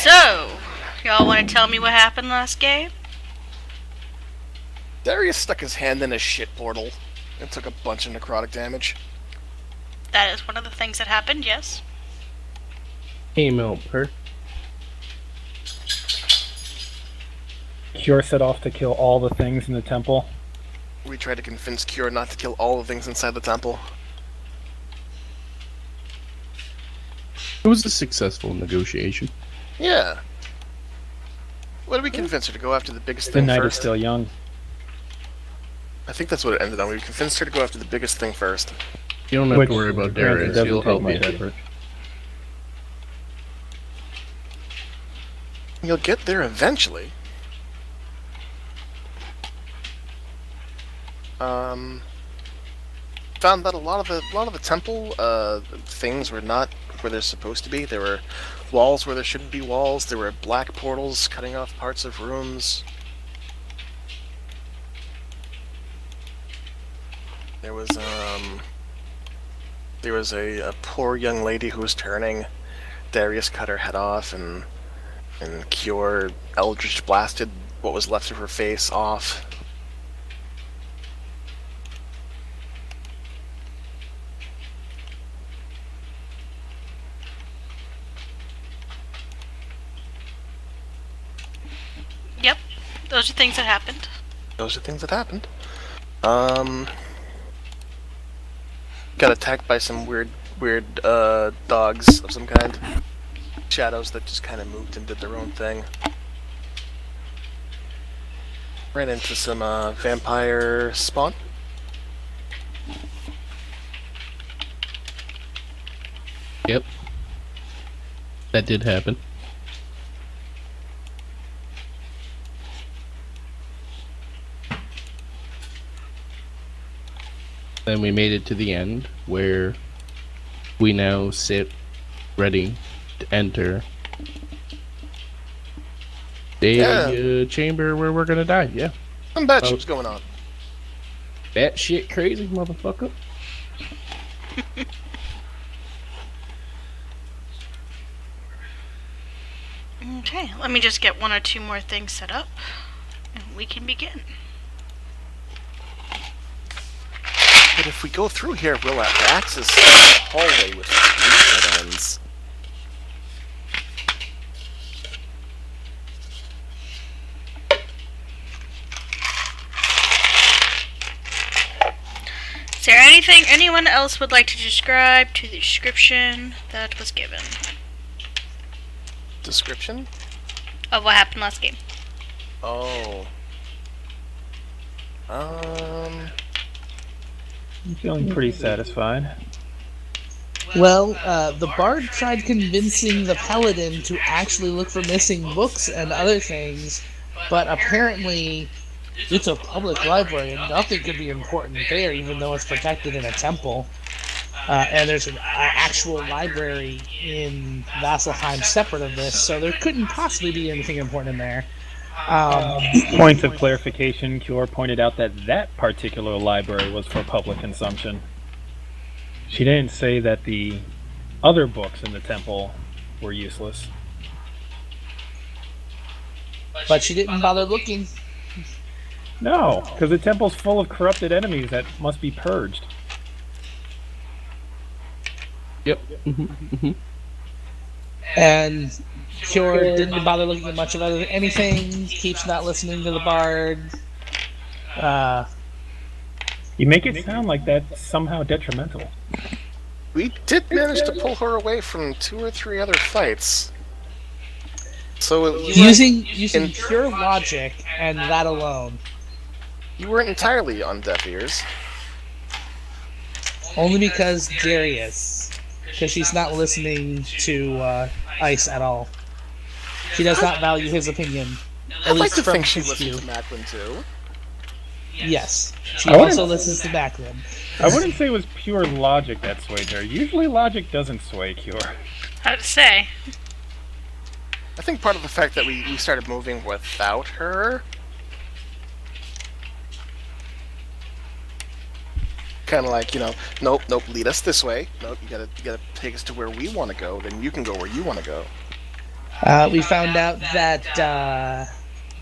So, y'all want to tell me what happened last game? Darius stuck his hand in a shit portal and took a bunch of necrotic damage. That is one of the things that happened, yes. Email her. Cure set off to kill all the things in the temple. We tried to convince Cure not to kill all the things inside the temple. It was a successful negotiation. Yeah. What did we convince her to go after the biggest The thing night is first? still young. I think that's what it ended on. We convinced her to go after the biggest thing first. You don't have Which, to worry about granted, Darius. doesn't He'll take help much you. effort. You'll get there eventually. Found that a lot of the temple things were not where they're supposed to be. There were walls where there shouldn't be walls. There were black portals cutting off parts of rooms. There was a poor young lady who was turning. Darius cut her head off, and Cure Eldritch blasted what was left of her face off. Yep, those are things that happened. Those are things that happened. Got attacked by some weird dogs of some kind. Shadows that just kind of moved and did their own thing. Ran into some vampire spawn. Yep. That did happen. Then we made it to the end, where we now sit ready to enter the chamber where we're gonna die. Yeah. Some bad shit's going on. That shit crazy, motherfucker. Okay, let me just get one or two more things set up, and we can begin. But if we go through here, we'll have access to the hallway with three dead ends. Is there anything anyone else would like to describe to the description that was given Description? of what happened last game? Oh. I'm feeling pretty satisfied. Well, the bard tried convincing the paladin to actually look for missing books and other things, but apparently it's a public library and nothing could be important there, even though it's protected in a temple. And there's an actual library in Vasselheim separate of this, so there couldn't possibly be anything important in there. Points of clarification, Cure pointed out that that particular library was for public consumption. She didn't say that the other books in the temple were useless. But she didn't bother looking. No, because the temple's full of corrupted enemies that must be purged. Yep. And Cure didn't bother looking at much of anything, keeps not listening to the bard. You make it sound like that's somehow detrimental. We did manage to pull her away from 2 or 3 other fights. So Using pure logic and that alone. you weren't entirely on deaf ears. Only because Darius. Because she's not listening to Ice at all. She does not value his opinion. I'd like to from think she his listened view. to Macklin too. Yes. She I wouldn't- also listens to Macklin. I wouldn't say it was pure logic that swayed her. Usually logic doesn't sway Cure. Hard to say. I think part of the fact that we started moving without her kind of like, nope, lead us this way. Nope, you gotta take us to where we want to go. Then you can go where you want to go. We found out that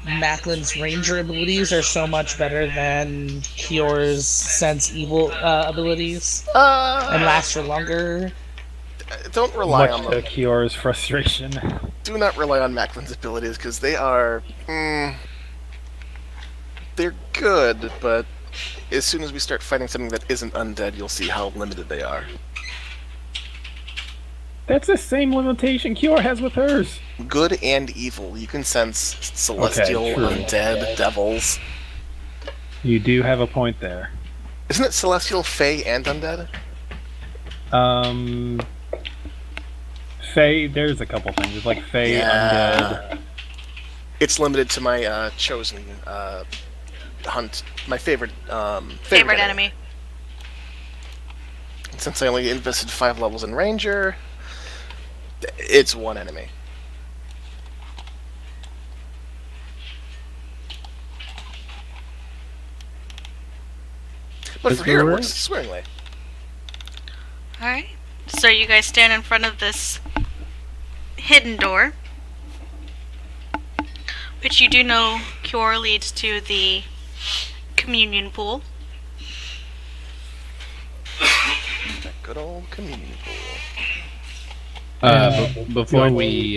Macklin's ranger abilities are so much better than Kior's sense evil abilities and last for longer. Don't rely on Much them. to Kior's frustration. Do not rely on Macklin's abilities because they are. They're good, but as soon as we start fighting something that isn't undead, you'll see how limited they are. That's the same limitation Kior has with hers. Good and evil. You can sense celestial, true. undead, devils. You do have a point there. Isn't it celestial, fey, and undead? Fae, there's a couple things. It's like Fae, undead. It's limited to my chosen hunt. My favorite Favorite enemy. Since I only invested 5 levels in Ranger, it's one enemy. But Let's for here, it go works right. swimmingly. Alright. So you guys stand in front of this hidden door, which you do know Cure leads to the communion pool. That good old communion pool. Before we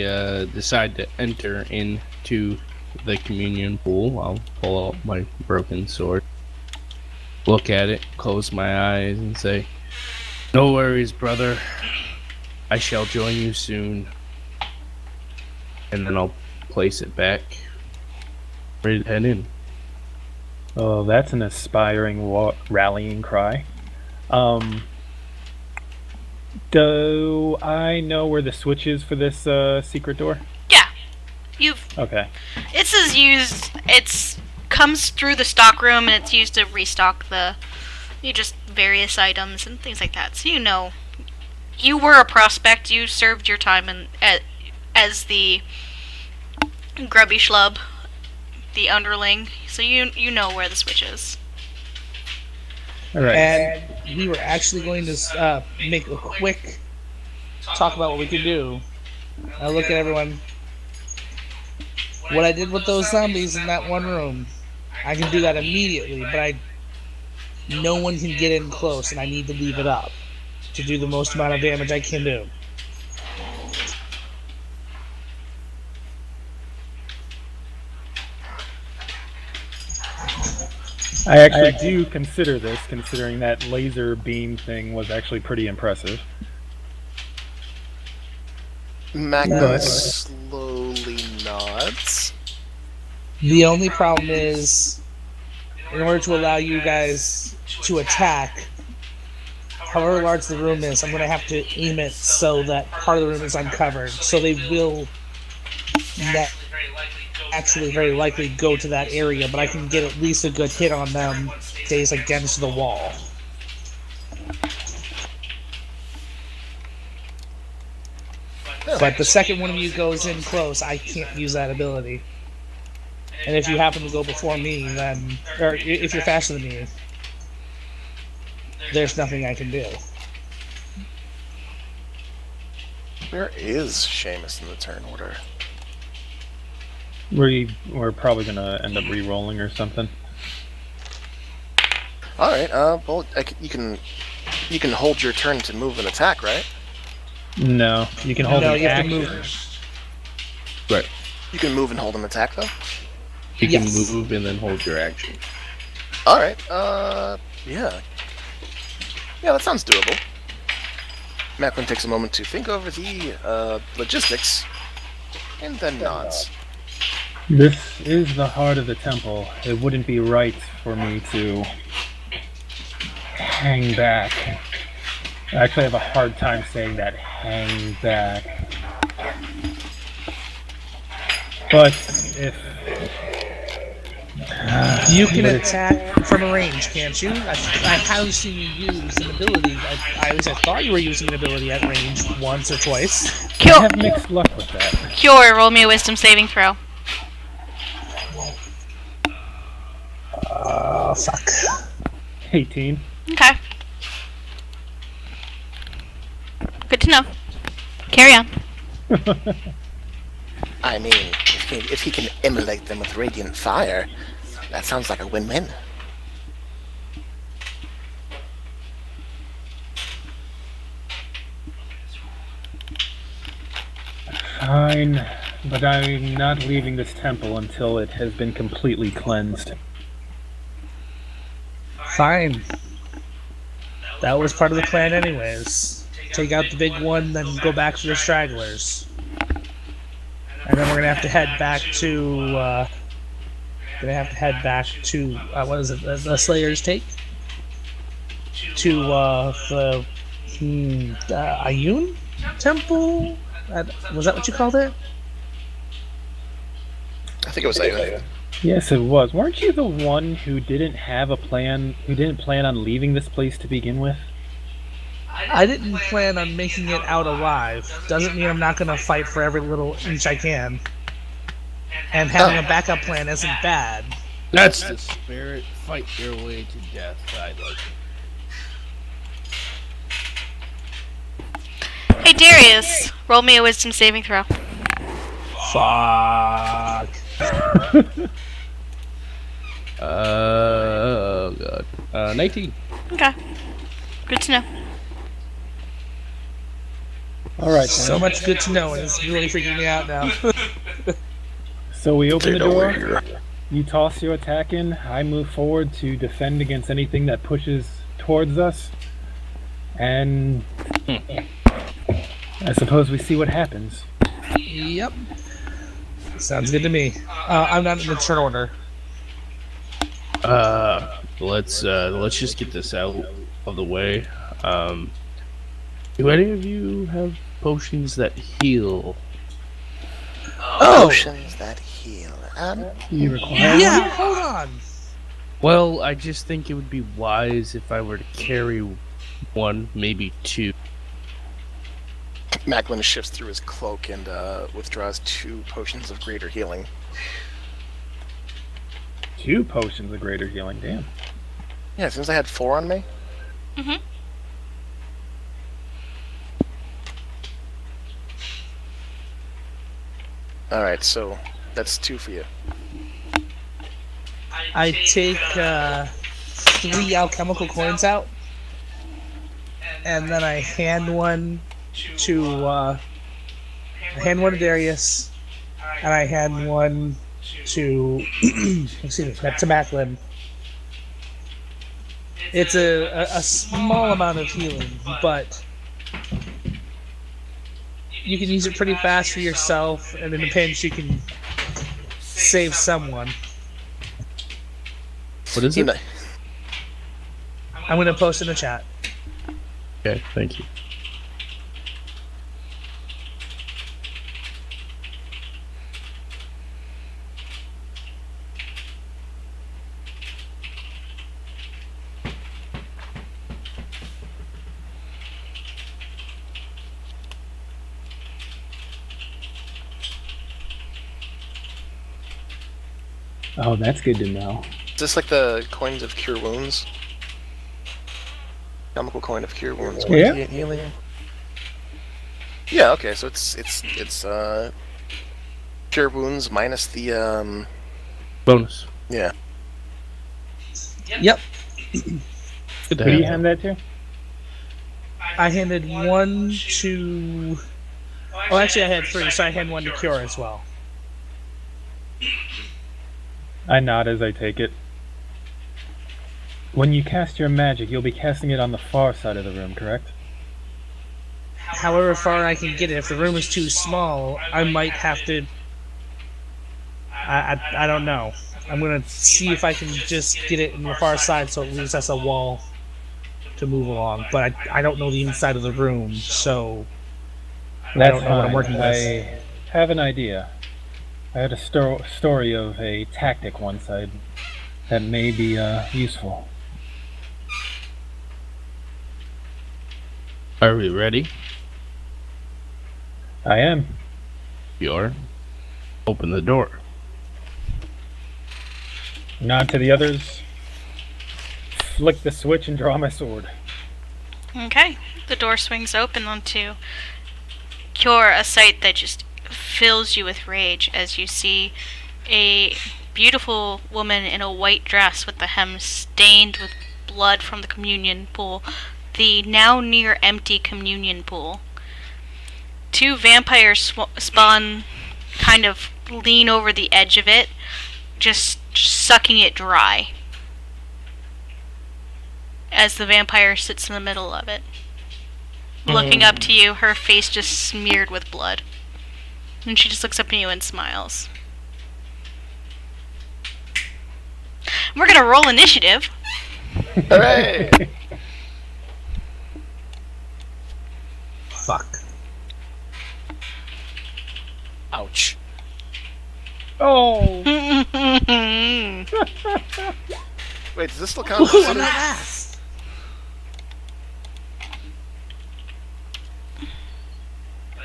decide to enter into the communion pool, I'll pull out my broken sword, look at it, close my eyes, and say, "No worries, brother. I shall join you soon." And then I'll place it back, ready to head in. Oh, that's an aspiring rallying cry. Do I know where the switch is for this secret door? Yeah. Okay. It's comes through the stock room and it's used to restock just various items and things like that. So you know, you were a prospect. You served your time as the grubby schlub, the underling. So you know where the switch is. All right. And we were actually going to make a quick talk about what we could do. I look at everyone. What I did with those zombies in that one room, I can do that immediately, but no one can get in close, and I need to leave it up to do the most amount of damage I can do. I actually do consider this, considering that laser beam thing was actually pretty impressive. Magnus slowly nods. The only problem is, in order to allow you guys to attack, however large the room is, I'm going to have to aim it so that part of the room is uncovered. So they will actually very likely go to that area, but I can get at least a good hit on them stays against the wall. But the second one of you goes in close, I can't use that ability. And if you happen to go before me, then, or if you're faster than me, there's nothing I can do. Where is Seamus in the turn order? We're probably gonna end up re-rolling or something. All right. Well, you can hold your turn to move and attack, right? No, you can hold No, an you have to action. move. Right. You can move and hold an attack, though. You Yes. can move and then hold your action. All right. Yeah. Yeah, that sounds doable. Macklin takes a moment to think over the logistics, and then nods. This is the heart of the temple. It wouldn't be right for me to hang back. I actually have a hard time saying that, hang back. But if... You can attack from a range, can't you? I have seen you use an ability. I thought you were using an ability at range once or twice. I Cure, have mixed luck with that. Cure, roll me a wisdom saving throw. Fuck. 18. Okay. Good to know. Carry on. I mean, if he can immolate them with radiant fire, that sounds like a win-win. Fine, but I'm not leaving this temple until it has been completely cleansed. Fine. That was part of the plan, anyways. Take out the big one, then go back to the stragglers. And then we're gonna have to head back to. What is it? The Slayer's Take. To the Ayun Temple. Was that what you called it? I think it was like Yes, it was. Weren't you the one who didn't have a plan, who didn't plan on leaving this place to begin with? I didn't plan on making it out alive. Doesn't mean I'm not gonna fight for every little inch I can. And having a backup plan isn't bad. That's the spirit. Fight your way to death. I like it. Hey Darius, roll me a wisdom saving throw. Fuck. Oh god. 19. Okay. Good to know. Alright, So much good to know, and it's really freaking me out now. So we open the They know door, we're here. you toss your attack in, I move forward to defend against anything that pushes towards us, and I suppose we see what happens. Yep. Sounds good to me. I'm not in the turn order. Let's just get this out of the way. Do any of you have potions that heal? Potions that heal. You require Yeah, hold on. Well, I just think it would be wise if I were to carry one, maybe two. Macklin shifts through his cloak and withdraws 2 potions of greater healing. 2 potions of greater healing, damn. Yeah, since I had 4 on me. Mhm. Alright, so that's 2 for you. I take 3 alchemical coins out, and then I hand one to Darius, and I hand one to excuse me, to Macklin. It's a small amount of healing, but you can use it pretty fast for yourself, and in a pinch you can save someone. What is You it? know, I'm gonna post in the chat. Okay, thank you. Oh, that's good to know. is this like the coins of cure wounds? Chemical coin of cure wounds. Yeah. Healing. Yeah. Okay. So it's cure wounds minus the Bonus. yeah. Yep, Good to Who do have you that. hand that to? I handed one to. Oh, actually, I had 3, so I hand one to Cure as well. I nod as I take it. When you cast your magic, you'll be casting it on the far side of the room, correct? However far I can get it. If the room is too small, I might have to. I don't know. I'm gonna see if I can just get it in the far side, so at least that's a wall to move along. But I don't know the inside of the room, so I don't know what I'm working with. I have an idea. I had a story of a tactic once that may be useful. Are we ready? I am. You are. Open the door. Nod to the others. Flick the switch and draw my sword. Okay. The door swings open onto Cure, a sight that just fills you with rage as you see a beautiful woman in a white dress with the hem stained with blood from the communion pool, the now near empty communion pool. Two vampires spawn kind of lean over the edge of it, just sucking it dry as the vampire sits in the middle of it, looking up to you, her face just smeared with blood. And she just looks up at you and smiles. We're gonna roll initiative. Hooray! Fuck. Ouch. Oh! Wait, does this still count as Ooh, initiative? math.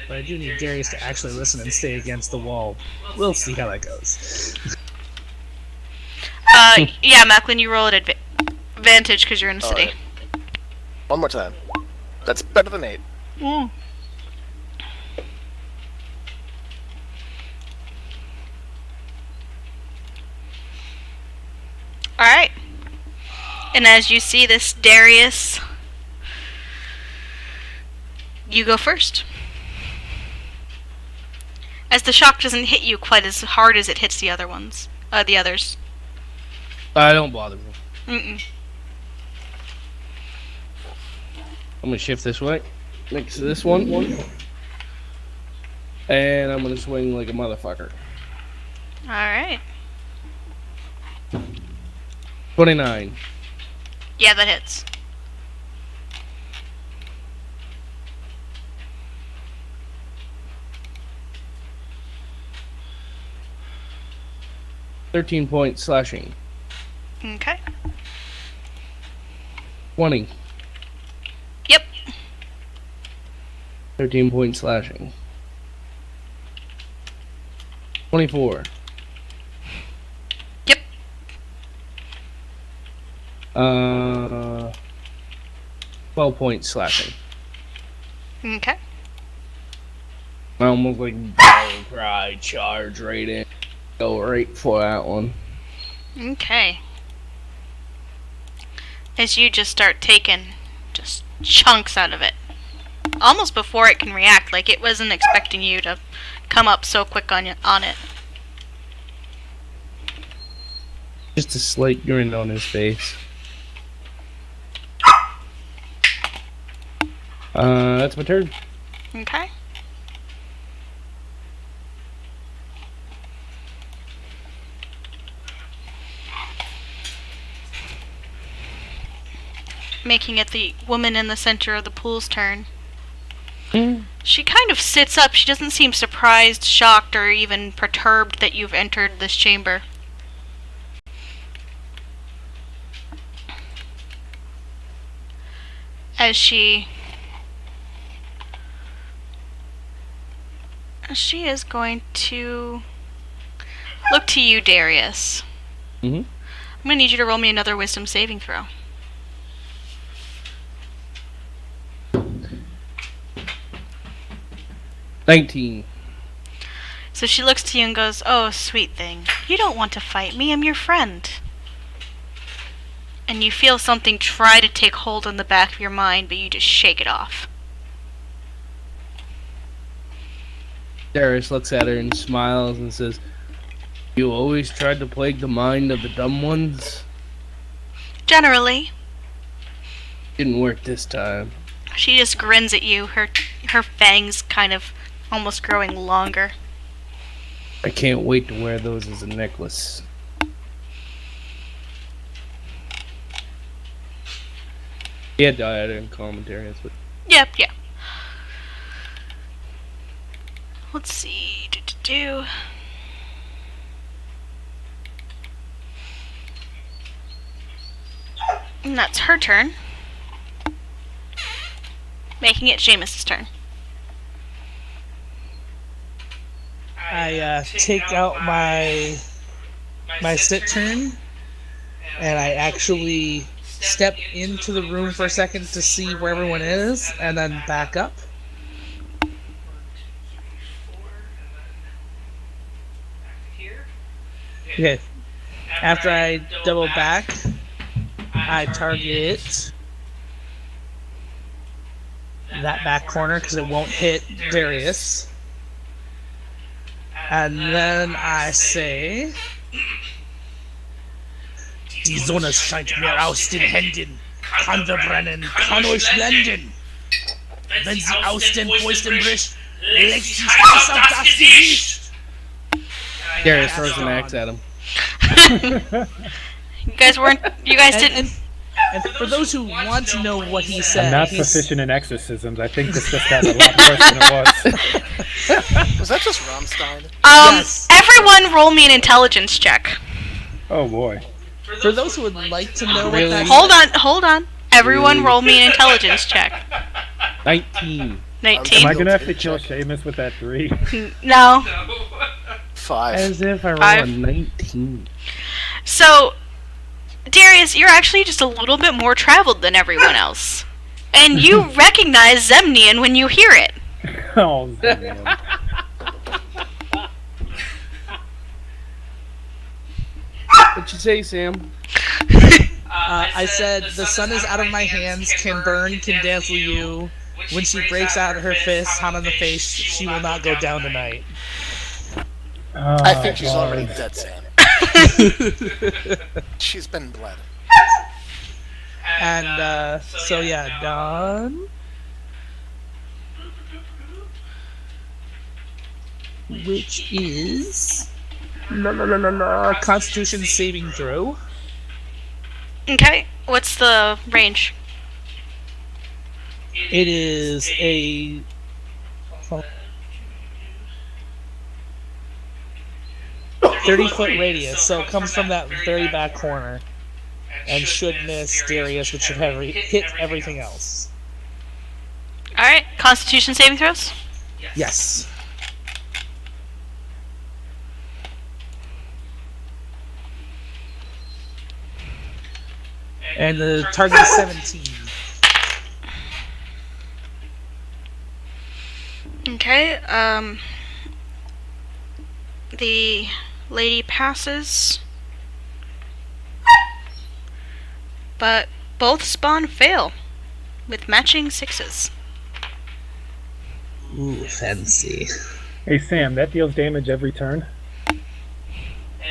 But I do need Darius to actually listen and stay against the wall. We'll see how that goes. Yeah, Macklin, you roll at advantage because you're in a city. Alright. One more time. That's better than 8. Alright. And as you see this, Darius, you go first. As the shock doesn't hit you quite as hard as it hits the other ones. The others. Don't bother me. Mm-mm. I'm gonna shift this way, next to this one, and I'm gonna swing like a motherfucker. Alright. 29. Yeah, that hits. .13 slashing. Okay. 20. Yep. 13 slashing. 24. Yep. 12 slashing. Okay. I almost like battle cry, charge right in. Go right for that one. Okay. As you just start taking just chunks out of it. Almost before it can react, like it wasn't expecting you to come up so quick on it. Just a slight grin on his face. That's my turn. Okay. Making it the woman in the center of the pool's turn. She kind of sits up. She doesn't seem surprised, shocked, or even perturbed that you've entered this chamber. As she is going to look to you, Darius. Mm-hmm. I'm gonna need you to roll me another wisdom saving throw. 19. So she looks to you and goes, "Oh, sweet thing. You don't want to fight me. I'm your friend." And you feel something try to take hold on the back of your mind, but you just shake it off. Darius looks at her and smiles and says, "You always tried to plague the mind of the dumb ones? Generally, Didn't work this time." she just grins at you, her fangs kind of almost growing longer. I can't wait to wear those as a necklace. Yeah, diet and commentary. That's what. Yep, yeah. Let's see. And that's her turn. Making it Seamus's turn. I take out my sit turn, and I actually step into the room for a second to see where everyone is, and then back up. Okay. After I double back, I target that back corner because it won't hit Darius. And then I say, Die Sonne scheint mir aus den Händen, kann verbrennen, kann euch blenden. Wenn sie aus den Fäusten bricht, legt sie Eis auf das Gesicht. Darius throws an axe at him. You guys didn't. And for those who want to know what he said, I'm not proficient in exorcisms. I think this just got a lot worse than it was. Was that just Rammstein? Yes. Everyone roll me an intelligence check. Oh boy. For those who would like to know what that Hold on. Everyone roll me an intelligence check. 19. 19. Am I gonna have to kill Seamus with that 3? No. 5. As if I roll a Five. 19. So, Darius, you're actually just a little bit more traveled than everyone else. And you recognize Zemnian when you hear it. Oh, man. What'd you say, Sam? I said, the sun is out of my hands, can burn, can dazzle you. When she breaks out her fist, hot on the face, she will not go down tonight. Oh, I think she's God. already dead, Sam. She's been bled. And, so yeah, done. Which is... Constitution saving throw. Okay, what's the range? It is a... 30-foot radius, so it comes from that very back corner. And should miss Darius, which should have hit everything else. Alright, Constitution saving throws? Yes. And the target is 17. Okay, the lady passes. But both spawn fail with matching 6s. Ooh, fancy. Hey Sam, that deals damage every turn.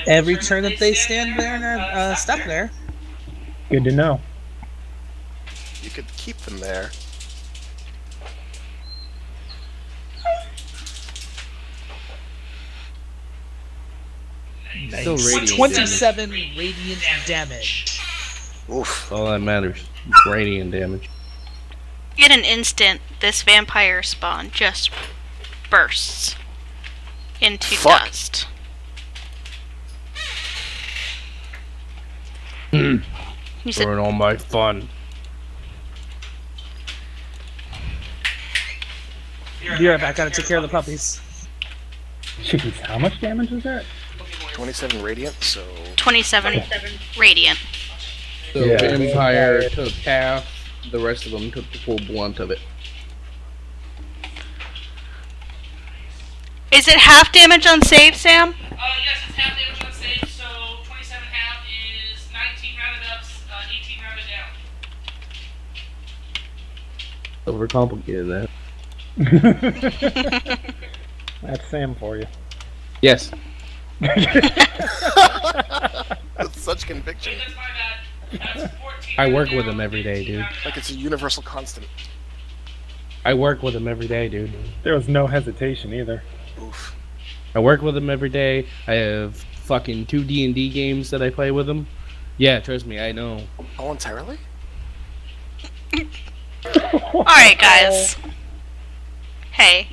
Every turn that they stand there and are stuck there. Good to know. You could keep them there. Still radiant 27 radiant damage. Oof. All that matters. Radiant damage. In an instant, this vampire spawn just bursts into Fuck. dust. You said, Ruin all my fun. Be right back, gotta take care of the puppies. Jeez, how much damage is that? 27 radiant, so 27 radiant. The Yeah. vampire took half, the rest of them took the full blunt of it. Is it half damage on save, Sam? Yes, it's half damage on save, so 27 half is 19 rounded ups, 18 rounded down. Overcomplicated that. That's Sam for you. Yes. with such conviction, That's my bad. That's 14 I rounded work with down, him every day, dude. like it's a universal constant. I work with him every day, dude. There was no hesitation either. Oof. I work with him every day. I have fucking 2 D&D games that I play with him. Yeah, trust me, I know. Voluntarily? Alright, guys. Hey.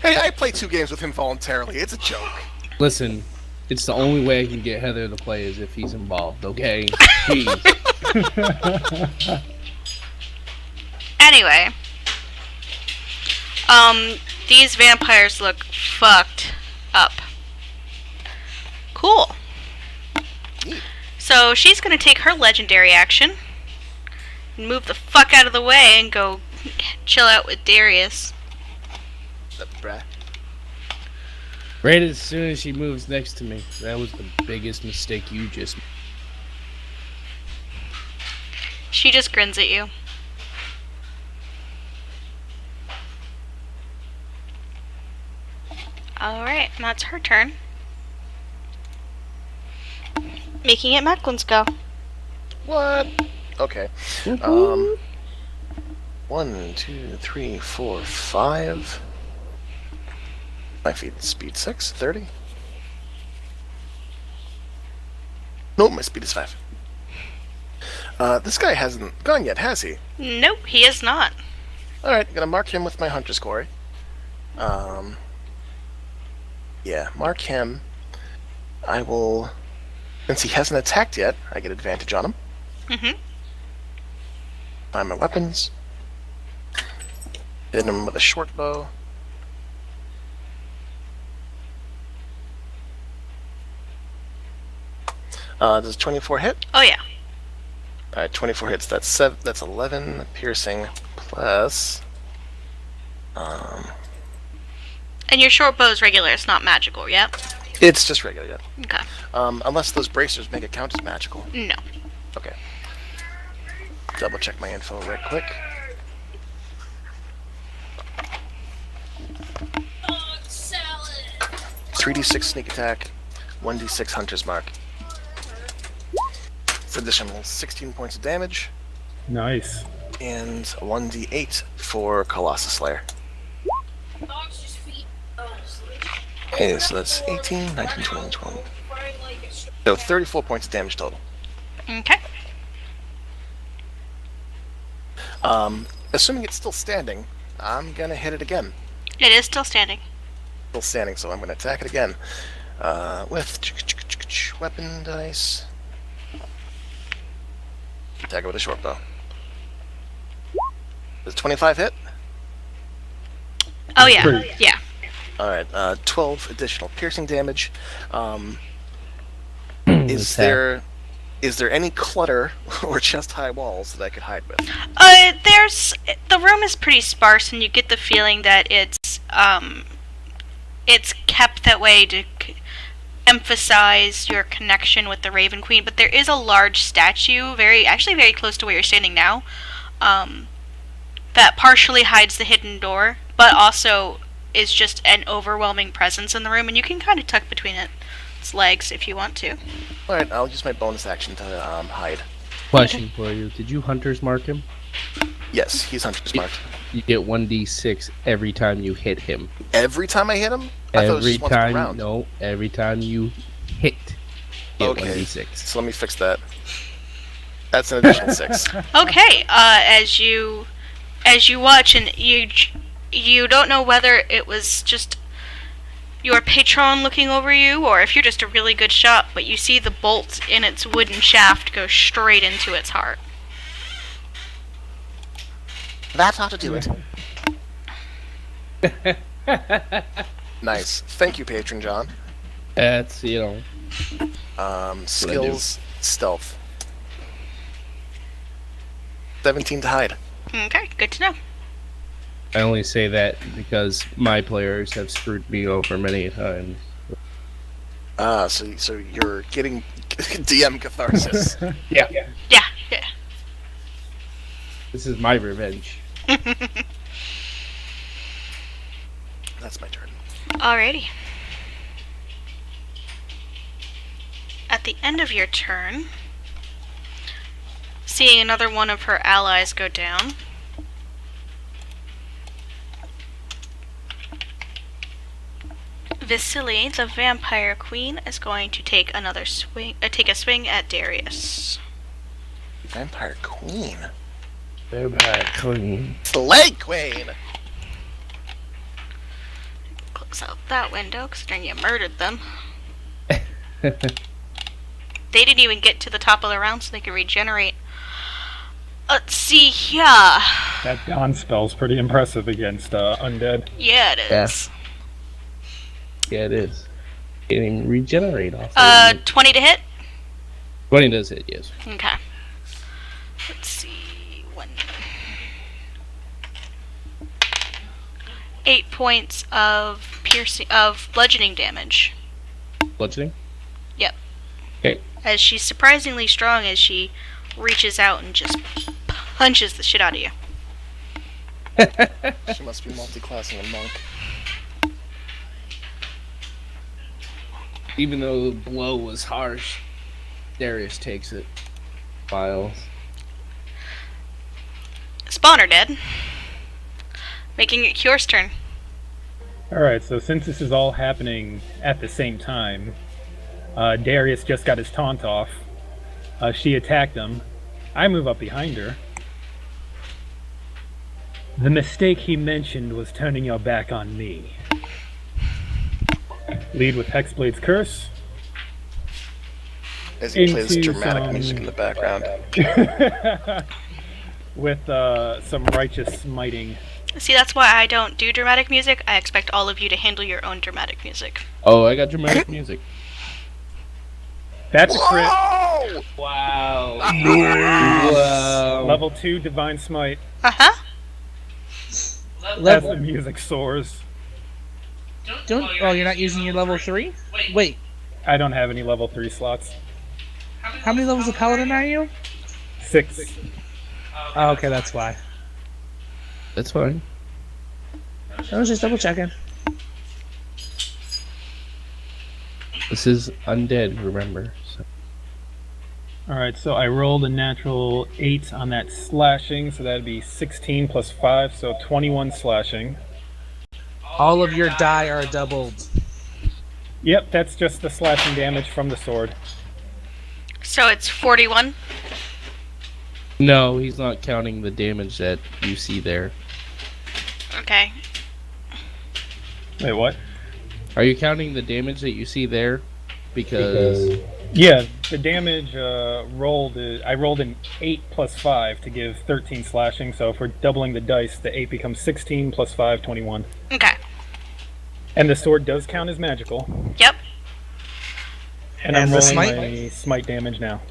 Hey, I play 2 games with him voluntarily. It's a joke. Listen, it's the only way I can get Heather to play is if he's involved, okay? Jeez. Anyway. These vampires look fucked up. Cool. So she's gonna take her legendary action and move the fuck out of the way and go chill out with Darius. Bruh. Right as soon as she moves next to me. That was the biggest mistake you just made. She just grins at you. Alright, that's her turn. Making it Macklin's go. What? Okay. 1, 2, 3, 4, 5. My feet speed 6, 30. Nope, my speed is 5. This guy hasn't gone yet, has he? Nope, he is not. Alright, gonna mark him with my Hunter's Quarry. Yeah, mark him. I will... Since he hasn't attacked yet, I get advantage on him. Mm-hmm. Find my weapons. Hit him with a short bow. Does 24 hit? Oh yeah. Alright, 24 hits. That's 11 piercing plus... And your short bow is regular, it's not magical, yep? It's just regular, yeah. Okay. Unless those bracers make it count as magical. No. Okay. Double check my info right quick. 3d6 sneak attack, 1d6 hunter's mark. It's additional 16 points of damage, Nice. and 1d8 for Colossus Slayer. Okay, so that's 18, 19, 20, 20. So 34 points of damage total. Okay. Assuming it's still standing, I'm gonna hit it again. It is still standing. Still standing, so I'm gonna attack it again. With weapon dice. Attack it with a short bow. Does 25 hit? Oh yeah. Pretty. Yeah. Alright, 12 additional piercing damage. Attack. Is there any clutter or chest-high walls that I could hide with? The room is pretty sparse, and you get the feeling that it's kept that way to emphasize your connection with the Raven Queen. But there is a large statue, actually very close to where you're standing now, that partially hides the hidden door, but also is just an overwhelming presence in the room, and you can kind of tuck between its legs if you want to. Alright, I'll use my bonus action to hide. Question for you. Did you Hunter's mark him? Yes, he's hunter's marked. You get 1d6 every time you hit him. Every time I hit him? I thought it was Every just once per time, round. no, every time you hit, get Okay. 1d6. So let me fix that. That's an additional 6. Okay, as you watch, and you don't know whether it was just your patron looking over you, or if you're just a really good shot, but you see the bolt in its wooden shaft go straight into its heart. That's how to do it. Nice. Thank you, Patron John. That's, Skills, stealth. 17 to hide. Okay, good to know. I only say that because my players have screwed me over many times. So you're getting DM catharsis. Yeah. Yeah. This is my revenge. That's my turn. Alrighty. At the end of your turn, seeing another one of her allies go down, Vasily, the Vampire Queen, is going to take another swing. Take a swing at Darius. Vampire Queen. Vampire Queen. Slay Queen! Close out that window, considering you murdered them. They didn't even get to the top of the round, so they could regenerate. Let's see here. That Dawn spell's pretty impressive against undead. Yeah, it is. Yeah, it is. Can't even regenerate off. 20 to hit. 20 does hit, yes. Okay. Let's see. 8 points of bludgeoning damage. Bludgeoning? Yep. Okay. As she's surprisingly strong as she reaches out and just punches the shit out of you. She must be multi-classing a monk. Even though the blow was harsh, Darius takes it. Files. Spawner dead. Making it Cure's turn. Alright, so since this is all happening at the same time, Darius just got his taunt off. She attacked him. I move up behind her. The mistake he mentioned was turning your back on me. Lead with Hexblade's Curse. As he plays Into dramatic some- music in the background. With some righteous smiting. See, that's why I don't do dramatic music. I expect all of you to handle your own dramatic music. Oh, I got dramatic music. That's a crit. Oh! Wow. Wow. Level 2 Divine Smite Uh-huh. as Level. the music soars. Don't. Oh, you're not using your level 3? Wait, I don't have any level 3 slots. how many levels of paladin are you? 6. Oh, okay, that's why. That's fine. I was just double checking. This is undead, remember. So. Alright, so I rolled a natural 8 on that slashing, so that'd be 16 plus 5, so 21 slashing. All of your die are doubled. Yep, that's just the slashing damage from the sword. So it's 41. No, he's not counting the damage that you see there. Okay. Wait, what? Are you counting the damage that you see there? Because Yeah, the damage rolled I rolled an 8 plus 5 to give 13 slashing, so if we're doubling the dice, the 8 becomes 16 plus 5, 21. Okay. And the sword does count as magical. Yep. And And I'm the rolling smite? my smite damage now.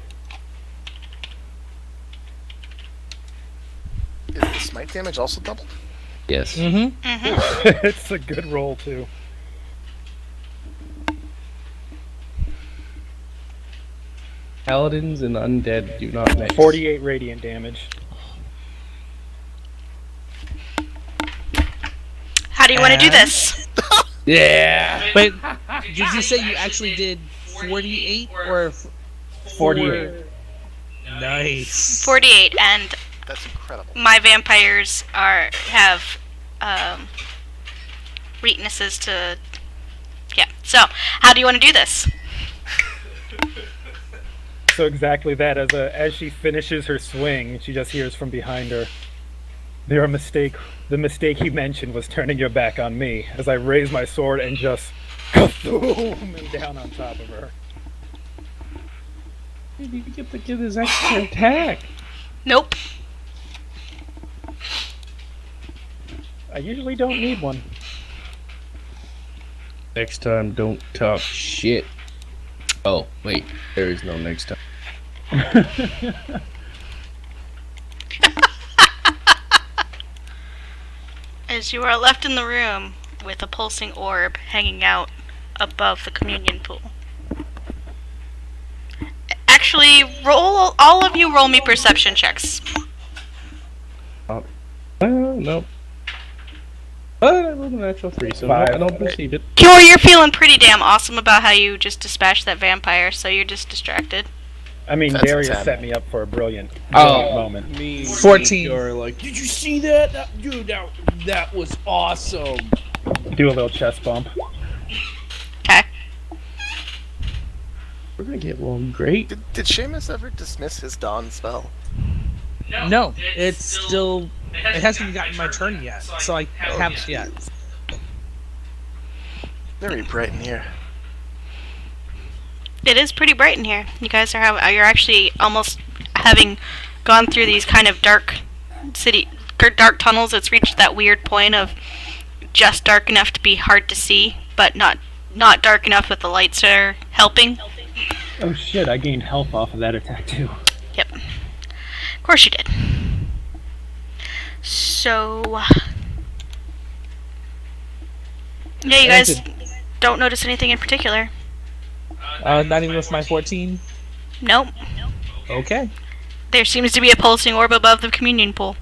Is the smite damage also doubled? yes. Mm-hmm. Mm-hmm. It's a good roll, too. Paladins and undead do not mix. 48 radiant damage. How do you want to do And- this? Yeah. Wait, did you say you actually did 48 or 48. Nice. 48, and That's incredible. my vampires have weaknesses to. Yeah. So, how do you want to do this? So exactly that. As she finishes her swing, she just hears from behind her. The mistake he mentioned was turning your back on me. As I raise my sword and just boom and down on top of her. You need to get to get his extra attack. Nope. I usually don't need one. Next time, don't talk shit. Oh, wait. There is no next time. As you are left in the room with a pulsing orb hanging out above the communion pool. Actually, all of you roll me perception checks. No. But I rolled a natural 3, so no, Five. I don't perceive it. Cure, you're feeling pretty damn awesome about how you just dispatched that vampire, so you're just distracted. I mean, That's Darius 10. set me up for a brilliant Oh. moment. Me, 14. You're like, did you see that? Dude, that was awesome. Do a little chest bump. Okay. We're gonna get along great. Did Seamus ever dismiss his Dawn spell? No, it's still. It hasn't gotten my turn yet, so I haven't yet. Very bright in here. It is pretty bright in here. You guys you're actually almost having gone through these kind of dark tunnels. It's reached that weird point of just dark enough to be hard to see, but not dark enough that the lights are helping. Oh shit, I gained health off of that attack too. Yep. Of course you did. So Yeah, you guys Granted, don't notice anything in particular. not even with my 14. Nope. Okay. There seems to be a pulsing orb above the communion pool.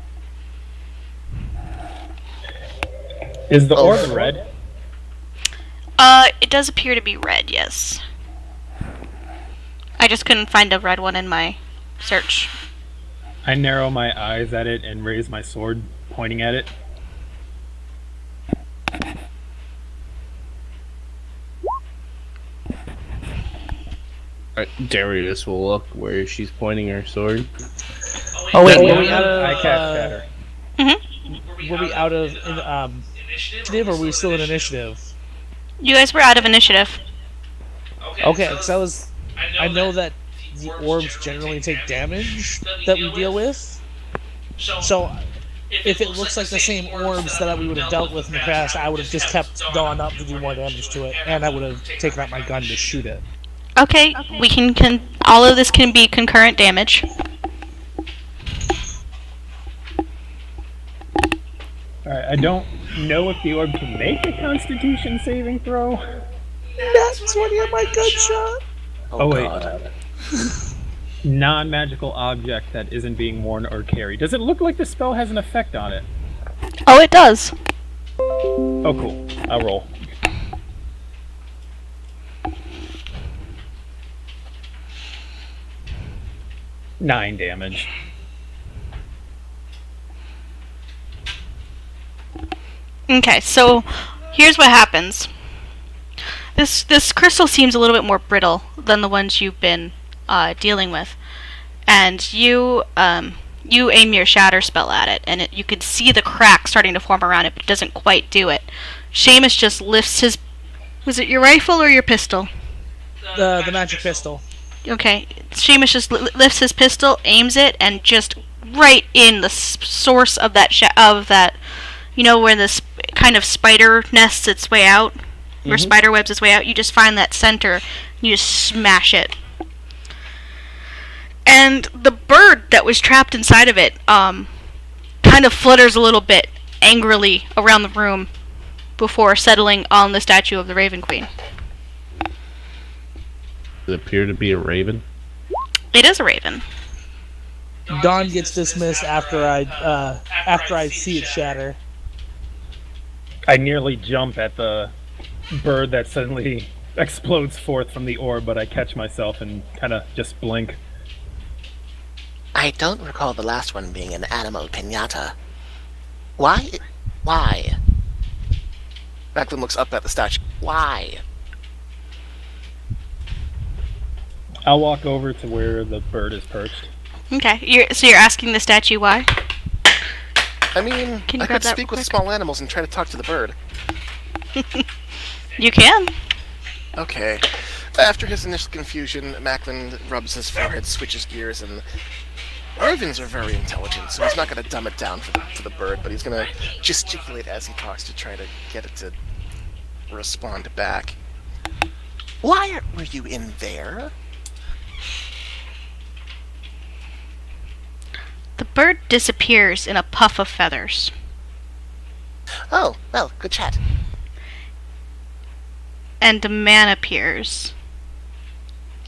Is the Oh. orb red? It does appear to be red, yes. I just couldn't find a red one in my search. I narrow my eyes at it and raise my sword, pointing at it. Darius will look where she's pointing her sword. Oh wait, Yeah, were we out of I cast shatter. were we out of initiative, or were we still in initiative? You guys were out of initiative. Okay, because I know that the orbs generally take damage that we deal with. So if it looks like the same orbs that we would have dealt with in the past, I would have just kept going up to do more damage to it, and I would have taken out my gun to shoot it. Okay, we can all of this can be concurrent damage. Alright, I don't know if the orb can make a Constitution saving throw. That's 20 on my gunshot. Oh, wait. God. Non-magical object that isn't being worn or carried. Does it look like the spell has an effect on it? Oh, it does. Oh, cool. I'll roll. Nine damage. Okay, so here's what happens. This crystal seems a little bit more brittle than the ones you've been dealing with, and you aim your shatter spell at it, and you can see the crack starting to form around it, but it doesn't quite do it. Seamus just lifts his. Was it your rifle or your pistol? The magic pistol. Okay, Seamus just lifts his pistol, aims it, and just right in the source of that you know, where this kind of spider nests its way out, where spider webs its way out. You just find that center, and you just smash it. And the bird that was trapped inside of it, kind of flutters a little bit angrily around the room before settling on the statue of the Raven Queen. Does it appear to be a raven? It is a raven. Dawn gets dismissed after I see it shatter. I nearly jump at the bird that suddenly explodes forth from the orb, but I catch myself and kind of just blink. I don't recall the last one being an animal pinata. Why? Why? Macklin looks up at the statue. Why? I'll walk over to where the bird is perched. Okay, so you're asking the statue why? I mean, Can you I grab could that speak real with quick? small animals and try to talk to the bird. You can. Okay. After his initial confusion, Macklin rubs his forehead, switches gears, and ravens are very intelligent, so he's not going to dumb it down for the bird, but he's going to gesticulate as he talks to try to get it to respond back. Why were you in there? The bird disappears in a puff of feathers. Oh, well, good chat. And a man appears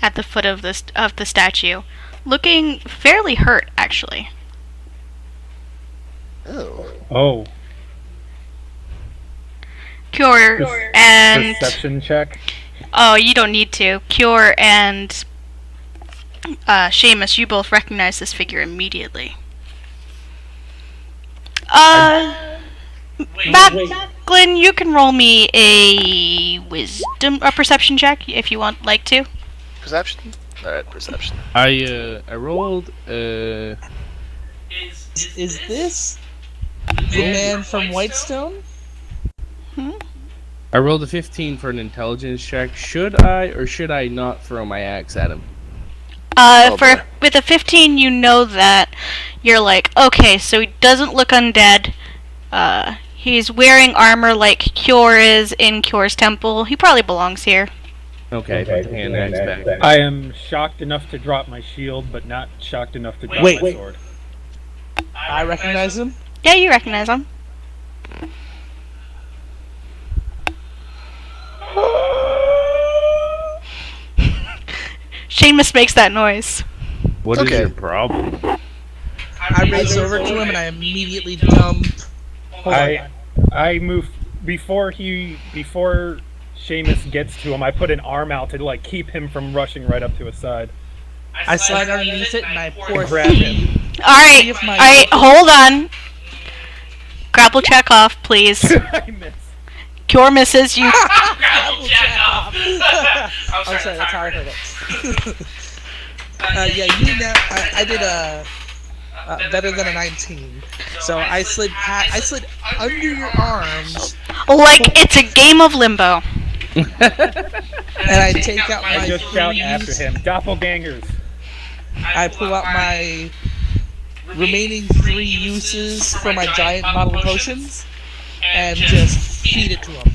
at the foot of the statue, looking fairly hurt, actually. Oh. Oh, Cure and perception check. oh, you don't need to. Cure and Seamus, you both recognize this figure immediately. Macklin, you can roll me a perception check if you want, like to. Perception? Alright, perception. I rolled Is this the man from Whitestone? I rolled a 15 for an intelligence check. Should I or should I not throw my axe at him? boy. With a 15, you know that you're like, okay, so he doesn't look undead. He's wearing armor like Cure is in Cure's temple. He probably belongs here. Okay, put the hand axe back. I am shocked enough to drop my shield, but not shocked enough to drop Wait. my sword. I recognize him. Yeah, you recognize him. Seamus makes that noise. What is Okay. your problem? I race over to him and I immediately dump. Hold on. I move before Seamus gets to him. I put an arm out to like keep him from rushing right up to his side. I slide underneath it and I pour Grab him. Alright, See if my- alright, hold on. Grapple check off, please. I miss. Cure misses, you. Grapple check off. I'm sorry, that's how I heard it. Yeah, you know, I did better than a 19. So I slid under your arms Like it's a game of limbo. and I take out I my just shout after threes. him. Doppelgangers. I pull out my remaining 3 uses for my giant bottle of potions and just feed it to him.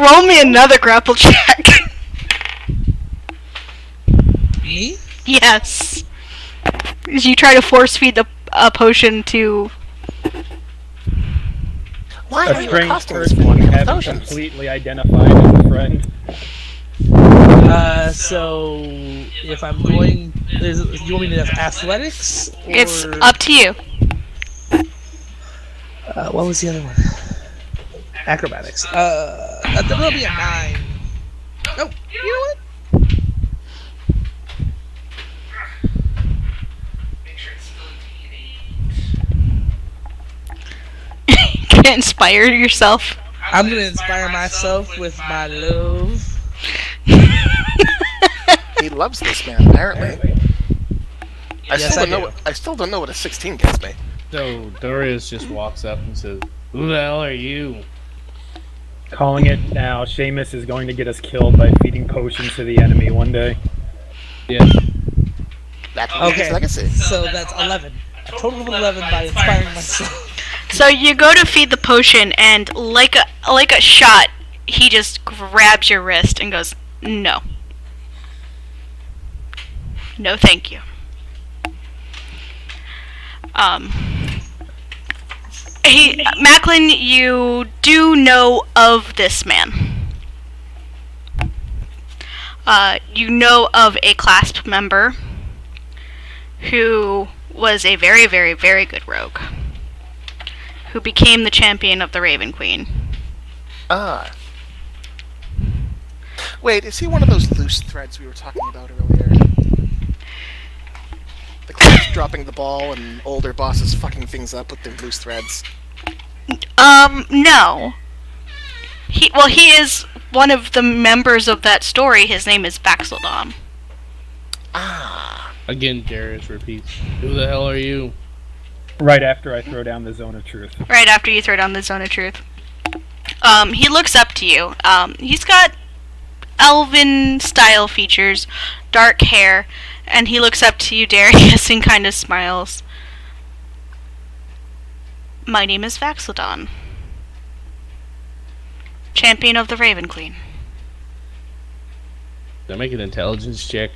Roll me another grapple check. Me? Yes. You try to force feed a potion to. Why A are you strange accosting this person one you with haven't potions? completely identified as a friend. So if I'm going, do you want me to have athletics? Or, It's up to you. What was the other one? Acrobatics. That'll be a 9. Oh, you know what? Make sure it's still a D8. Can inspire yourself. I'm gonna inspire myself with my love. He loves this man, apparently. I Yes, still I don't know. do. I still don't know what a 16 gets me. So Darius just walks up and says, "Who the hell are you?" Calling it now. Seamus is going to get us killed by feeding potions to the enemy one day. Yeah. That will be his Okay. legacy. So that's 11. A total of 11 by inspiring myself. So you go to feed the potion, and like a shot, he just grabs your wrist and goes, "No, no, thank you." Hey, Macklin, you do know of this man. You know of a clasp member who was a very, very, very good rogue, who became the champion of the Raven Queen. Ah. Wait, is he one of those loose threads we were talking about earlier? The class dropping the ball and older bosses fucking things up with their loose threads. No. He is one of the members of that story. His name is Baxeldon. Ah. Again, Darius repeats, "Who the hell are you?" Right after I throw down the Zone of Truth. Right after you throw down the Zone of Truth. He looks up to you. He's got elven style features, dark hair, and he looks up to you, Darius, and kind of smiles. "My name is Vaxeldon, champion of the Raven Queen." Did I make an intelligence check?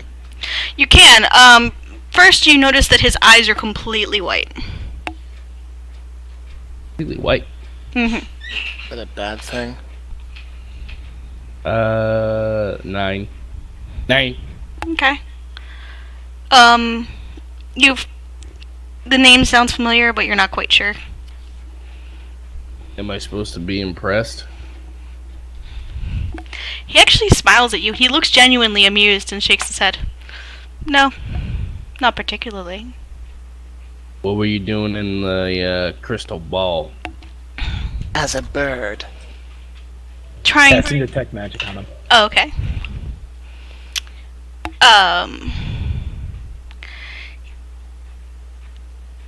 You can. First you notice that his eyes are completely white. Completely white. Mm-hmm. Is that a bad thing? 9. 9. Okay. You've... The name sounds familiar, but you're not quite sure. Am I supposed to be impressed? He actually smiles at you. He looks genuinely amused and shakes his head. "No, not particularly." What were you doing in the crystal ball? As a bird. Trying... Casting detect magic on him. Oh, okay.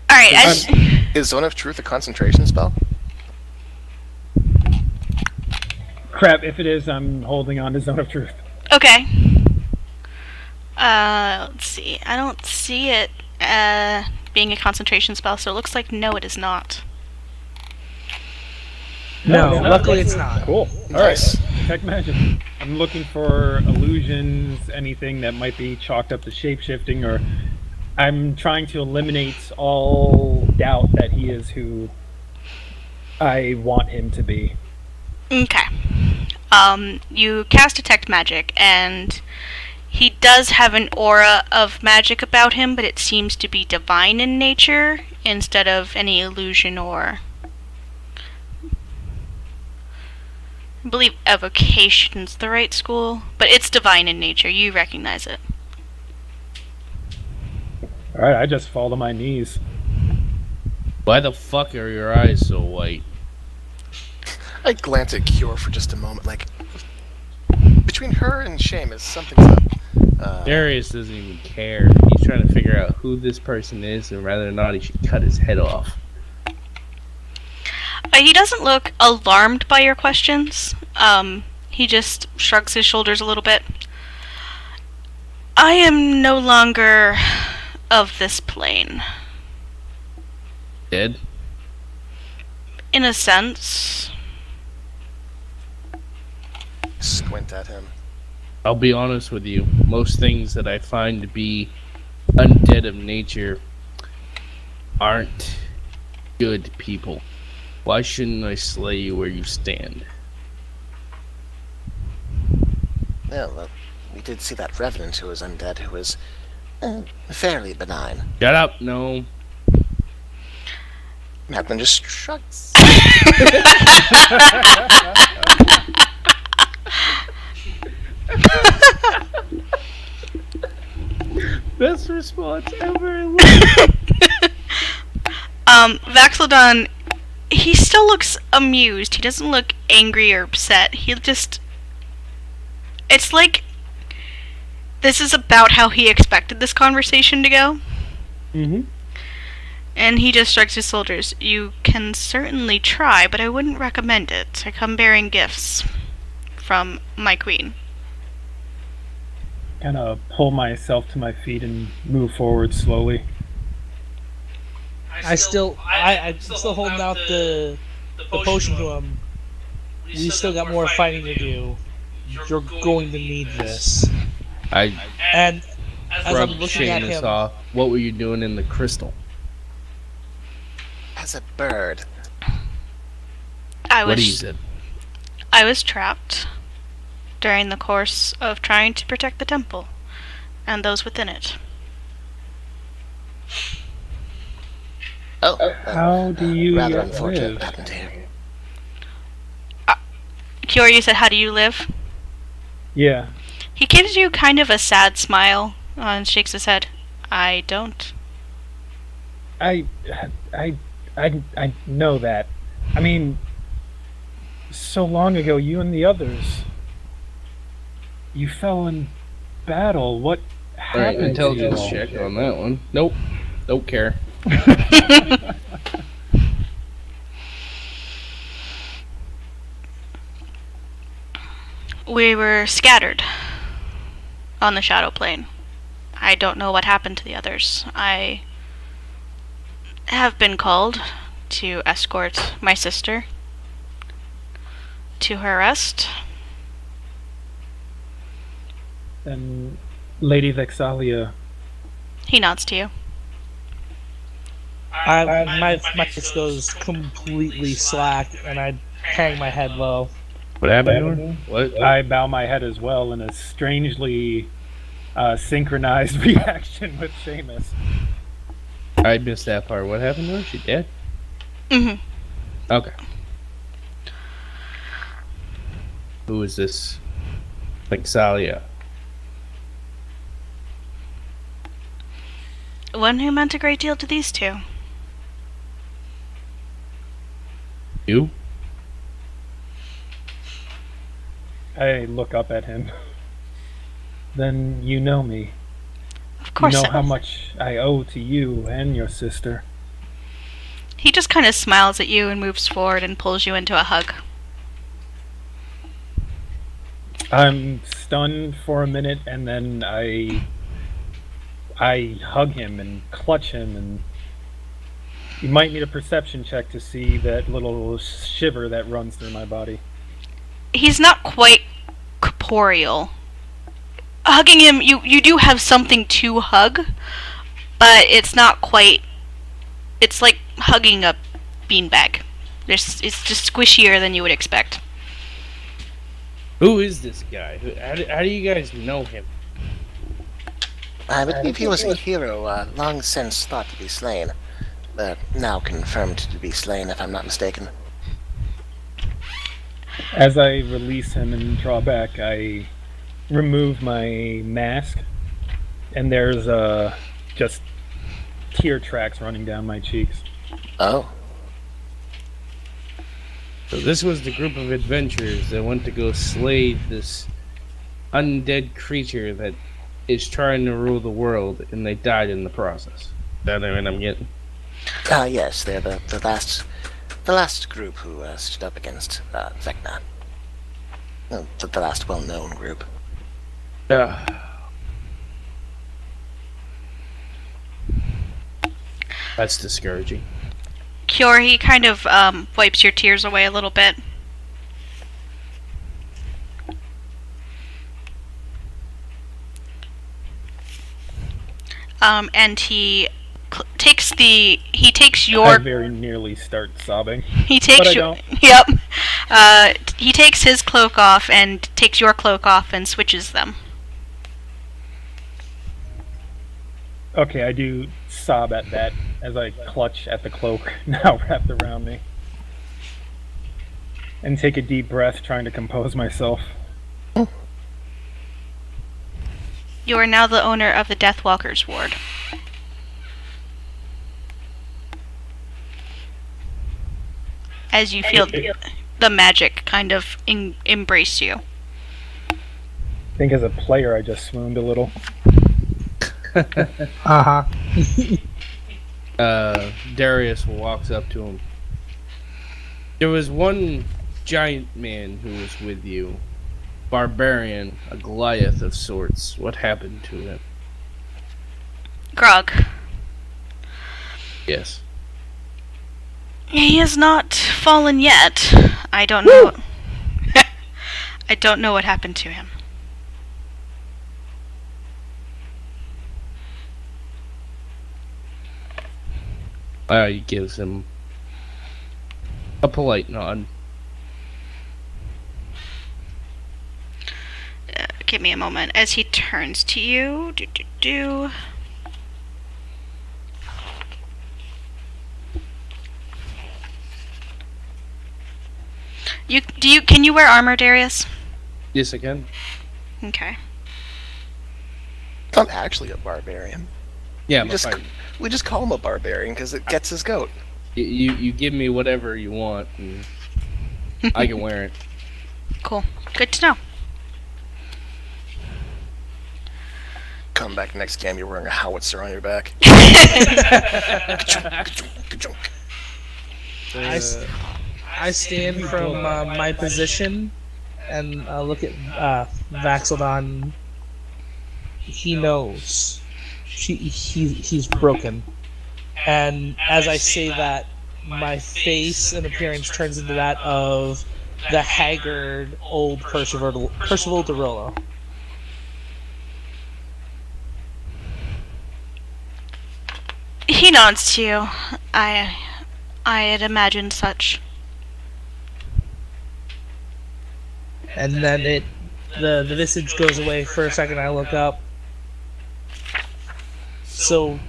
Alright, Is Zone of Truth a concentration spell? Crap, if it is, I'm holding on to Zone of Truth. okay. Let's see. I don't see it being a concentration spell, so it looks like no, it is not. No, it's not. luckily it's not. Cool. Nice. Alright, detect magic. I'm looking for illusions, anything that might be chalked up to shapeshifting, or I'm trying to eliminate all doubt that he is who I want him to be. Okay. You cast Detect Magic, and he does have an aura of magic about him, but it seems to be divine in nature instead of any illusion or. I believe evocation's the right school, but it's divine in nature. You recognize it. Alright, I just fall to my knees. Why the fuck are your eyes so white? I glance at Cure for just a moment, like, between her and Seamus, something's up. Darius doesn't even care. He's trying to figure out who this person is and whether or not he should cut his head off. He doesn't look alarmed by your questions. He just shrugs his shoulders a little bit. I am no longer of this plane. Dead? In a sense. Squint at him. I'll be honest with you. Most things that I find to be undead of nature aren't good people. Why shouldn't I slay you where you stand? Well, we did see that revenant who was undead, who was fairly benign. Shut up, no. Macklin just shrugs. Best response ever. Vax'ildan, he still looks amused. He doesn't look angry or upset. He just... It's like... This is about how he expected this conversation to go. Mm-hmm. And he just shrugs his shoulders. You can certainly try, but I wouldn't recommend it. I come bearing gifts from my queen. Kind of pull myself to my feet and move forward slowly. I'm still holding out the potion to him. We still got more fighting to do. You're going to need this. I And as I'm rubbed looking at Seamus him, off. What were you doing in the crystal? As a bird. What is it? I was trapped during the course of trying to protect the temple and those within it. Oh, How do you rather live? unfortunate happened here. Kiora, you said, how do you live? Yeah. He gives you kind of a sad smile and shakes his head. I don't. I know that. I mean, so long ago, you and the others, you fell in battle. What Alright, happened to you? intelligence check on that one. Nope. Don't care. We were scattered on the Shadow Plane. I don't know what happened to the others. I have been called to escort my sister to her rest. And Lady Vexalia, He nods to you. my face goes completely slack, and I hang my head low. What happened to her? What? I bow my head as well in a strangely synchronized reaction with Seamus. I missed that part. What happened to her? She dead? Mm-hmm. Okay. Who is this? Vexalia. One who meant a great deal to these two. You? I look up at him. Then you know me. Of You course. know so. how much I owe to you and your sister. He just kind of smiles at you and moves forward and pulls you into a hug. I'm stunned for a minute, and then I hug him and clutch him, and you might need a perception check to see that little shiver that runs through my body. He's not quite corporeal. Hugging him, you do have something to hug, but it's not quite. It's like hugging a beanbag. It's just squishier than you would expect. Who is this guy? How do you guys know him? I believe he was a hero long since thought to be slain. Now confirmed to be slain, if I'm not mistaken. As I release him and draw back, I remove my mask, and there's just tear tracks running down my cheeks. Oh. So this was the group of adventurers that went to go slay this undead creature that is trying to rule the world, and they died in the process. Is that what I'm getting? Yes, they're the last group who stood up against Vecna. The last well-known group. That's discouraging. Cure, he kind of wipes your tears away a little bit. And he takes your. I very nearly start sobbing. He takes But I your. don't. Yep. He takes his cloak off and takes your cloak off and switches them. Okay, I do sob at that as I clutch at the cloak now wrapped around me. And take a deep breath, trying to compose myself. You are now the owner of the Deathwalkers Ward. As you feel the magic kind of embrace you. I think as a player, I just swooned a little. Uh-huh. Darius walks up to him. There was one giant man who was with you. Barbarian, a Goliath of sorts. What happened to him? Grog. Yes. He has not fallen yet. I don't know. I don't know what happened to him. He gives him a polite nod. Give me a moment as he turns to you. Can you wear armor, Darius? Yes, I can. Okay. Not actually a barbarian. Yeah, We just call him a barbarian because it gets his goat. you give me whatever you want, and I can wear it. Cool. Good to know. Come back next game, you're wearing a howitzer on your back. I stand from my position and look at Vaxeldon. He knows. He's broken. And as I say that, my face and appearance turns into that of the haggard old Percival Derillo. He nods to you. I had imagined such. And then the visage goes away for a second. I look up. So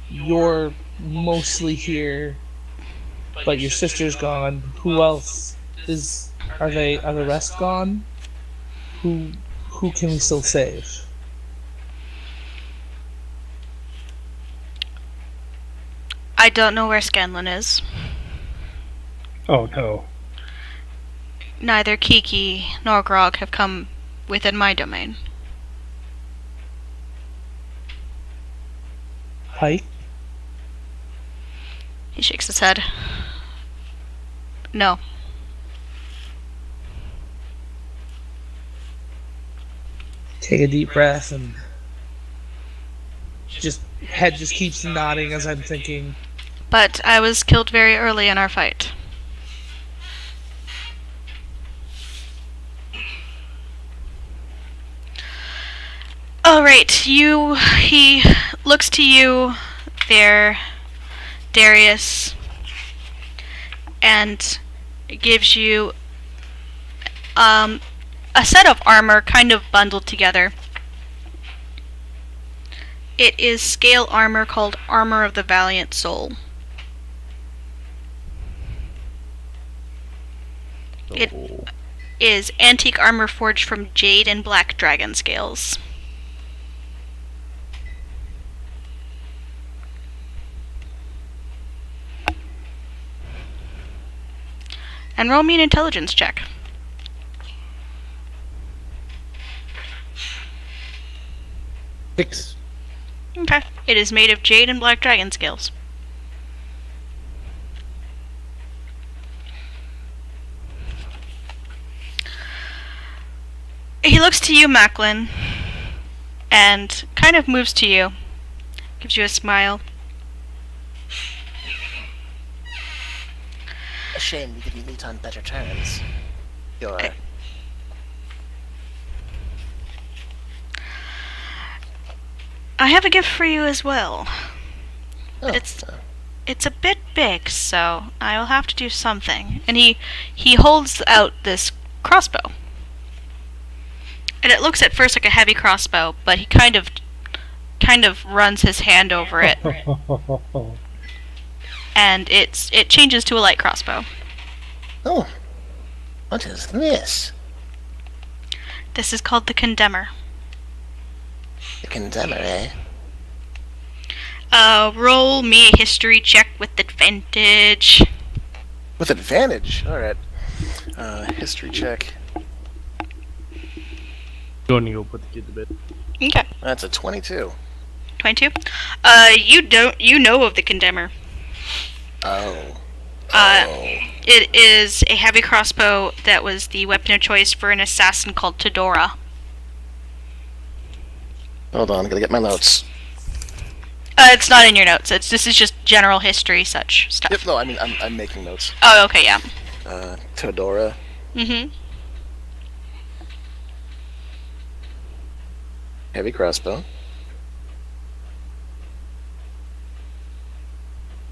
you're mostly here, but your sister's gone. Who else is? Are the rest gone? Who can we still save? I don't know where Scanlan is. Oh no. Neither Kiki nor Grog have come within my domain. Pike? He shakes his head. No. Take a deep breath and head just keeps nodding as I'm thinking. But I was killed very early in our fight. Alright, he looks to you there, Darius, and gives you a set of armor kind of bundled together. It is scale armor called Armor of the Valiant Soul. It is antique armor forged from jade and black dragon scales. And roll me an intelligence check. Six. Okay. It is made of jade and black dragon scales. He looks to you, Macklin, and kind of moves to you. Gives you a smile. A shame we didn't meet on better terms. You're... I have a gift for you as well. Oh, It's a bit big, so I will have to do something. And he holds out this crossbow. And it looks at first like a heavy crossbow, but he kind of runs his hand over it, and it changes to a light crossbow. oh, what is this? This is called the Condemner. The Condemner, eh? Roll me a history check with advantage. With advantage. All right. History check. Go and go put the kid to bed. Okay. That's a 22. 22. You know of the Condemner. Oh. It is a heavy crossbow that was the weapon of choice for an assassin called Todora. Hold on, I gotta get my notes. It's not in your notes. This is just general history, such stuff. Yep, no, I mean, I'm making notes. Oh, okay, yeah. Todora. Mm-hmm. Heavy crossbow.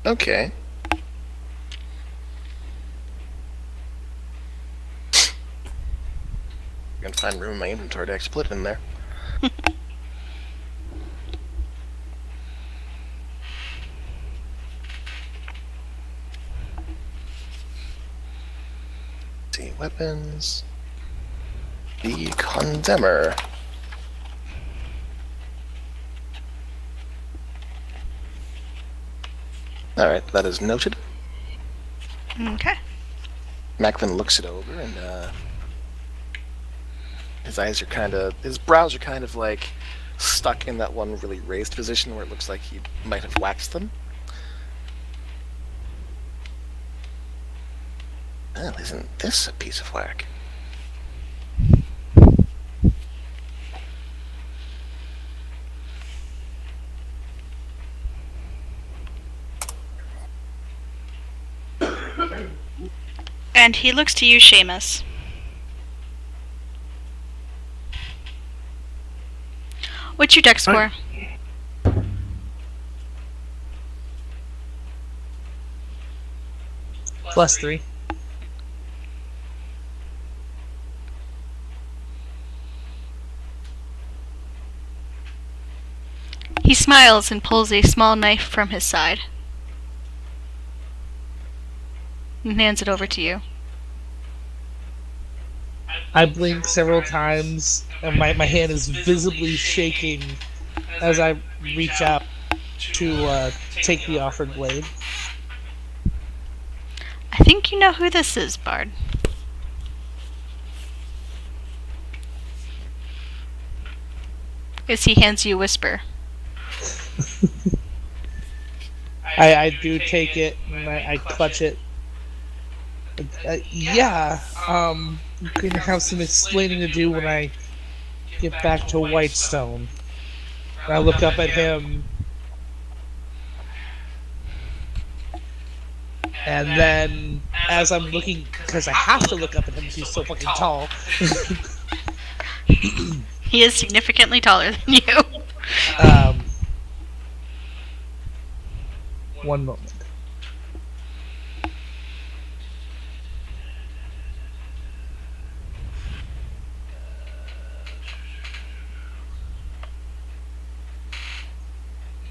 Okay. I'm gonna find room in my inventory to actually put it in there. See, weapons. The Condemner. Alright, that is noted. Okay. Macklin looks it over and, his eyes are his brows are kind of like stuck in that one really raised position where it looks like he might have waxed them. Well, isn't this a piece of whack? And he looks to you, Seamus. What's your dex score? +3. He smiles and pulls a small knife from his side. And hands it over to you. I blink several times, and my hand is visibly shaking as I reach out to take the offered blade. I think you know who this is, Bard. As he hands you a whisper. I do take it, and I clutch it. Yeah, I'm gonna have some explaining to do when I get back to Whitestone. And I look up at him, and then as I'm looking, because I have to look up at him because he's so fucking tall. He is significantly taller than you. One moment.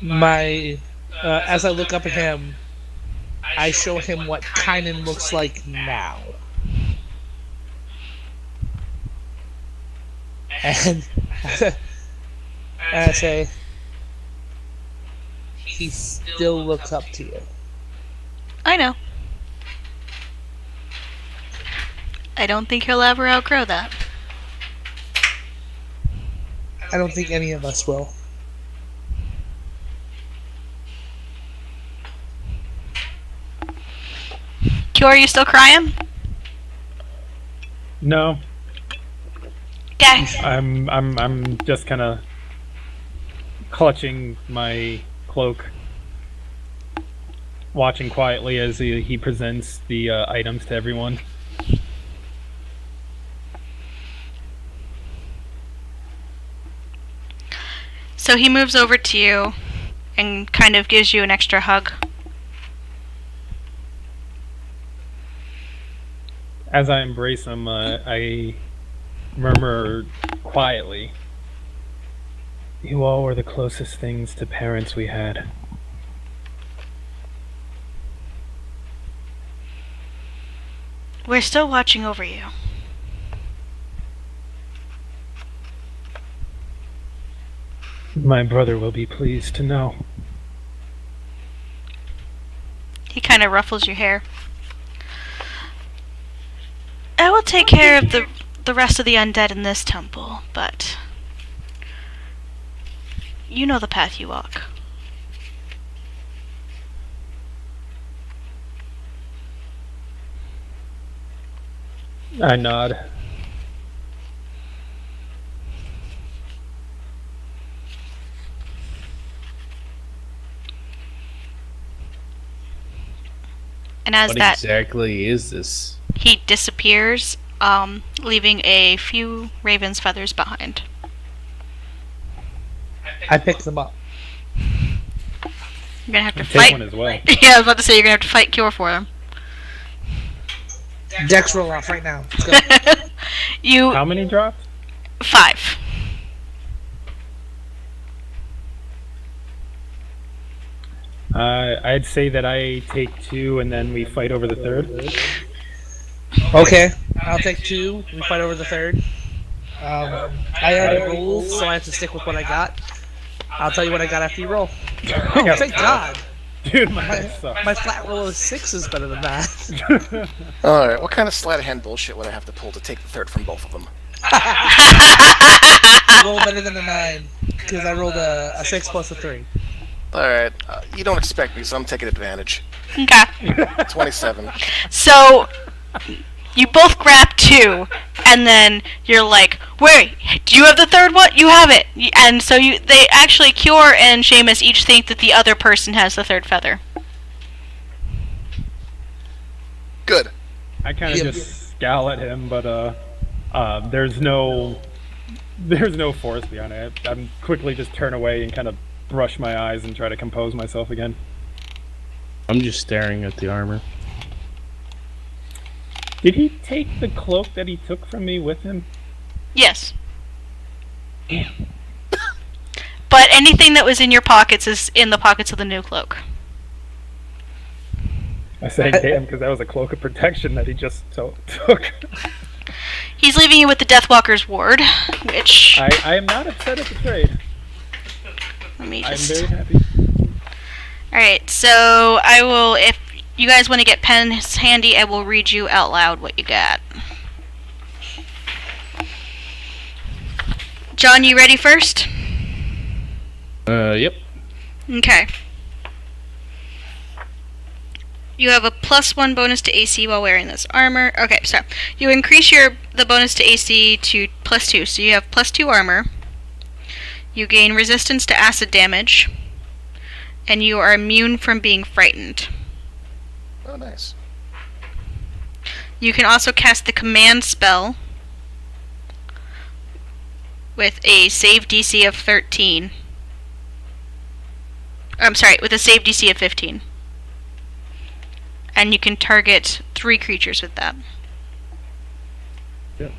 My as I look up at him, I show him what Kynan looks like now. And I say, he still looks up to you. I know. I don't think he'll ever outgrow that. I don't think any of us will. Q, are you still crying? No, Okay. I'm just kind of clutching my cloak, watching quietly as he presents the items to everyone. So he moves over to you and kind of gives you an extra hug. As I embrace him, I murmur quietly, "You all were the closest things to parents we had." We're still watching over you. My brother will be pleased to know. He kind of ruffles your hair. I will take care of the rest of the undead in this temple, but you know the path you walk. I nod. And as What that exactly is this? he disappears, leaving a few raven's feathers behind. I pick them up. You're gonna have to Take fight. one as well. Yeah, I was about to say you're gonna have to fight Cure for them. Dex roll off right now. Let's go. You How many dropped? 5. I'd say that I take 2 and then we fight over the third. Okay, I'll take 2. We fight over the third. I already rolled, so I have to stick with what I got. I'll tell you what I got after you roll. Oh, thank God! Dude, my sucks. My flat roll of 6 is better than that. Alright, what kind of sleight of hand bullshit would I have to pull to take the third from both of them? Roll better than a 9, because I rolled a 6 plus a 3. Alright, you don't expect me, so I'm taking advantage. Okay. 27. So you both grab 2, and then you're like, "Wait, do you have the third one? You have it." And so they actually Cure and Seamus each think that the other person has the third feather. Good. I kind of just scowl at him, but there's no force behind it. I'm quickly just turn away and kind of brush my eyes and try to compose myself again. I'm just staring at the armor. Did he take the cloak that he took from me with him? Yes. But anything that was in your pockets is in the pockets of the new cloak. I say damn, because that was a cloak of protection that he just took. He's leaving you with the Deathwalker's ward, which I am not upset at the trade. let me I'm just. very happy. All right, so I will. If you guys want to get pens handy, I will read you out loud what you got. John, you ready first? Yep. Okay. You have a +1 bonus to AC while wearing this armor. Okay, so you increase the bonus to AC to +2, so you have +2 armor. You gain resistance to acid damage, and you are immune from being frightened. Oh, nice. You can also cast the command spell with a save DC of 13. I'm sorry, with a save DC of 15. And you can target 3 creatures with that. Yep.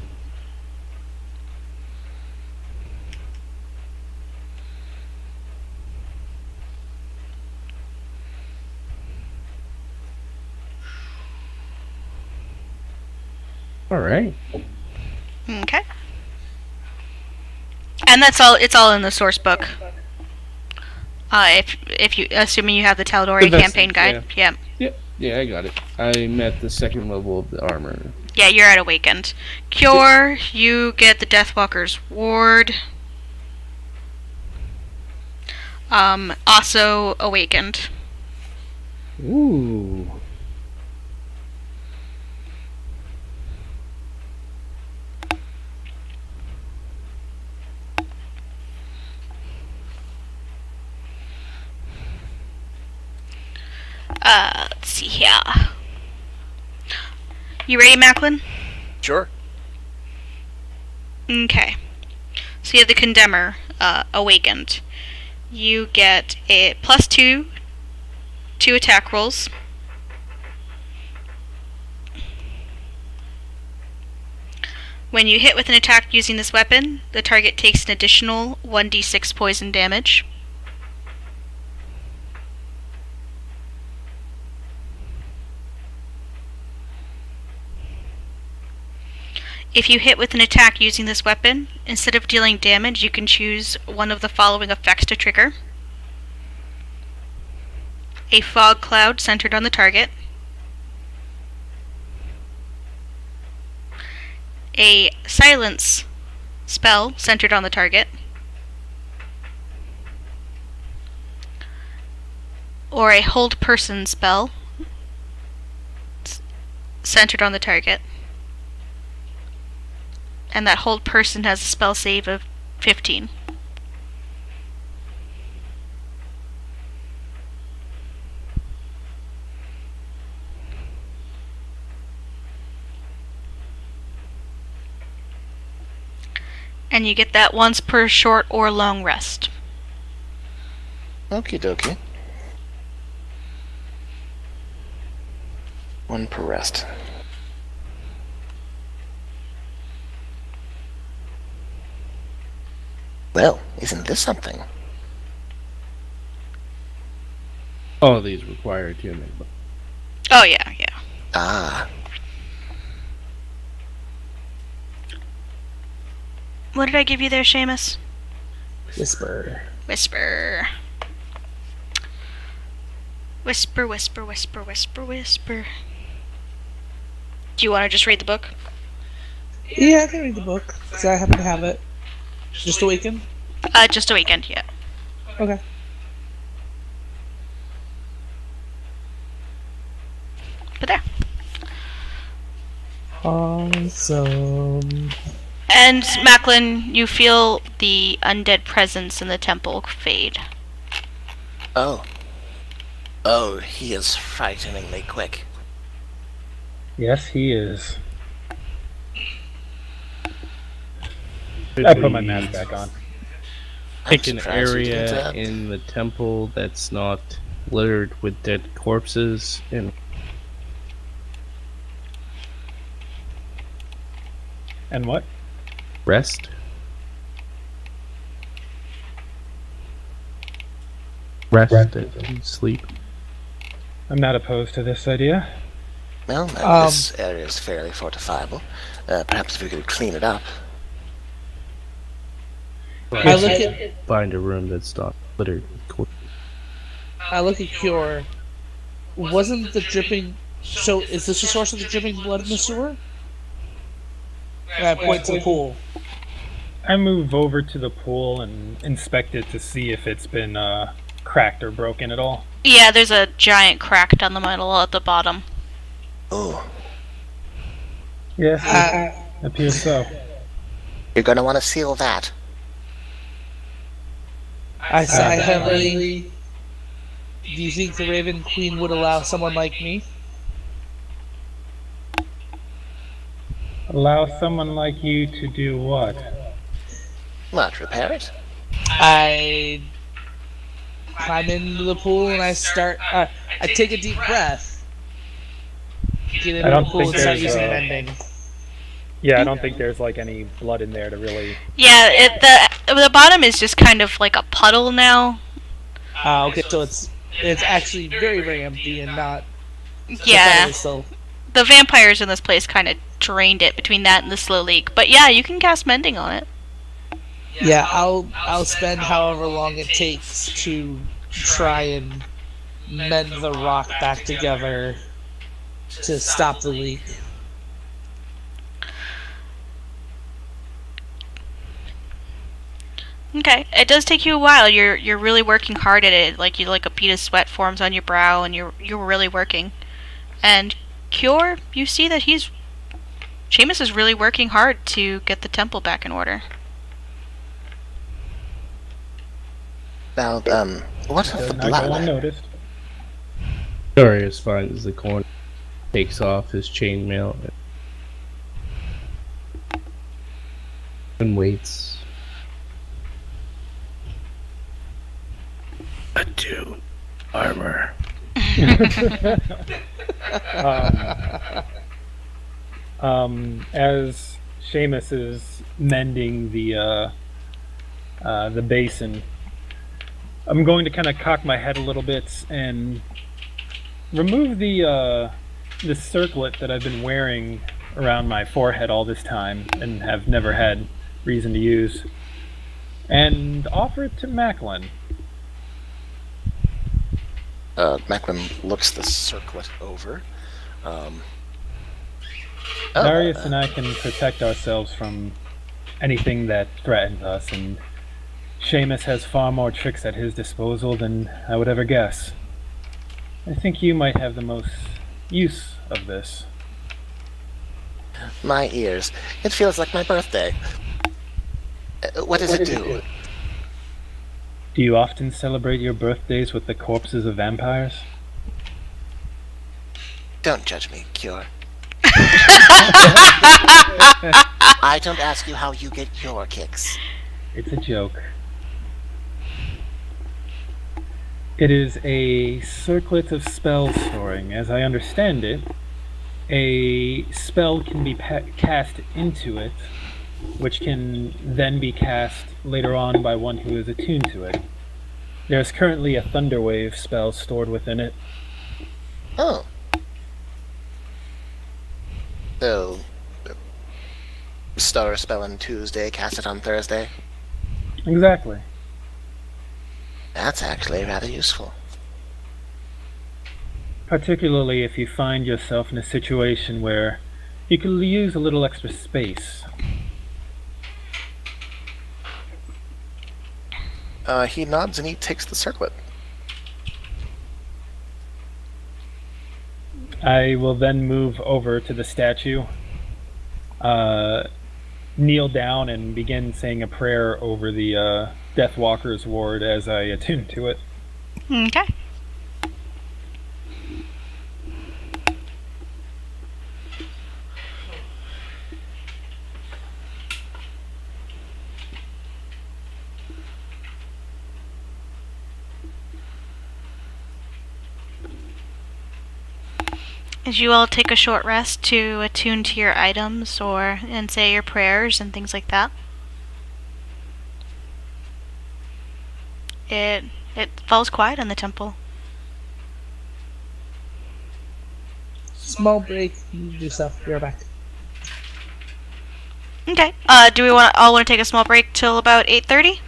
All right. Okay. And that's all. It's all in the source book. If you assuming you have the Tal'Dorei The campaign guide, yeah. Yeah, I got it. I'm at the second level of the armor. Yeah, you're at Awakened. Cure, you get the Deathwalker's Ward. Also Awakened. Ooh. Let's see here. You ready, Macklin? Sure. Okay. So you have the Condemner, Awakened. You get a +2 to attack rolls. When you hit with an attack using this weapon, the target takes an additional 1d6 poison damage. If you hit with an attack using this weapon, instead of dealing damage, you can choose one of the following effects to trigger. A fog cloud centered on the target. A silence spell centered on the target. Or a hold person spell centered on the target. And that hold person has a spell save of 15. And you get that once per short or long rest. Okie dokie. One per rest. Well, isn't this something? All of these require attunement. Oh yeah, yeah. Ah, What did I give you there, Seamus? Whisper. Whisper. Whisper, whisper, whisper, whisper, whisper. Do you want to just read the book? Yeah, I can read the book, because I happen to have it. Just Awakened? Just a weekend, yeah. Okay. But there. Awesome. And Macklin, you feel the undead presence in the temple fade. oh. Oh, he is frighteningly quick. Yes, he is. I put my mask back on. I'm Pick an surprised you did area that. in the temple that's not littered with dead corpses and And what? rest. Rest and sleep. I'm not opposed to this idea. Well, this area is fairly fortifiable. Perhaps if we could clean it up. I look at Find a room that's not littered with corpses. Cure. Wasn't the dripping? So is this the source of the dripping blood in the sewer? And I point to the pool. I move over to the pool and inspect it to see if it's been cracked or broken at all. Yeah, there's a giant crack down the middle at the bottom. Oh, Yes, it appears so. you're gonna want to seal that. I sigh heavily. Do you think the Raven Queen would allow someone like me? Allow someone like you to do what? What, repair it? I climb into the pool and I start. I take a deep breath. Get into I don't the pool and think start there's, using mending. Yeah, I don't think there's like any blood in there to really. Yeah, the bottom is just kind of like a puddle now. Okay, so it's actually very very empty and not. Yeah. So the vampires in this place kind of drained it between that and the slow leak. But yeah, you can cast mending on it. Yeah, I'll spend however long it takes to try and mend the rock back together to stop the leak. Okay, it does take you a while. You're really working hard at it. Like a bead of sweat forms on your brow, and you're really working. And Cure, you see that Seamus is really working hard to get the temple back in order. Now, what of the Does not go blood? unnoticed. Darius finds the corner, takes off his chainmail, and waits. Attune armor. As Seamus is mending the basin, I'm going to kind of cock my head a little bit and remove the circlet that I've been wearing around my forehead all this time and have never had reason to use, and offer it to Macklin. Macklin looks the circlet over. Darius and I can protect ourselves from anything that threatens us, and Seamus has far more tricks at his disposal than I would ever guess. I think you might have the most use of this. My ears. It feels like my birthday. What does it do? Do you often celebrate your birthdays with the corpses of vampires? Don't judge me, Cure. I don't ask you how you get your kicks. It's a joke. It is a circlet of spell storing. As I understand it, a spell can be cast into it, which can then be cast later on by one who is attuned to it. There is currently a Thunderwave spell stored within it. Oh. So, star a spell on Tuesday, cast it on Thursday? Exactly. That's actually rather useful. Particularly if you find yourself in a situation where you could use a little extra space. He nods and he takes the circlet. I will then move over to the statue, kneel down and begin saying a prayer over the Deathwalker's ward as I attune to it. Okay. As you all take a short rest to attune to your items and say your prayers and things like that, it falls quiet in the temple. Small break. You do stuff. Be right back. Okay. Do we all want to take a small break till about 8:30?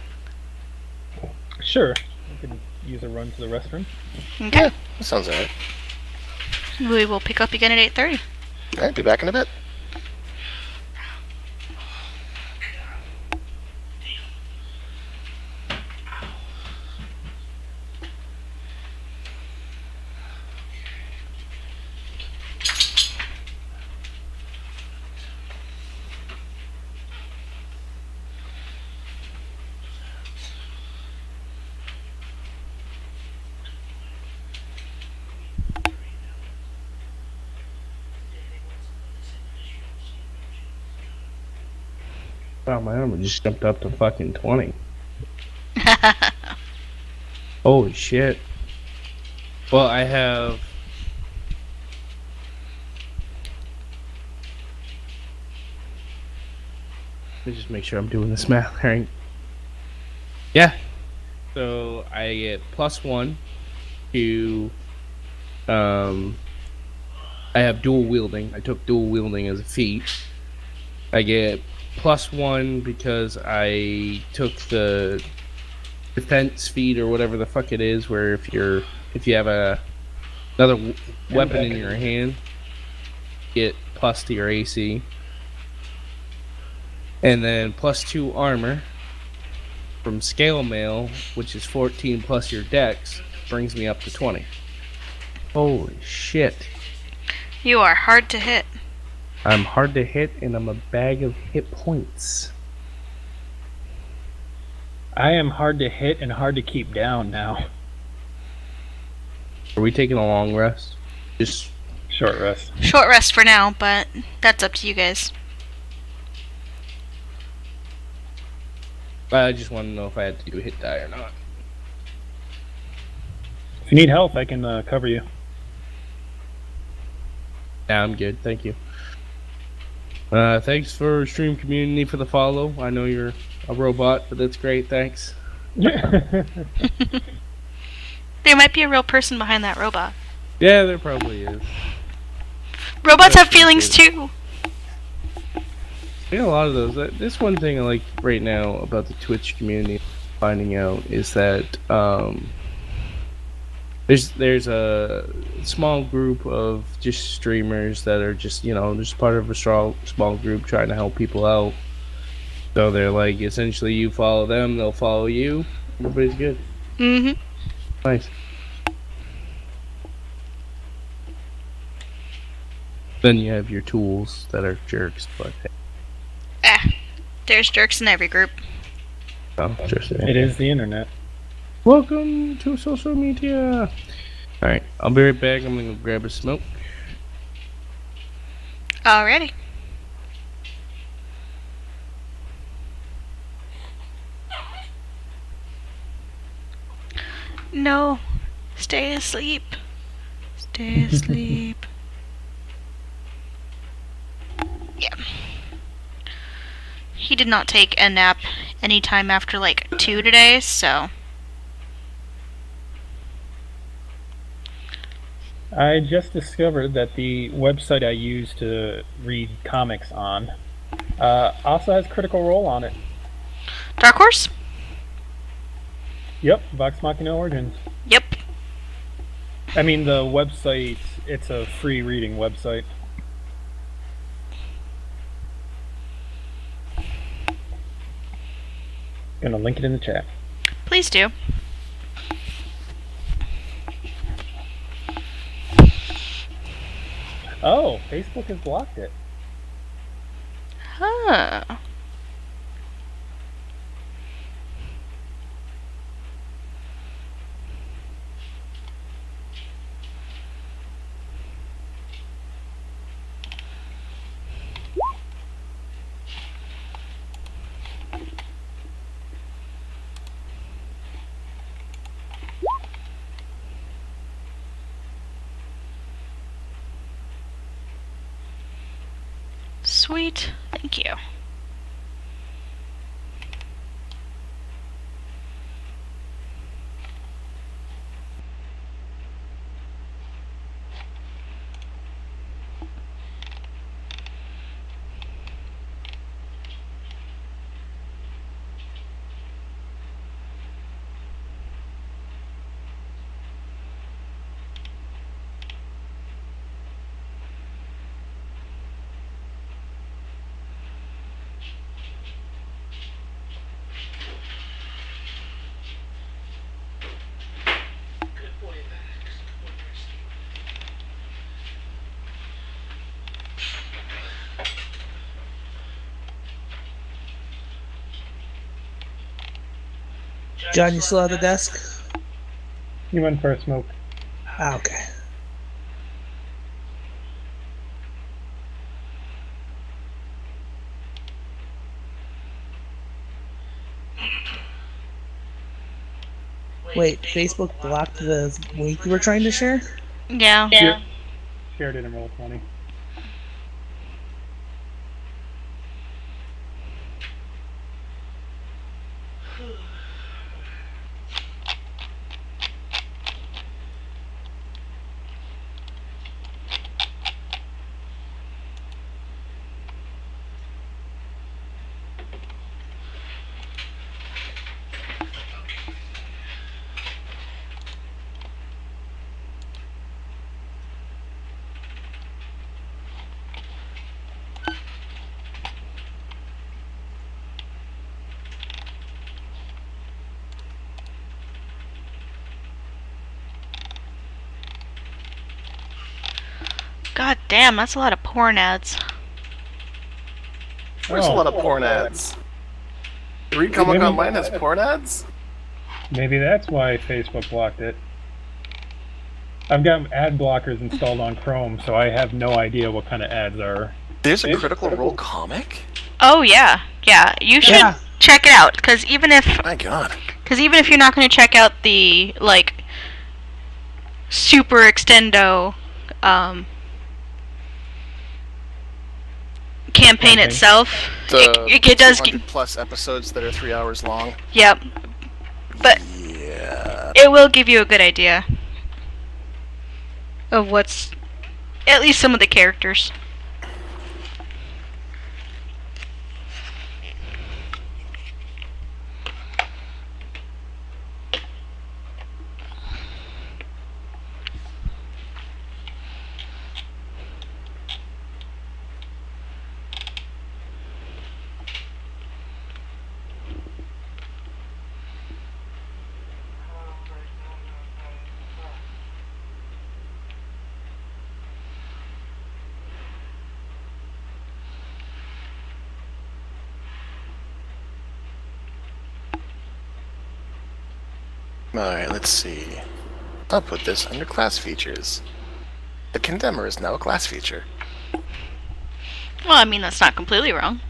Sure. I could use a run to the restroom. Okay. That sounds alright. We will pick up again at 8:30. Alright, be back in a bit. Wow, my armor just jumped up to fucking 20. Holy shit. Well, I have... Let me just make sure I'm doing this math right. Yeah. So I get +1 to I have dual wielding. I took dual wielding as a feat. I get +1 because I took the defense feat or whatever the fuck it is, where if you have another weapon in your hand, get plus to your AC. And then +2 armor from scale mail, which is 14 plus your dex, brings me up to 20. Holy shit. You are hard to hit. I'm hard to hit and I'm a bag of hit points. I am hard to hit and hard to keep down now. Are we taking a long rest? Just Short rest. Short rest for now, but that's up to you guys. I just want to know if I had to do a hit die or not. If you need help, I can cover you. Yeah, I'm good. Thank you. Thanks for Stream Community for the follow. I know you're a robot, but that's great. Thanks. There might be a real person behind that robot. Yeah, there probably is. Robots have feelings too. I got a lot of those. This one thing I like right now about the Twitch community finding out is that there's a small group of just streamers that are just just part of a small group trying to help people out. So they're like, essentially, you follow them, they'll follow you. Everybody's good. Mm-hmm. Nice. Then you have your tools that are jerks, but There's jerks in every group. just It is the internet. welcome to social media. All right, I'll be right back. I'm gonna go grab a smoke. Alrighty. No. Stay asleep. Stay asleep. Yeah. He did not take a nap anytime after like 2 today, so. I just discovered that the website I use to read comics on also has Critical Role on it. Dark Horse? Yep, Vox Machina Origins. Yep. I mean, the website, it's a free reading website. Gonna link it in the chat. Please do. Oh, Facebook has blocked it. Huh. Sweet. Thank you. John, you still at the desk? You went for a smoke. Ah, okay. Wait, Facebook blocked the link you were trying to share? Yeah. Yeah. Shared it in Roll20. God damn, that's a lot of porn ads. There's a lot of porn ads. Read Comic Online has porn ads? Maybe that's why Facebook blocked it. I've got ad blockers installed on Chrome, so I have no idea what kind of ads are. There's a Critical Role comic? Oh yeah, yeah. You should Yeah. check it out because even if My god. you're not going to check out the like super extendo campaign itself, The it does. 200 plus episodes that are 3 hours long. Yep, but Yeah. it will give you a good idea of what's at least some of the characters. Alright, let's see. I'll put this under class features. The Condemner is now a class feature. Well, I mean that's not completely wrong.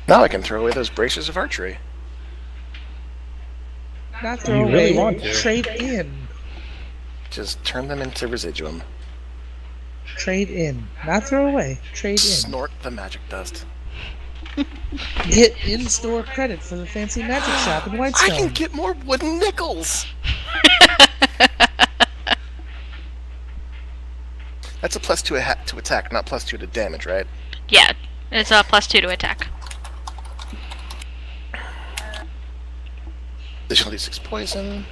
Now I can throw away those bracers of archery. Not throw You away. really want to. Trade in. Just turn them into residuum. Trade in. Not throw away. Trade in. Snort the magic dust. Get in-store credit for the fancy magic shop in I Whitestone. can get more wooden nickels! That's a +2 to attack, not +2 to damage, right? Yeah, it's a +2 to attack. Additional d6 poison.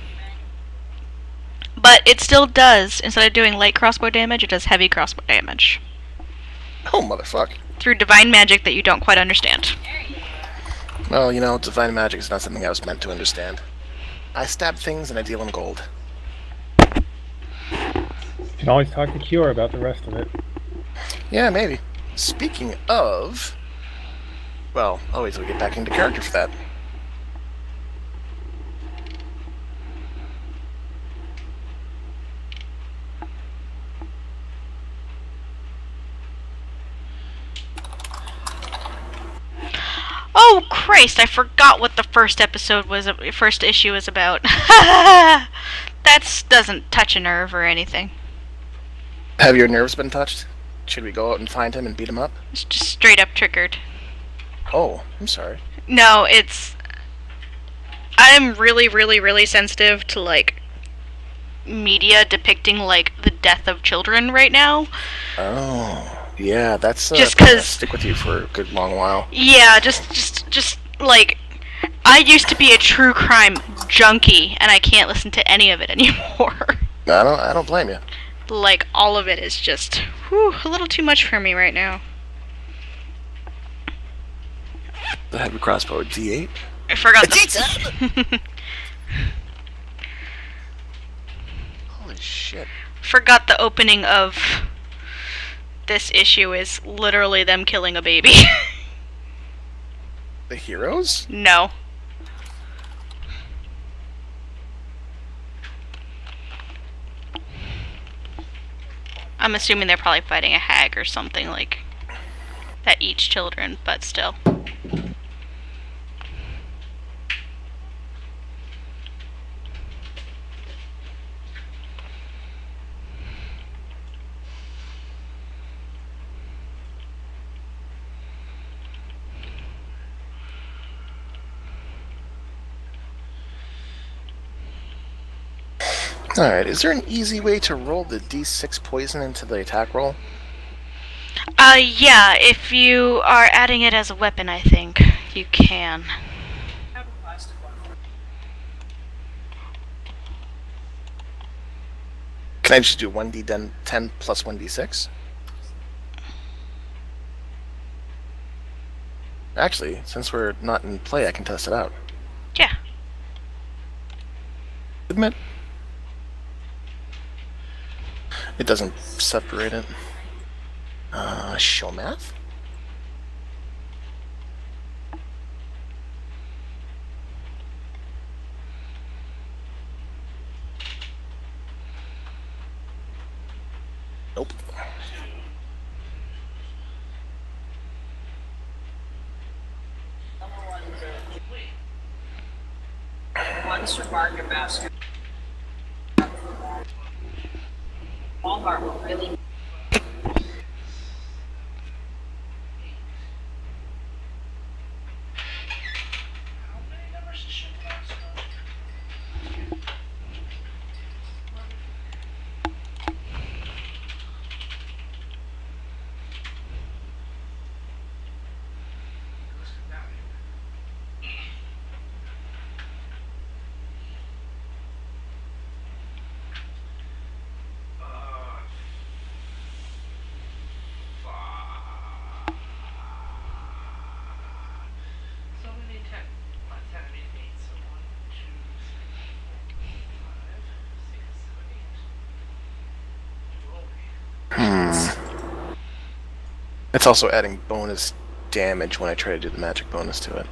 But it still does, instead of doing light crossbow damage, it does heavy crossbow damage. Oh, motherfuck. Through divine magic that you don't quite understand. Well, you know, divine magic is not something I was meant to understand. I stab things and I deal in gold. You can always talk to Cure about the rest of it. Yeah, maybe. Speaking of... Well, I'll wait till we get back into character for that. Oh Christ! I forgot what the first issue was about. That doesn't touch a nerve or anything. Have your nerves been touched? Should we go out and find him and beat him up? It's just straight up triggered. Oh, I'm sorry. No, I'm really, really, really sensitive to like media depicting like the death of children right now. Oh, yeah, that's Just gonna 'cause- stick with you for a good long while. Yeah, just like I used to be a true crime junkie, and I can't listen to any of it anymore. I don't blame you. Like all of it is just a little too much for me right now. The heavy crossbow, D8. I forgot A the Holy shit. forgot the opening of this issue is literally them killing a baby. The heroes? No. I'm assuming they're probably fighting a hag or something like that eats children, but still. Alright, is there an easy way to roll the D6 poison into the attack roll? Yeah, if you are adding it as a weapon, I think you can. Can I just do 1d10 plus 1d6? Actually, since we're not in play, I can test it out. Yeah. Admit. It doesn't separate it. Show math? Nope. Once your market basket, Walmart will really. How many numbers to ship box? So we need 10. 10 and 8. So 1, 2, 3, 4, 5, 6, 7, 8. Roll. It's also adding bonus damage when I try to do the magic bonus to it.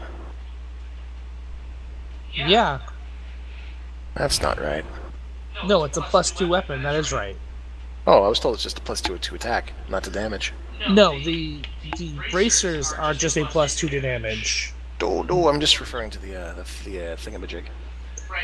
Yeah. That's not right. No, it's a +2 weapon. That is right. Oh, I was told it's just a +2 to attack, not to damage. No, the bracers are just a +2 to damage. No, I'm just referring to the thingamajig.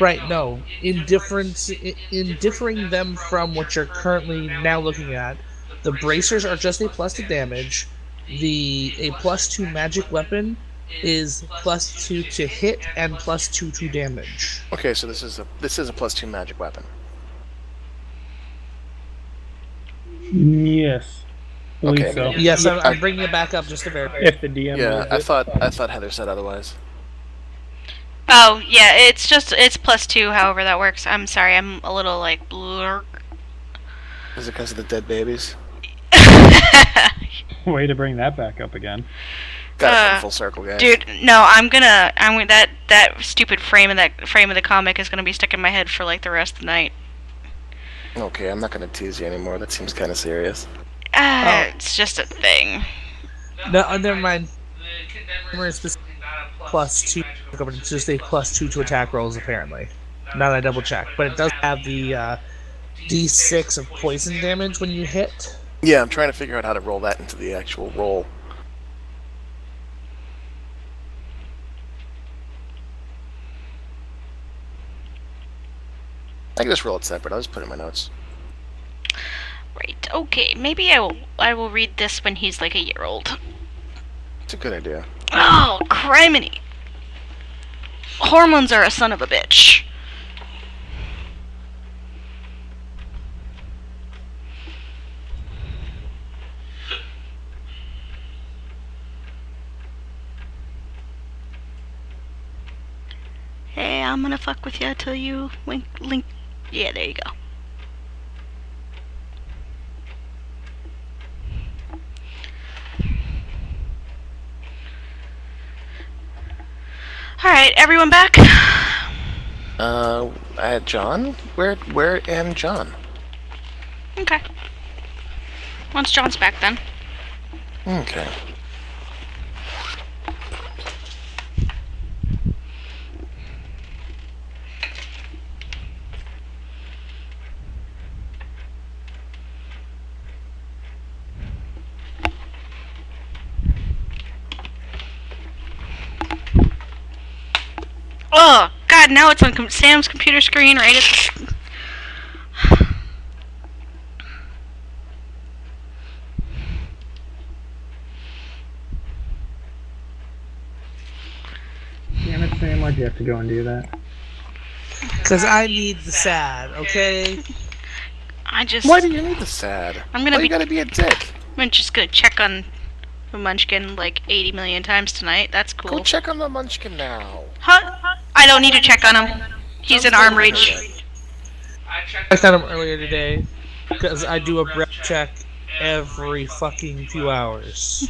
Right, no. In differing them from what you're currently now looking at, the bracers are just a +2 damage. A +2 magic weapon is +2 to hit and +2 to damage. Okay, so this is a +2 magic weapon. Yes. Believe Okay. so. Yes, I'm bringing it back up just to verify. If the DM Yeah, moves I it. thought Heather said otherwise. Oh, yeah, it's +2, however that works. I'm sorry, I'm a little, like, blur. Is it because of the dead babies? Way to bring that back up again. Got it from full circle, guys. Dude, no, that stupid frame of the comic is gonna be stuck in my head for, like, the rest of the night. Okay, I'm not gonna tease you anymore. That seems kind of serious. It's just a thing. No, never mind. The condemners We're is specific- not a +2. It's just a +2 to attack rolls, apparently. Now that I double check. But it does have the D6 of poison damage when you hit. Yeah, I'm trying to figure out how to roll that into the actual roll. I can just roll it separate. I'll just put it in my notes. Right, okay, maybe I will read this when he's like a year old. It's a good idea. Oh, criminy. Hormones are a son of a bitch. Hey, I'm gonna fuck with you till you link. Yeah, there you go. Alright, everyone back? I had John? Where am John? Okay. Once John's back then. Okay. Oh, God, now it's on Sam's computer screen right at the... Damn it, Sam, why'd you have to go and do that? Because I need the sad, okay? I just... Why do you need the sad? I'm gonna Why be... you gotta be a dick? I'm just gonna check on the Munchkin like 80 million times tonight. That's cool. Go check on the Munchkin now. Huh? I don't need to check on him. He's in arm reach. I checked. I found him earlier today because I do a breath check every fucking few hours.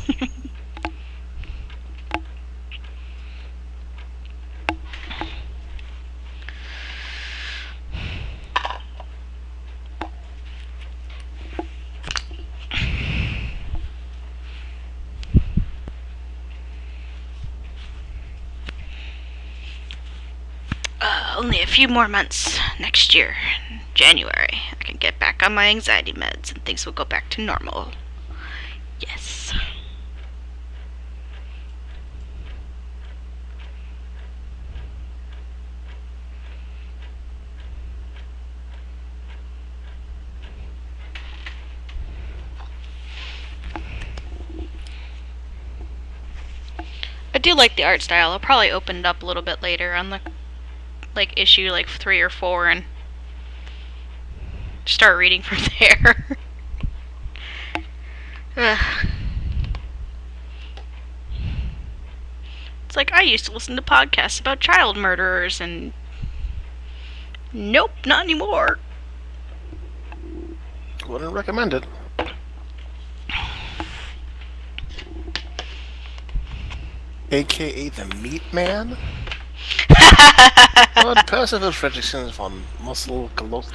Only a few more months next year, January. I can get back on my anxiety meds and things will go back to normal. Yes. I do like the art style. I'll probably open it up a little bit later on the issue 3 or 4 and start reading from there. Ugh. It's like I used to listen to podcasts about child murderers and nope, not anymore. Wouldn't recommend it. AKA the Meat Man? Lord Percival Fredrickson von Muscle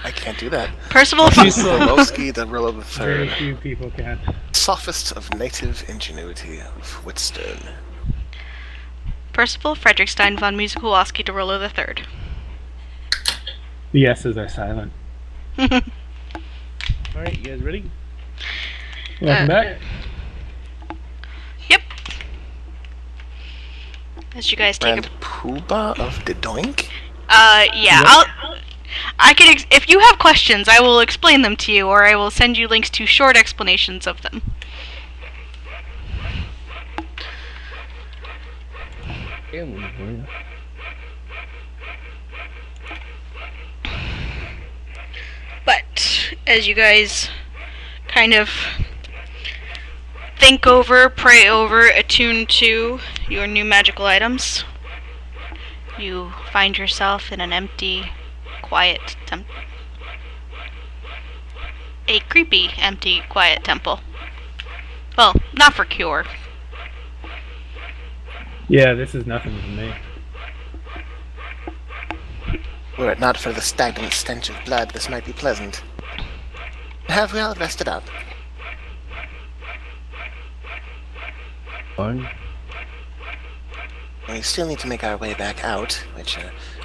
I can't do that. Percival Golowski, the Ruler Very III. few people can. Sophist of native ingenuity of Whitstone. Percival Frederickstein von Musikalowski to Rollo III. The S's are silent. Alright, you guys ready? Welcome back. Yep. As you guys take And Pooba of Dedoink? yeah, I can if you have questions, I will explain them to you, or I will send you links to short explanations of them. But as you guys kind of think over, pray over, attune to your new magical items, you find yourself in an empty, quiet temple. A creepy, empty, quiet temple. Well, not for cure. Yeah, this is nothing to me. Were it not for the stagnant stench of blood, this might be pleasant. Have we all rested up? Fine. We still need to make our way back out, which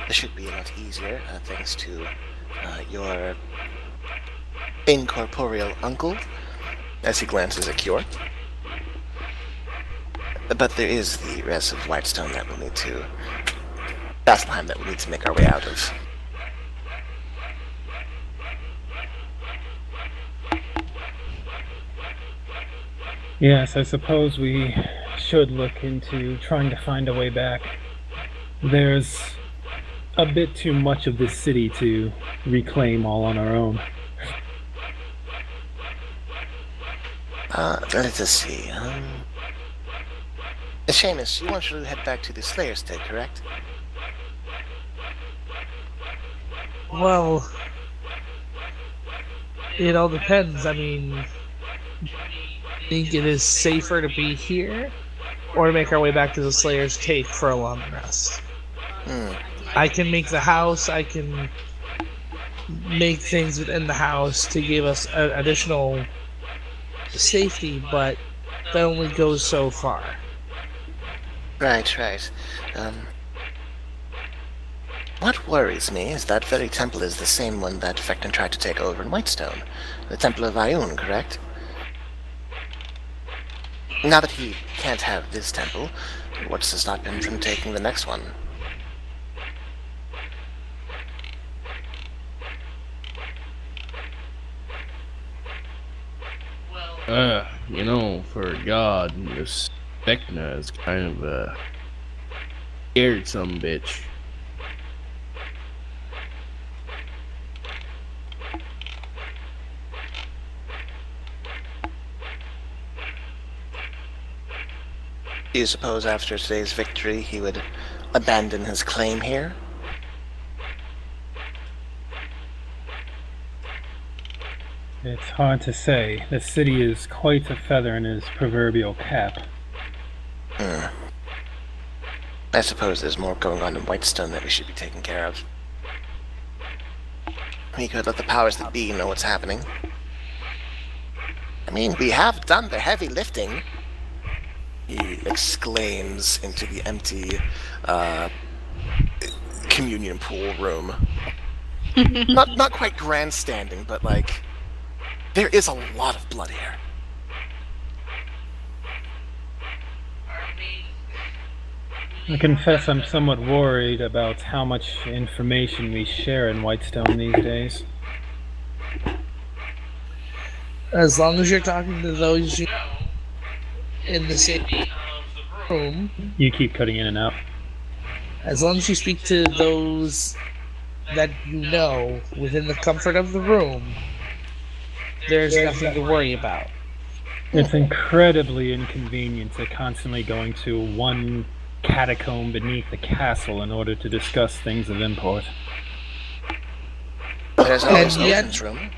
this should be a lot easier, thanks to your incorporeal uncle, as he glances at Cure. But there is the rest of Whitestone that we'll need to... Vasselheim that we'll need to make our way out of. Yes, I suppose we should look into trying to find a way back. There's a bit too much of this city to reclaim all on our own. Let us see. Seamus, you want to head back to the Slayer State, correct? Well, it all depends. I mean, think it is safer to be here or to make our way back to the Slayer's Take for a long rest? I can make the house, I can make things within the house to give us additional safety, but that only goes so far. Right. What worries me is that very temple is the same one that Vecton tried to take over in Whitestone. The Temple of Ioun, correct? Now that he can't have this temple, what's to stop him from taking the next one? For a god, this Vecna is kind of a scared some bitch. Do you suppose after today's victory he would abandon his claim here? It's hard to say. The city is quite a feather in his proverbial cap. I suppose there's more going on in Whitestone that we should be taking care of. We could let the powers that be know what's happening. I mean, we have done the heavy lifting, he exclaims into the empty communion pool room. Not quite grandstanding, but like there is a lot of blood here. I confess I'm somewhat worried about how much information we share in Whitestone these days. As long as you're talking to those you in the same room, You keep cutting in and out. as long as you speak to those that you know within the comfort of the room, there's nothing to worry about. It's incredibly inconvenient to constantly going to one catacomb beneath the castle in order to discuss things of import. There's always And yet- Odin's room.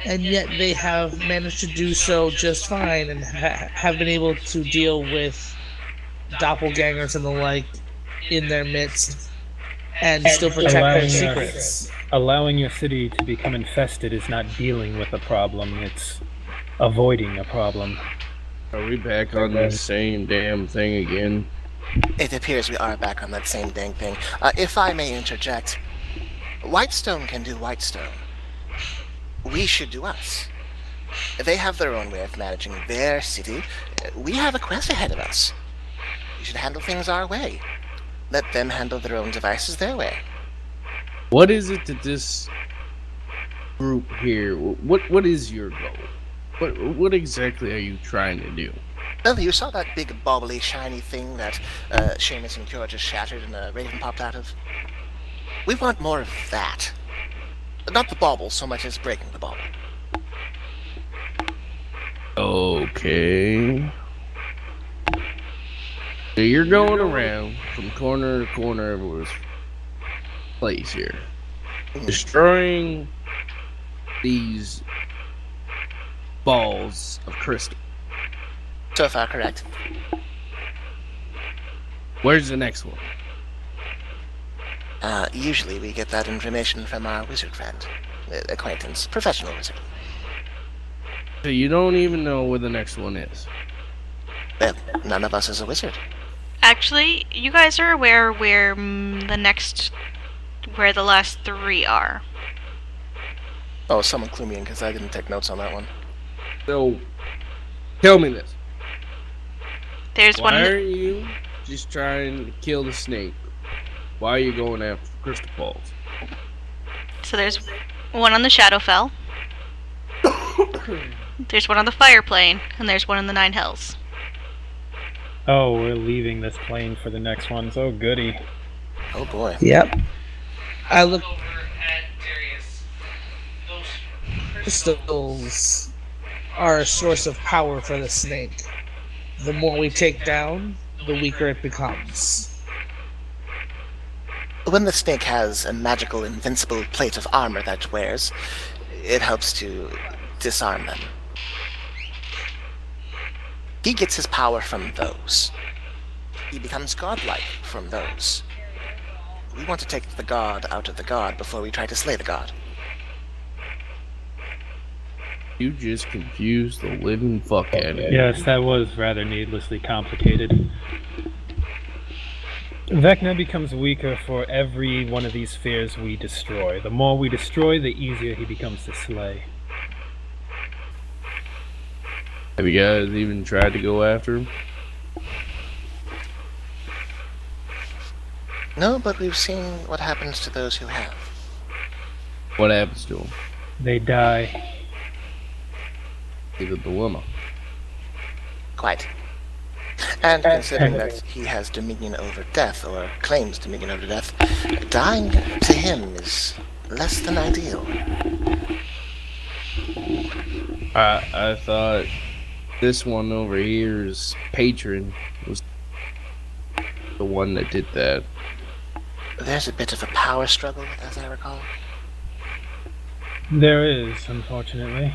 And yet they have managed to do so just fine and have been able to deal with doppelgangers and the like in their midst and still protect their allowing secrets. Allowing your city to become infested is not dealing with a problem, it's avoiding a problem. Are we back on the same damn thing again? It appears we are back on that same dang thing. If I may interject, Whitestone can do Whitestone. We should do us. They have their own way of managing their city. We have a quest ahead of us. We should handle things our way. Let them handle their own devices their way. What is it that this group here? What is your goal? What exactly are you trying to do? Well, you saw that big, bobbly, shiny thing that Seamus and Cure just shattered and a raven popped out of? We want more of that. Not the bauble so much as breaking the bauble. Okay. So you're going around from corner to corner of this place here, destroying these balls of crystal. So far, correct. Where's the next one? Usually we get that information from our wizard friend. Acquaintance. Professional wizard. So you don't even know where the next one is. Well, none of us is a wizard. Actually, you guys are aware where where the last three are. Oh, someone clue me in because I didn't take notes on that one. So, tell me this. There's one. Why in are you just trying to kill the snake? Why are you going after crystal balls? So there's one on the Shadowfell. There's one on the Fire Plane, and there's one in the Nine Hells. Oh, we're leaving this plane for the next one. Oh, goody. Oh boy. Yep. I look Over at Darius. Those crystals are a source of power for the snake. The more we take down, the weaker it becomes. When the snake has a magical, invincible plate of armor that it wears, it helps to disarm them. He gets his power from those. He becomes godlike from those. We want to take the god out of the god before we try to slay the god. You just confused the living fuck out of me. Yes, that was rather needlessly complicated. Vecna becomes weaker for every one of these spheres we destroy. The more we destroy, the easier he becomes to slay. Have you guys even tried to go after him? No, but we've seen what happens to those who have. What happens to him? They die. Either dilemma. Quite. And considering that he has dominion over death, or claims dominion over death, dying to him is less than ideal. I thought this one over here's patron was the one that did that. There's a bit of a power struggle, as I recall. There is, unfortunately.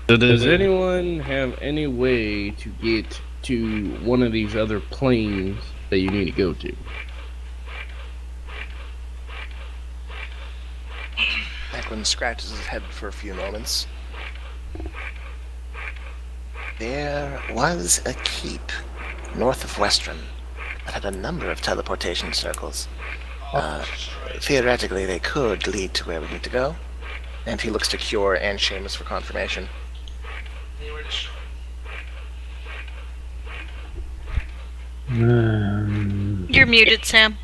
So does anyone have any way to get to one of these other planes that you need to go to? Eklund scratches his head for a few moments. There was a keep north of Western that had a number of teleportation circles. Theoretically, they could lead to where we need to go. And he looks to Cure and Seamus for confirmation. They were destroyed. You're muted, Sam.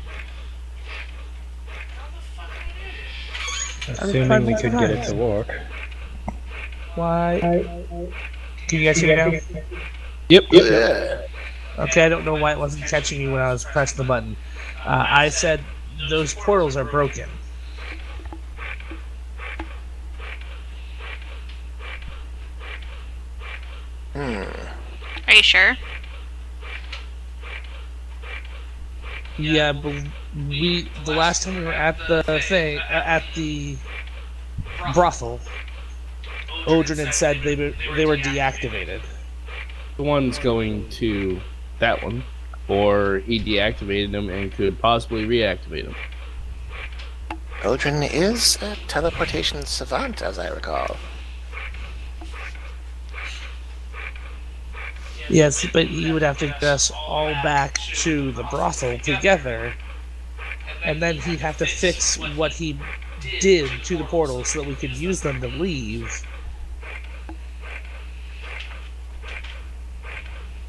Assuming we could get it to work. Why? Can you guys hear me now? Yep. Yeah. Okay, I don't know why it wasn't catching me when I was pressing the button. I said those portals are broken. Are you sure? Yeah, but the last time we were at the thing, at the brothel, Odrin had said they were deactivated. The one's going to that one, or he deactivated them and could possibly reactivate them. Odrin is a teleportation savant, as I recall. Yes, but he would have to get us all back to the brothel together, and then he'd have to fix what he did to the portals so that we could use them to leave.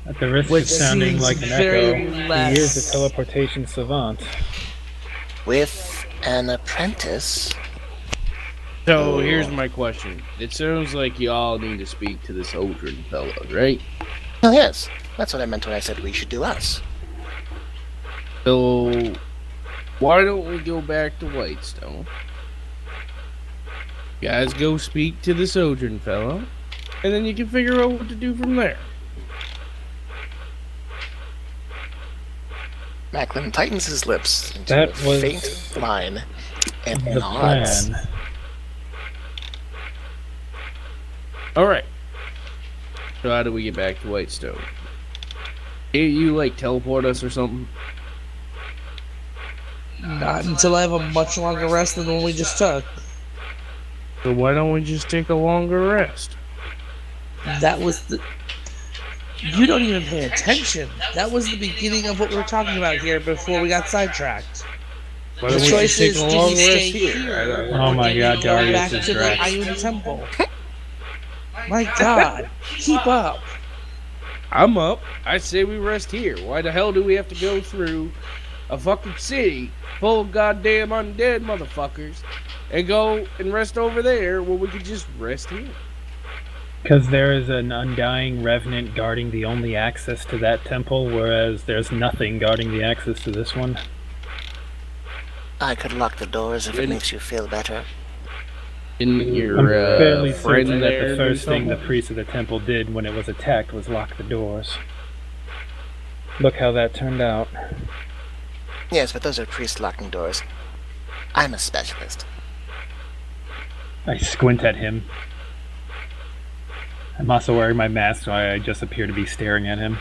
At the risk Which of sounding seems like an very echo, less- he is a teleportation savant. With an apprentice. So here's my question. It sounds like y'all need to speak to this Odrin fellow, right? Oh, yes. That's what I meant when I said we should do us. So why don't we go back to Whitestone? Guys, go speak to this Odrin fellow, and then you can figure out what to do from there. Macklin tightens his lips into That a was faint line and The nods. plan. Alright. So how do we get back to Whitestone? Can't you, like, teleport us or something? Not until I have a much longer rest than the one we just took. So why don't we just take a longer rest? That was the... You don't even pay attention. That was the beginning of what we were talking about here before we got sidetracked. Why The don't we choice just take is, a do long we stay rest here? here? Oh my or do god, we go Darius back is to the dressed. Ioun Temple? My god, keep up. I'm up. I say we rest here. Why the hell do we have to go through a fucking city full of goddamn undead motherfuckers and go and rest over there when we could just rest here? Because there is an undying revenant guarding the only access to that temple, whereas there's nothing guarding the access to this one. I could lock the doors if it Didn't- makes you feel better. Didn't I'm your fairly friend certain that there the do first thing the something? priest of the temple did when it was attacked was lock the doors. Look how that turned out. Yes, but those are priest locking doors. I'm a specialist. I squint at him. I'm also wearing my mask, so I just appear to be staring at him.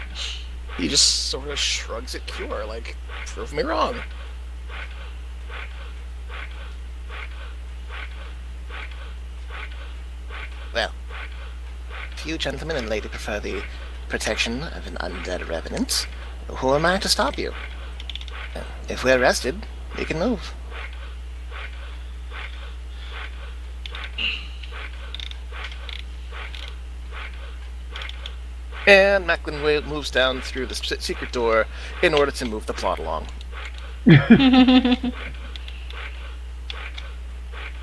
He just sort of shrugs at Cure, like, prove me wrong. Well, if you gentlemen and lady prefer the protection of an undead revenant, who am I to stop you? If we're rested, we can move. And Macklin moves down through the secret door in order to move the plot along.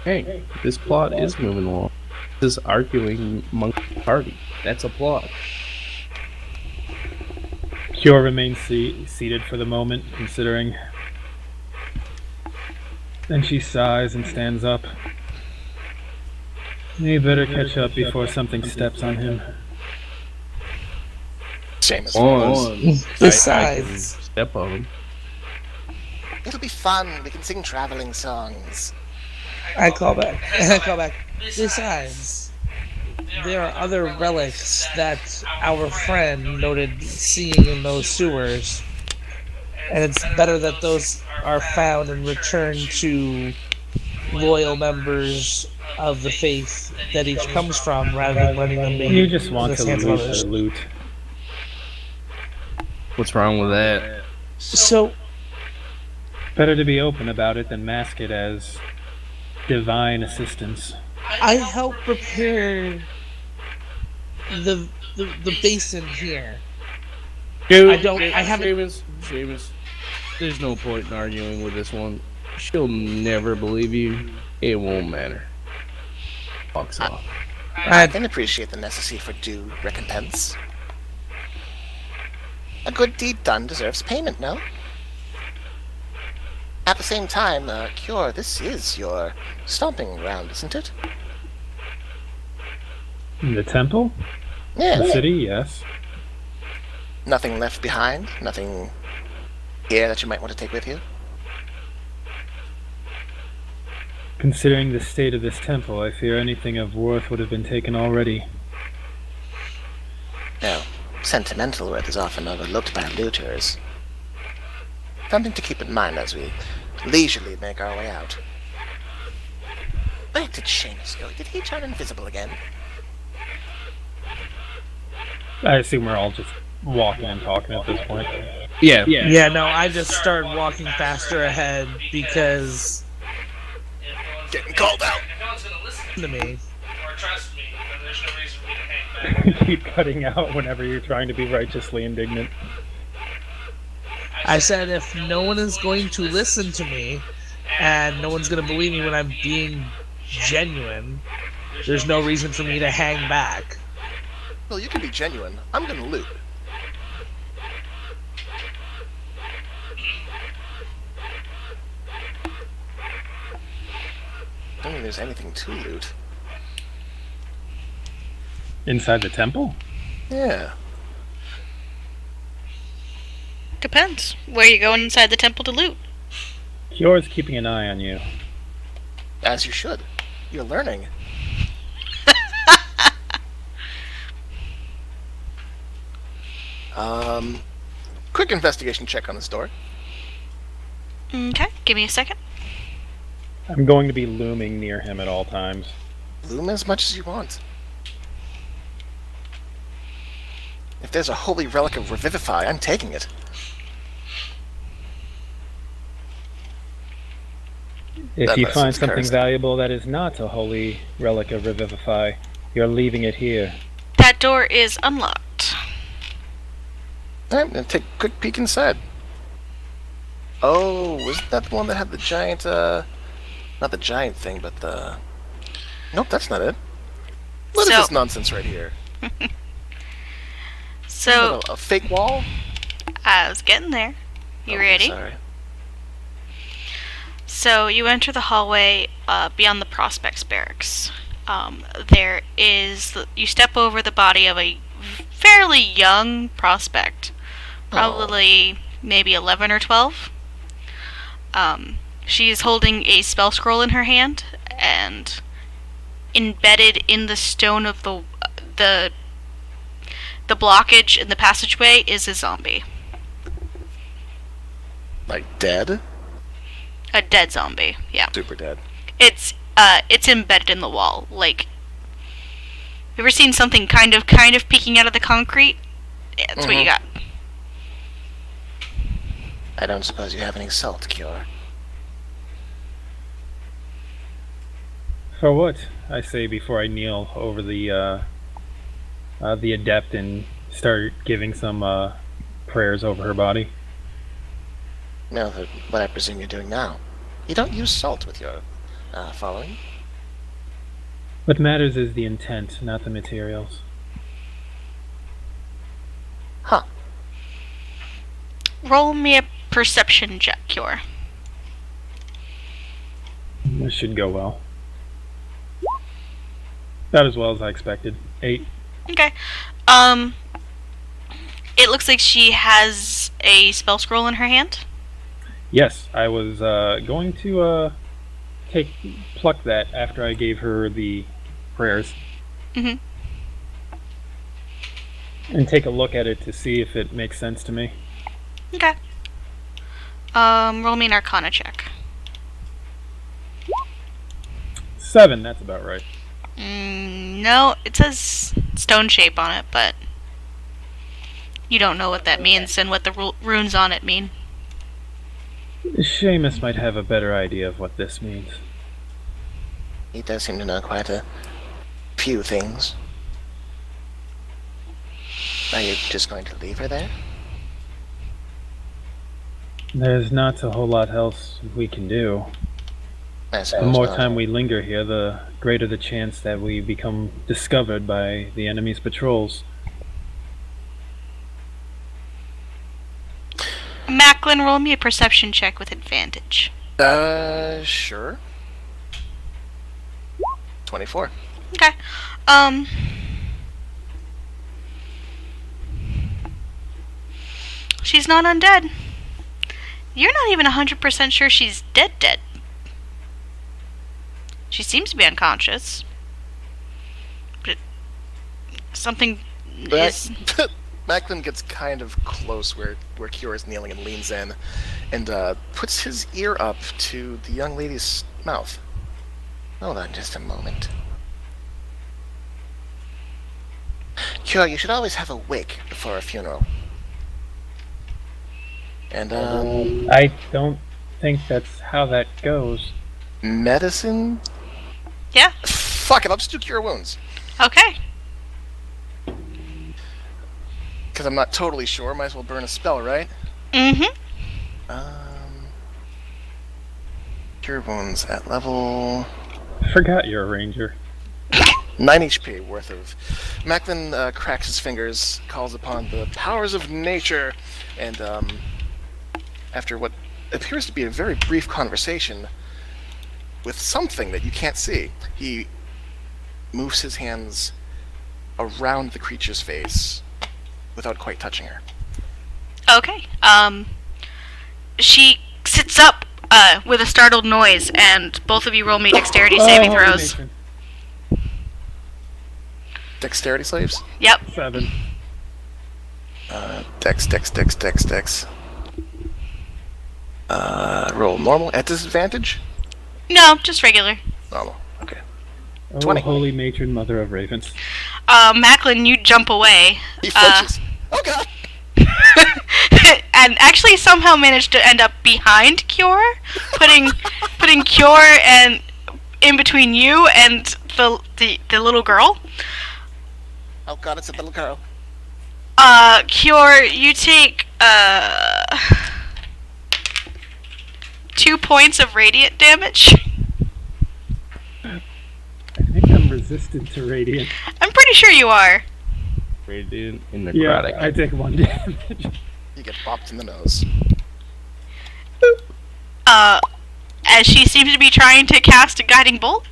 Hey, this plot is moving along. This is arguing among the party. That's a plot. Cure remains seated for the moment, considering. Then she sighs and stands up. He better catch up before something steps on him. Seamus. Besides, Step on him. It'll be fun. We can sing traveling songs. I call back. I call back. Besides, there are other relics that our friend noted seeing in those sewers, and it's better that those are found and returned to loyal members of the faith that each comes from, rather than letting them be. You just want in to the hands of loot others. the loot. What's wrong with that? So, Better to be open about it than mask it as divine assistance. I help prepare the basin here. Dude, I haven't- Seamus, there's no point in arguing with this one. She'll never believe you. It won't matter. Walks off. I can appreciate the necessity for due recompense. A good deed done deserves payment, no? At the same time, Cure, this is your stomping ground, isn't it? In the temple? The Yeah. city, yes. Nothing left behind? Nothing here that you might want to take with you? Considering the state of this temple, I fear anything of worth would have been taken already. No. Sentimental worth is often overlooked by looters. Something to keep in mind as we leisurely make our way out. Where did Seamus go? Did he turn invisible again? I assume we're all just walking and talking at this point. Yeah. Yeah, no, I just started walking faster ahead because Getting called out! If no one's gonna listen to me. or trust me, then there's no reason for me to hang back. Keep cutting out whenever you're trying to be righteously indignant. I said if no one is going to listen to me and no one's going to believe me when I'm being genuine, there's no reason for me to hang back. Well, you can be genuine. I'm gonna loot. I don't think there's anything to loot. Inside the temple? Yeah. Depends. Where you going inside the temple to loot? Kyor's keeping an eye on you. As you should. You're learning. Quick investigation check on this door. Okay, give me a second. I'm going to be looming near him at all times. Loom as much as you want. If there's a holy relic of Revivify, I'm taking it. If That you must find be something cursed. valuable that is not a holy relic of Revivify, you're leaving it here. That door is unlocked. Alright, I'm gonna take a quick peek inside. Oh, wasn't that the one that had the giant, not the giant thing, but the... Nope, that's not it. What is So- this nonsense right here? So, A fake wall? I was getting there. You Oh, ready? Sorry. So you enter the hallway beyond the prospects barracks. There is you step over the body of a fairly young prospect, probably maybe 11 or 12. She is holding a spell scroll in her hand, and embedded in the stone of the blockage in the passageway is a zombie, Like dead? a dead zombie. Yeah. Super dead. It's embedded in the wall. Like, you ever seen something kind of peeking out of the concrete? Yeah, that's what you got. I don't suppose you have any salt cure. For what? I say before I kneel over the adept and start giving some prayers over her body. No, what I presume you're doing now. You don't use salt with your following. What matters is the intent, not the materials. Huh. Roll me a perception check, Cure. This should go well. Not as well as I expected. 8. Okay. It looks like she has a spell scroll in her hand. Yes, I was going to pluck that after I gave her the prayers. Mhm. And take a look at it to see if it makes sense to me. Okay. Roll me an Arcana check. 7, that's about right. No, it says stone shape on it, but You don't know what that means and what the runes on it mean. Seamus might have a better idea of what this means. He does seem to know quite a few things. Are you just going to leave her there? There's not a whole lot else we can do. I The suppose more not. time we linger here, the greater the chance that we become discovered by the enemy's patrols. Macklin, roll me a perception check with advantage. Sure. 24. Okay. She's not undead. You're not even 100% sure she's dead. She seems to be unconscious. But something is... Macklin gets kind of close where Kiora is kneeling and leans in and puts his ear up to the young lady's mouth. Hold on just a moment. Kiora, you should always have a wake before a funeral. And, I don't think that's how that goes. medicine? Yeah. Fuck it, I'll just do cure wounds. Okay. Because I'm not totally sure, might as well burn a spell, right? Mm-hmm. Cure wounds at level Forgot you're a ranger. 9 HP worth of. Macklin cracks his fingers, calls upon the powers of nature, and after what appears to be a very brief conversation with something that you can't see, he moves his hands around the creature's face without quite touching her. Okay. She sits up with a startled noise, and both of you roll me dexterity saving holy throws. matron. Dexterity slaves? Yep. 7. Dex. Roll normal at disadvantage? No, just regular. Normal. Okay. Oh, 20. holy matron, mother of ravens. Macklin, you jump away. He flinches. Oh god! And actually somehow managed to end up behind Cure, putting Cure and in between you and the little girl. Oh god, it's a little girl. Cure, you take 2 points of radiant damage. I think I'm resistant to radiant. I'm pretty sure you are. Radiant and Yeah, necrotic. I take 1 damage. You get bopped in the nose. As she seems to be trying to cast a guiding bolt.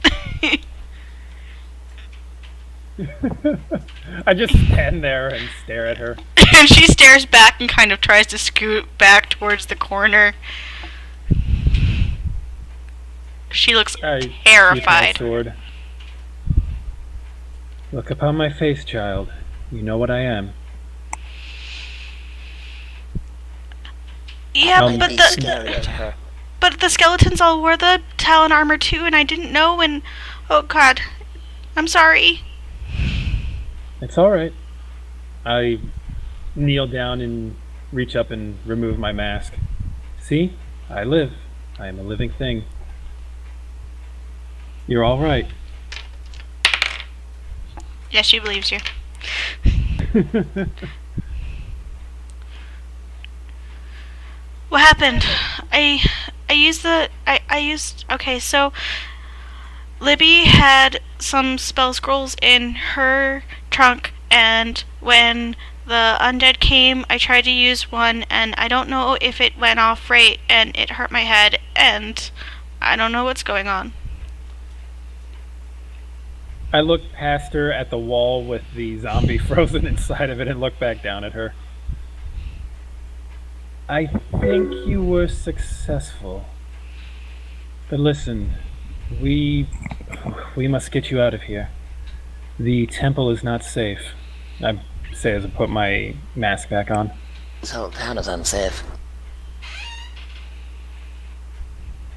I just stand there and stare at her. And she stares back and kind of tries to scoot back towards the corner. She looks I sheath my terrified. sword. Look upon my face, child. You know what I am. Yeah, I'll but Be the scary to her. skeletons all wore the talon armor too, and I didn't know. And oh god, I'm sorry. It's alright. I kneel down and reach up and remove my mask. See? I live. I am a living thing. You're alright. Yes, she believes you. What happened? I used okay, so Libby had some spell scrolls in her trunk, and when the undead came, I tried to use one, and I don't know if it went off right, and it hurt my head, and I don't know what's going on. I look past her at the wall with the zombie frozen inside of it and look back down at her. I think you were successful. But listen, we must get you out of here. The temple is not safe. I say as I put my mask back on. This whole town is unsafe.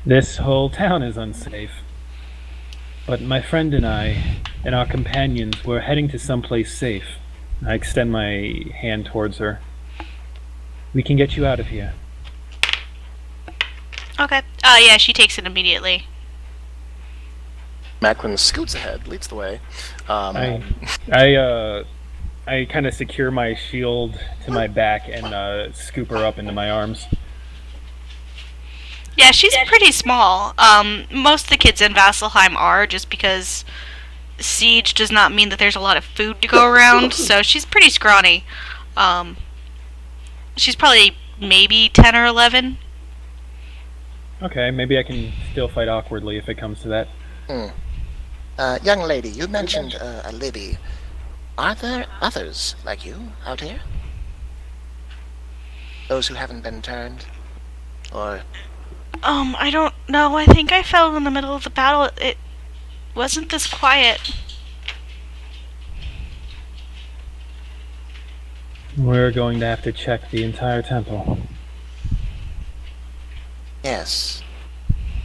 This whole town is unsafe. But my friend and I, and our companions, were heading to someplace safe. I extend my hand towards her. We can get you out of here. Okay. Yeah, she takes it immediately. Macklin scoots ahead, leads the way. I kind of secure my shield to my back and scoop her up into my arms. Yeah, she's pretty small. Most of the kids in Vasselheim are, just because siege does not mean that there's a lot of food to go around, so she's pretty scrawny. She's probably maybe 10 or 11. Okay, maybe I can still fight awkwardly if it comes to that. Young lady, you mentioned a Libby. Are there others like you out here? Those who haven't been turned? Or... I don't know. I think I fell in the middle of the battle. It wasn't this quiet. We're going to have to check the entire temple. Yes.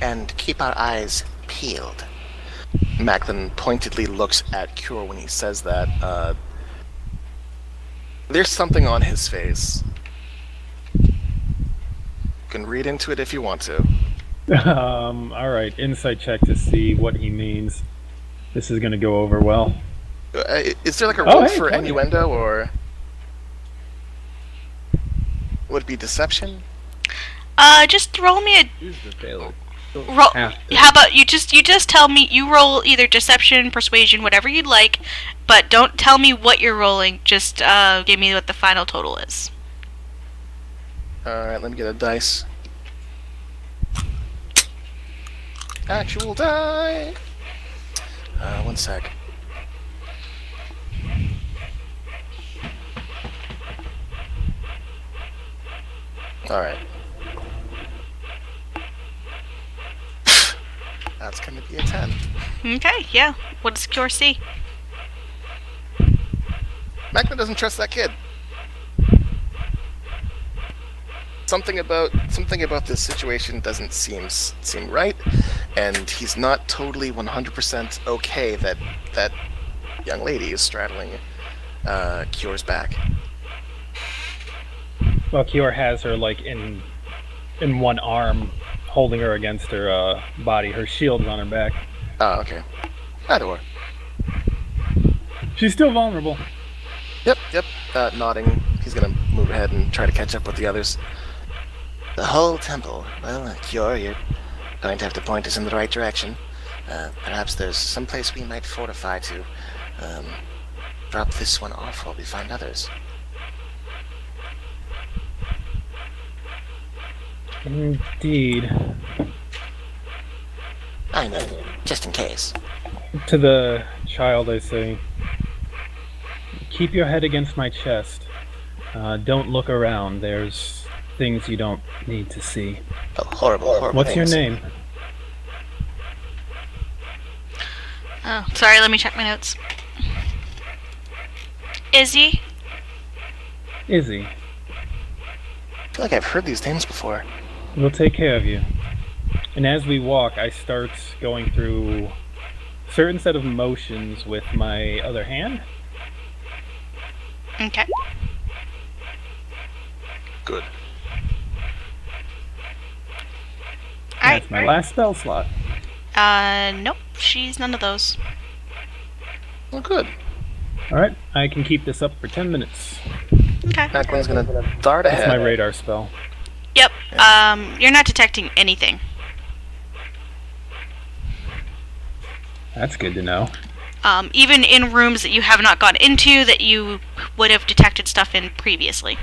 And keep our eyes peeled. Macklin pointedly looks at Cure when he says that. There's something on his face. You can read into it if you want to. Alright, insight check to see what he means. This is gonna go over well. Is there like a roll hey, for 20. innuendo, or... would it be deception? Just roll me a... Use the failure. Roll, Have to. how about you just tell me, you roll either deception, persuasion, whatever you'd like, but don't tell me what you're rolling, just give me what the final total is. Alright, let me get a dice. Actual die! One sec. Alright. That's gonna be a 10. Okay, yeah. What does Cure see? Macklin doesn't trust that kid. Something about this situation doesn't seem right, and he's not totally 100% okay that that young lady is straddling Cure's back. Well, Kior has her like in one arm, holding her against her body. Her shield's on her back. Oh, okay. Either or. She's still vulnerable. Yep. Nodding. He's gonna move ahead and try to catch up with the others. The whole temple. Well, Cure, you're going to have to point us in the right direction. Perhaps there's some place we might fortify to drop this one off while we find others. Indeed. I know, just in case. To the child, I say, keep your head against my chest. Don't look around. There's things you don't need to see. Oh, horrible What's your things. name? Oh, sorry, let me check my notes. Izzy? Izzy. I feel like I've heard these names before. We'll take care of you. And as we walk, I start going through a certain set of motions with my other hand. Okay. Good. Alright. That's my last spell slot. Nope, she's none of those. Well, good. Alright, I can keep this up for 10 minutes. Okay. Macklin's gonna dart That's my ahead. radar spell. Yep, you're not detecting anything. That's good to know. Even in rooms that you have not gone into that you would have detected stuff in previously.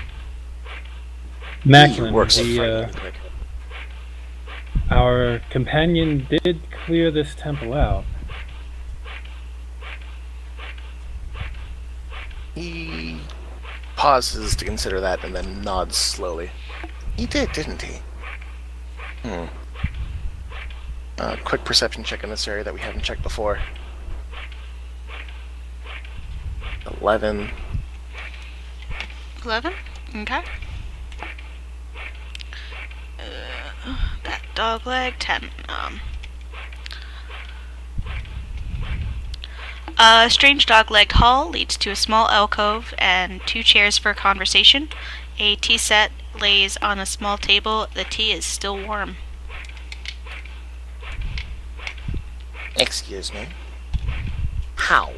Macklin, Works the, our companion did clear this temple out. He pauses to consider that and then nods slowly. He did, didn't he? Quick perception check in this area that we haven't checked before. 11. 11? Okay. That dog leg, 10. A strange dog leg hall leads to a small alcove and 2 chairs for conversation. A tea set lays on a small table. The tea is still warm. Excuse me. How?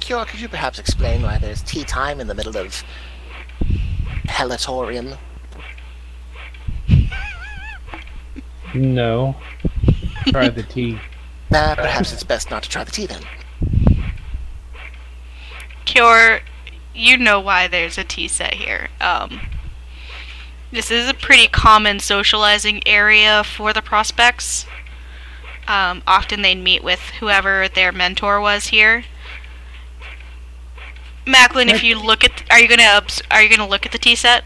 Cure, could you perhaps explain why there's tea time in the middle of Hellatorium? No. Try the tea. Perhaps it's best not to try the tea then. Cure, you know why there's a tea set here. This is a pretty common socializing area for the prospects. Often they'd meet with whoever their mentor was here. Macklin, if you look at, are you gonna look at the tea set?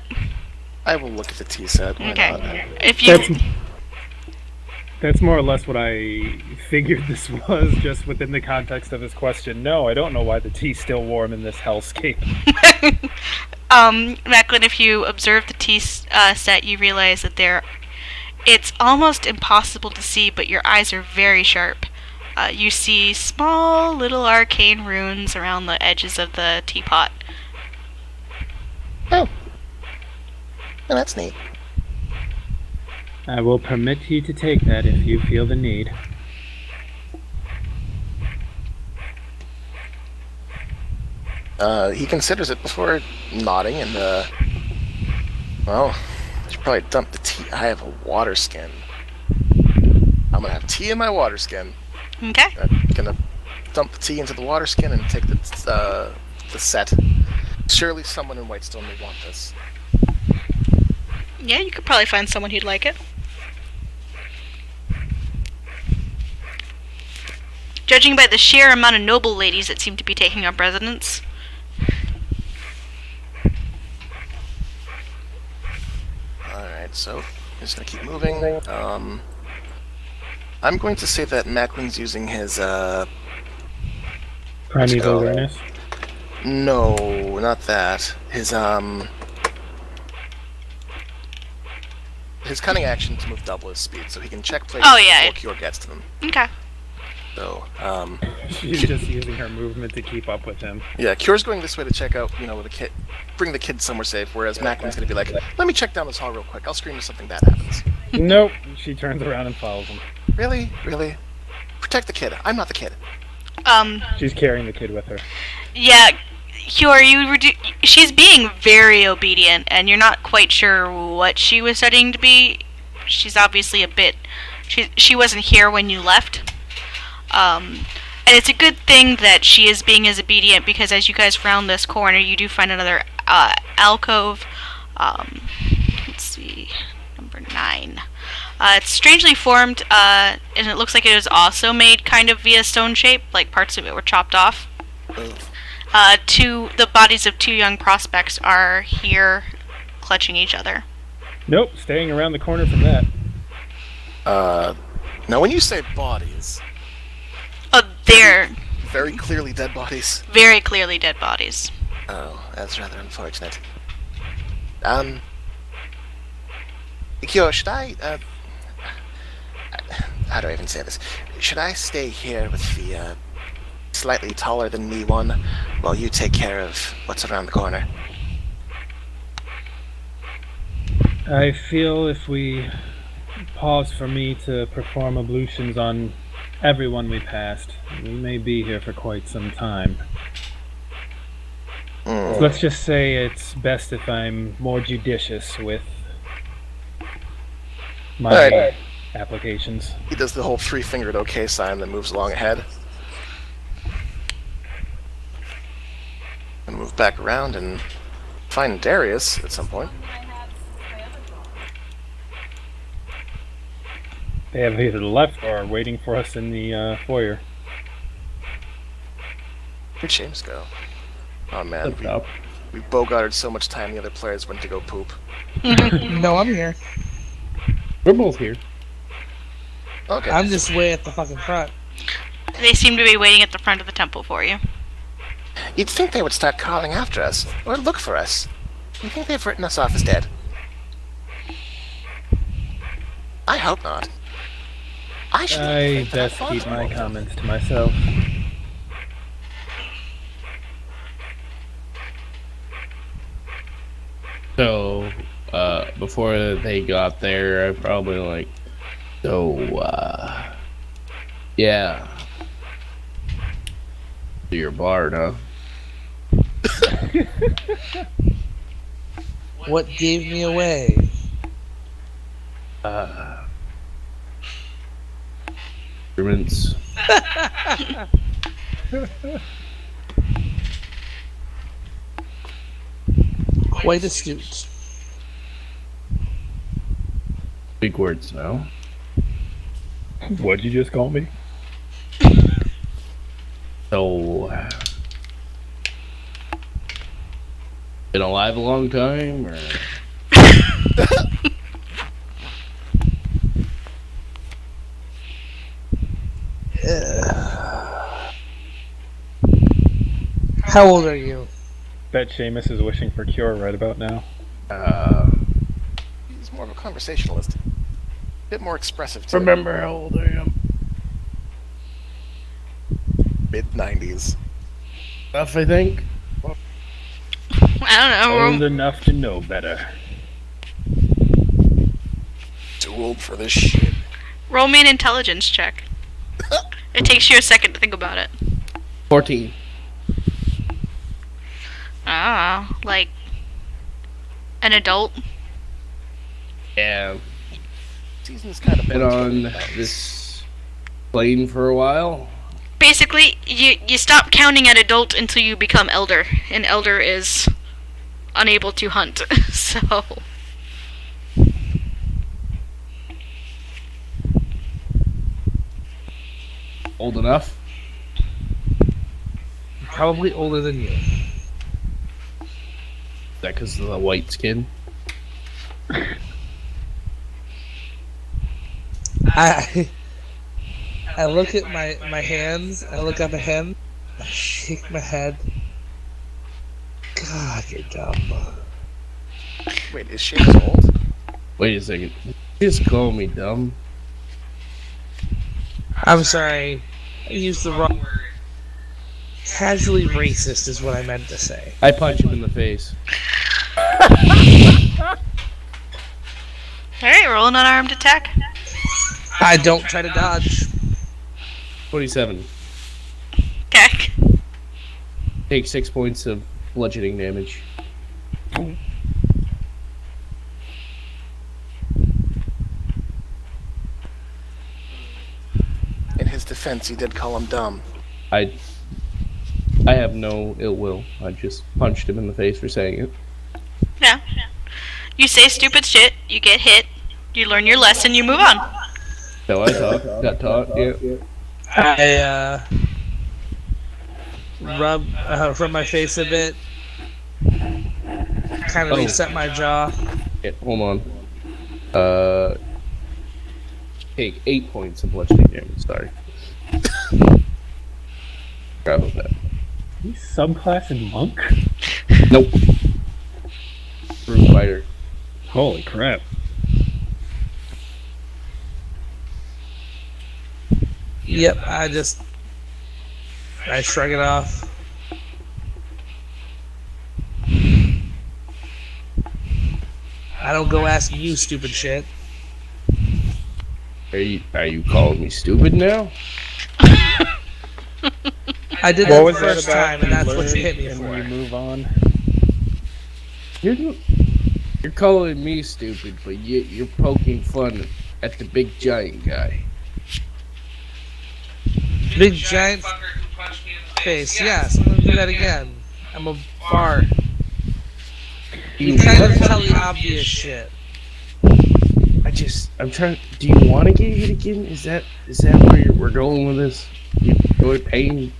I will look at the tea set. Why Okay. not? If you, That's more or less what I figured this was, just within the context of his question. No, I don't know why the tea's still warm in this hellscape. Macklin, if you observe the tea set, you realize that it's almost impossible to see, but your eyes are very sharp. You see small little arcane runes around the edges of the teapot. Oh. Well, that's neat. I will permit you to take that if you feel the need. He considers it before nodding and, well, I should probably dump the tea. I have a water skin. I'm gonna have tea in my water skin. Okay. I'm gonna dump the tea into the water skin and take the set. Surely someone in Whitestone may want this. Yeah, you could probably find someone who'd like it. Judging by the sheer amount of noble ladies that seem to be taking up residence. Alright, so just gonna keep moving. I'm going to say that Macklin's using his Primeval go. awareness. no, not that. His cunning action to move double his speed, so he can check places Oh, yeah. before Cure gets to them. Okay. So, She's just using her movement to keep up with him. yeah, Cure's going this way to check out, the kid, bring the kid somewhere safe, whereas Macklin's gonna be like, let me check down this hall real quick, I'll scream if something bad happens. Nope. She turns around and follows him. Really? Really? Protect the kid, I'm not the kid. She's carrying the kid with her. Yeah, Cure, she's being very obedient, and you're not quite sure what she was studying to be. She's obviously she wasn't here when you left. And it's a good thing that she is being as obedient, because as you guys round this corner, you do find another alcove. Let's see, number 9. It's strangely formed, and it looks like it was also made kind of via stone shape, like parts of it were chopped off. The bodies of 2 young prospects are here, clutching each other. Nope. Staying around the corner from that. Now when you say bodies, Oh, they're very clearly dead bodies. very clearly dead bodies. Oh, that's rather unfortunate. Kyo, should I, how do I even say this? Should I stay here with the, slightly taller than me one, while you take care of what's around the corner? I feel if we pause for me to perform ablutions on everyone we passed, we may be here for quite some time. Hmm. Let's just say it's best if I'm more judicious with my Alright. applications. He does the whole 3-fingered OK sign, then moves along ahead. And move back around and find Darius at some point. They have either left or are waiting for us in the foyer. Where'd James go? Oh man, What's up? we bogarted so much time the other players went to go poop. No, I'm here. We're both here. Okay. I'm just way at the fucking front. They seem to be waiting at the front of the temple for you. You'd think they would start calling after us, or look for us. You think they've written us off as dead? I hope not. I should I think that best I keep thought my so. comments to myself. before they got there, I probably like, so, yeah. Your bard, huh? What gave me away? Instruments. Quite astute. Big words now. What'd you just call me? So, been alive a long time, or? How old are you? Bet Seamus is wishing for cure right about now. He's more of a conversationalist. A bit more expressive, too. Remember how old I am? Mid-90s. Enough, I think. I don't know. Old enough to know better. Too old for this shit. Roll me an intelligence check. It takes you a second to think about it. 14. Ah, like an adult. Yeah, Season's kind of been on this plane for a while. Basically, you stop counting at adult until you become elder, and elder is unable to hunt. So Old enough. Probably older than you. Is that because of the white skin? I look at my hands, I look up at him, I shake my head. God, you're dumb. Wait, is Seamus old? Wait a second. Just call me dumb. I'm sorry, I used the wrong word. Casually racist is what I meant to say. I punch him in the face. alright, roll an unarmed attack. I don't try to dodge. 27. Okay. Take 6 points of bludgeoning damage. In his defense, he did call him dumb. I have no ill will. I just punched him in the face for saying it. Yeah. You say stupid shit, you get hit, you learn your lesson, you move on. So I got taught, yeah. I rub from my face a bit, kind of reset my jaw. Yeah, hold on. Take 8 points of bludgeoning damage, sorry. Grab of that. You subclass in monk? Nope. Brute fighter. Holy crap. Yep, I shrug it off. I don't go asking you stupid shit. Are you calling me stupid now? I did What it was the that first about? time, and that's what you learn hit me and for. you move on. You're calling me stupid, but you're poking fun at the big giant guy. Big giant Fucker who punched me in the face. Yes, I'm gonna do that again. I'm a bard. You You kind of tell the obvious shit. I'm trying. Do you want to get hit again? Is that where we're going with this? You enjoy pain?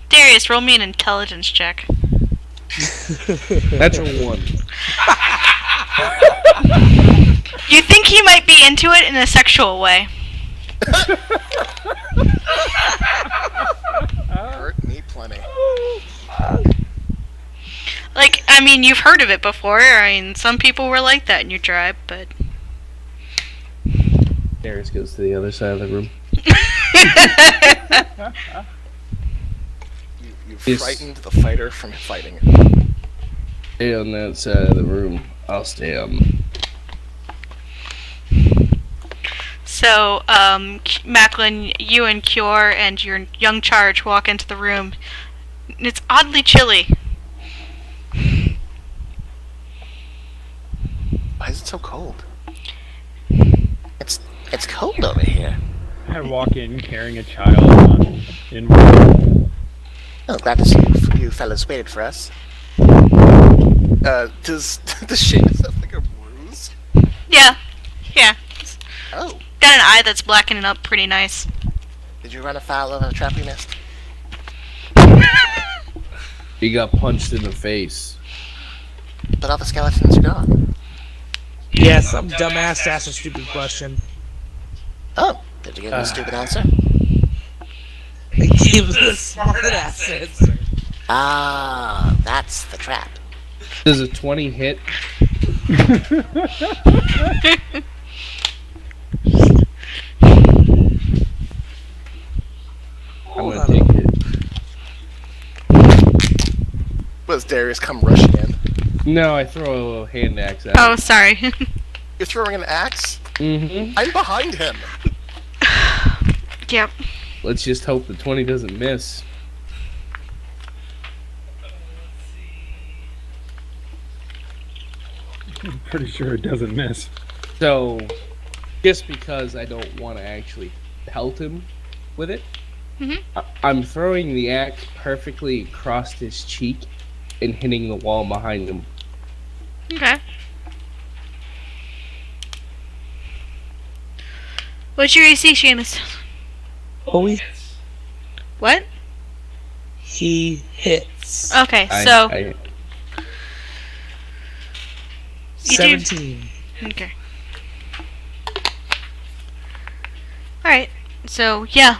Darius, roll me an intelligence check. That's a 1. You think he might be into it in a sexual way. Hurt me plenty. Like, I mean, you've heard of it before. I mean, some people were like that in your tribe, but... Darius goes to the other side of the room. You Yes. frightened the fighter from fighting. Stay on that side of the room. I'll stay on. So, Macklin, you and Cure and your young charge walk into the room. It's oddly chilly. Why is it so cold? It's cold over here. I walk in carrying a child in one. Oh, glad to see you fellas waited for us. Does Seamus have like a bruise? Yeah. Oh, Got an eye that's blackening up pretty nice. did you run afoul of a trap we missed? He got punched in the face. But all the skeletons are gone. Yeah, some dumbass asked a stupid question. Oh, did you get a stupid answer? I gave the smart ass answer. Ah, that's the trap. Does a 20 hit? I'm gonna take it. Does Darius come rushing in? No, I throw a hand axe at Oh, him. sorry. You're throwing an axe? Mm-hmm. I'm behind him! Yep. Let's just hope the 20 doesn't miss. I'm pretty sure it doesn't miss. So, just because I don't want to actually pelt him with it, Mhm. I'm throwing the axe perfectly across his cheek and hitting the wall behind him. Okay. What's your AC, Seamus? Oh, What? he hits. Okay, I- so I- you do. 17. Okay. Alright. So yeah,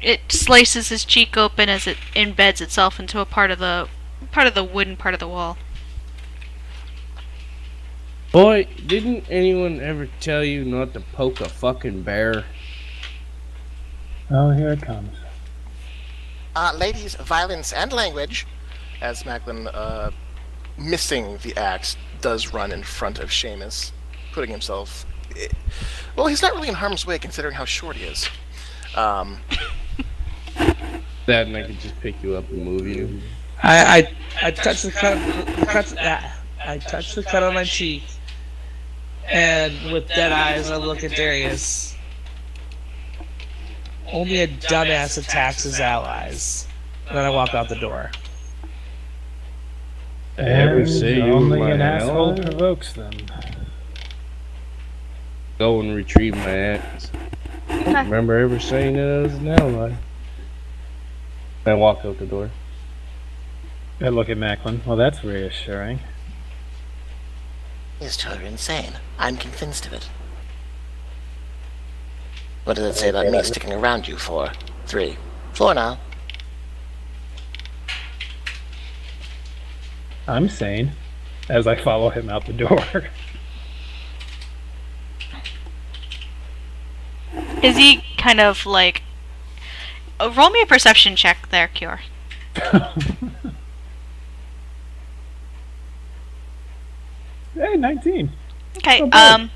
it slices his cheek open as it embeds itself into a part of the wooden part of the wall. Boy, didn't anyone ever tell you not to poke a fucking bear? Oh, here it comes. Ladies, violence and language. As Macklin, missing the axe, does run in front of Seamus, putting himself... Well, he's not really in harm's way considering how short he is. That and I could just pick you up and move you. I touch the cut. I touch the cut on my cheek, and with dead eyes, I look at Darius. Only a dumbass attacks his allies. And then I walk out the door. Ever And say you were only my an asshole ally? provokes them. Go and retrieve my axe. Don't remember ever saying that I was an ally. I walk out the door. I look at Macklin. Well, that's reassuring. These two are insane. I'm convinced of it. What does it say about me sticking around you for? 3. 4 now. I'm sane as I follow him out the door. Is he kind of like... roll me a perception check there, Cure. Hey, 19. Okay, Oh, boy.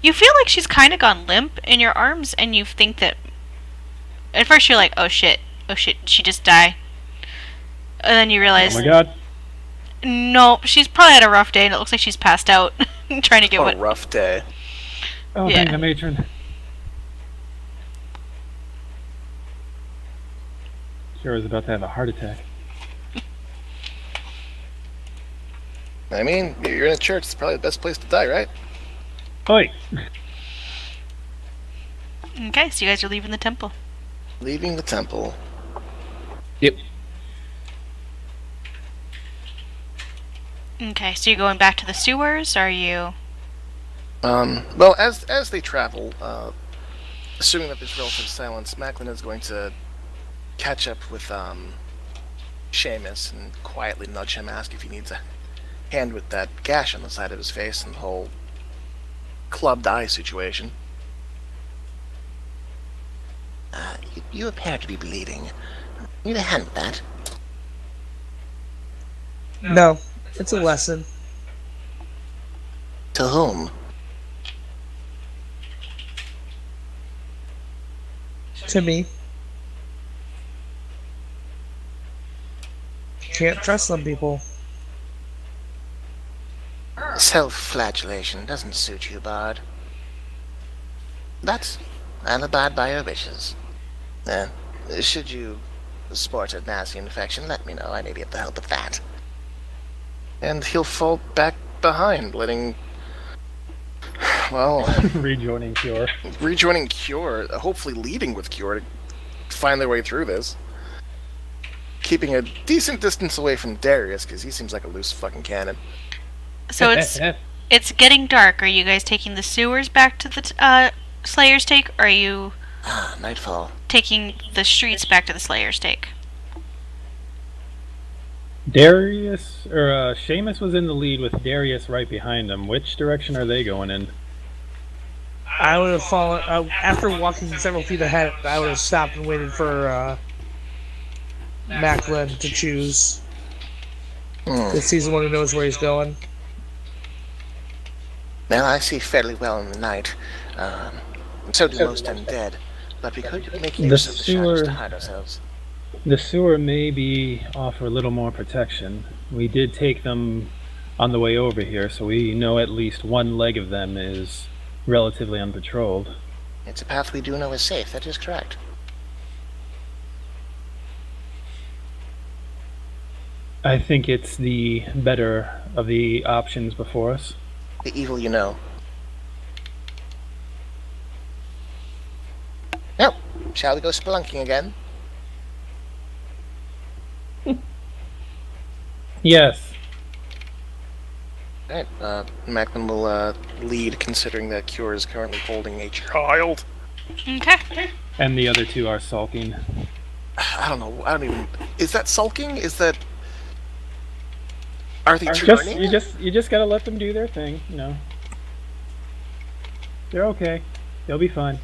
you feel like she's kind of gone limp in your arms, and you think that... At first you're like, oh shit, she just died. And then you Oh realize, my god. no, she's probably had a rough day, and it looks like she's passed out, trying to get What what... a rough day. Oh, Yeah. thank the matron. Sure was about to have a heart attack. I mean, you're in a church, it's probably the best place to die, right? Oi! Okay, so you guys are leaving the temple. Leaving the temple. Yep. Okay, so you're going back to the sewers, or are you... Well, as they travel, assuming that there's relative silence, Macklin is going to catch up with Seamus and quietly nudge him, ask if he needs a hand with that gash on the side of his face and the whole clubbed eye situation. You appear to be bleeding. Need a hand with that? No, It's a lesson. To whom? To me. Can't trust some people. Self-flagellation doesn't suit you, Bard. But I'll abide by your wishes. Should you sport a nasty infection, let me know. I may be able to help with that. And he'll fall back behind, letting... Well, Rejoining Cure. rejoining Cure, hopefully leading with Cure to find their way through this. Keeping a decent distance away from Darius, because he seems like a loose fucking cannon. So it's getting dark. Are you guys taking the sewers back to the Slayer's Take, or are you Nightfall. taking the streets back to the Slayer's Take? Darius, or Seamus was in the lead with Darius right behind him. Which direction are they going in? I would have fallen after walking several feet ahead. I would have stopped and waited for Macklin to choose. Because he's the one who knows where he's going. Well, I see fairly well in the night. So do most undead. But we could make use of the shadows to hide ourselves. The sewer may be offer a little more protection. We did take them on the way over here, so we know at least one leg of them is relatively unpatrolled. It's a path we do know is safe, that is correct. I think it's the better of the options before us. The evil you know. Now, shall we go spelunking again? Yes. Alright, Macklin will lead, considering that Cure is currently holding a child. Okay. And the other two are sulking. I don't know, I don't even... Is that sulking? Is that... Are they turning? You just gotta let them do their thing, you know. They're okay. They'll be fine.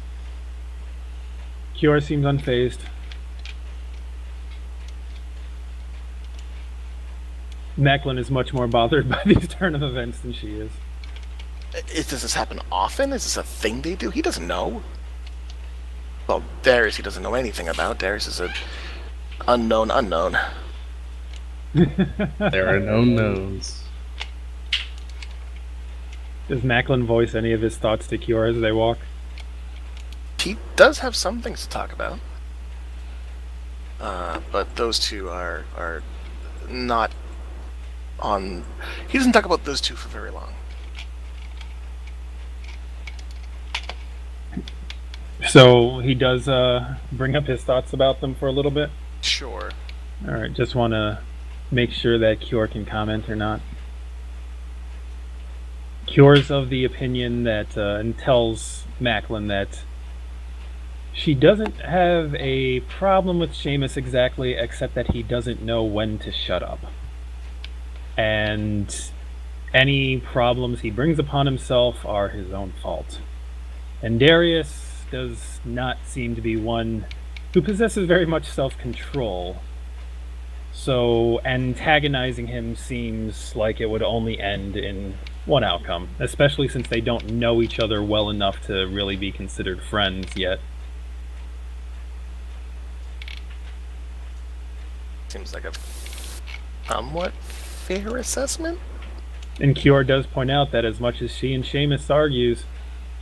Cure seems unfazed. Macklin is much more bothered by these turn of events than she is. Does this happen often? Is this a thing they do? He doesn't know. Well, Darius he doesn't know anything about. Darius is a unknown unknown. There are no knowns. Does Macklin voice any of his thoughts to Cure as they walk? He does have some things to talk about. But those two are not on... He doesn't talk about those two for very long. So he does bring up his thoughts about them for a little bit? Sure. Alright, just want to make sure that Cure can comment or not. Cure's of the opinion that, and tells Macklin that she doesn't have a problem with Seamus exactly, except that he doesn't know when to shut up. And any problems he brings upon himself are his own fault. And Darius does not seem to be one who possesses very much self-control. So antagonizing him seems like it would only end in one outcome, especially since they don't know each other well enough to really be considered friends yet. Seems like a somewhat fair assessment. And Cure does point out that as much as she and Seamus argues,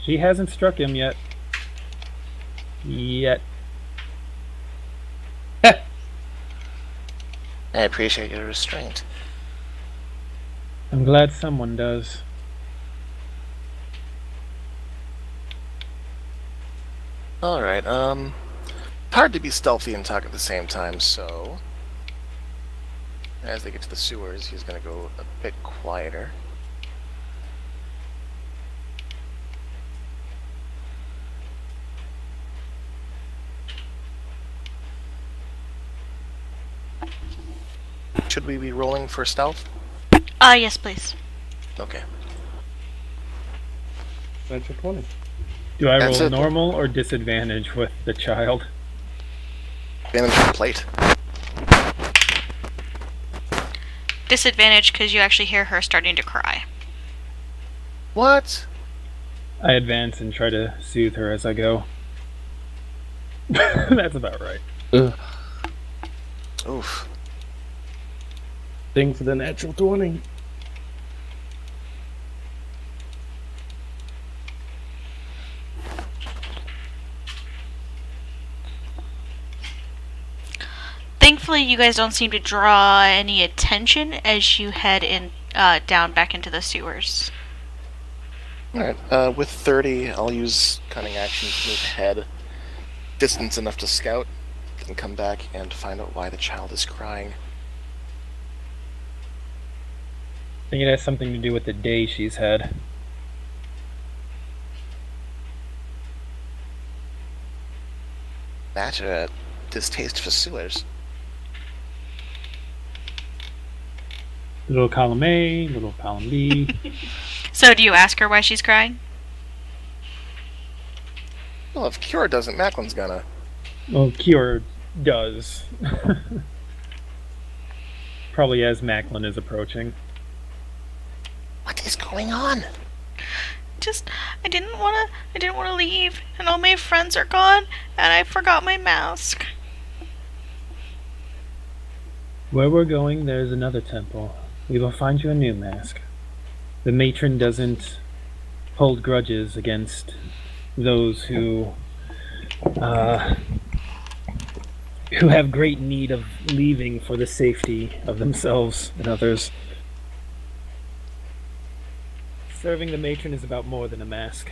she hasn't struck him yet. I appreciate your restraint. I'm glad someone does. Alright, hard to be stealthy and talk at the same time, so... As they get to the sewers, he's gonna go a bit quieter. Should we be rolling for stealth? Yes, please. Okay. That's a 20. Do I That's roll it. normal or disadvantage with the child? Advantage on plate. disadvantage because you actually hear her starting to cry. What? I advance and try to soothe her as I go. That's about right. Ugh. Oof. Thing for the natural 20. Thankfully, you guys don't seem to draw any attention as you head in down back into the sewers. Alright, with 30, I'll use cunning action to move ahead. Distance enough to scout, then come back and find out why the child is crying. I think it has something to do with the day she's had. That, distaste for sewers. Little column A, little column B. So, do you ask her why she's crying? Well, if Cure doesn't, Macklin's gonna. Well, Kior does. Probably as Macklin is approaching. What is going on? I didn't wanna leave, and all my friends are gone, and I forgot my mask. Where we're going, there's another temple. We will find you a new mask. The matron doesn't hold grudges against those who have great need of leaving for the safety of themselves and others. Serving the matron is about more than a mask.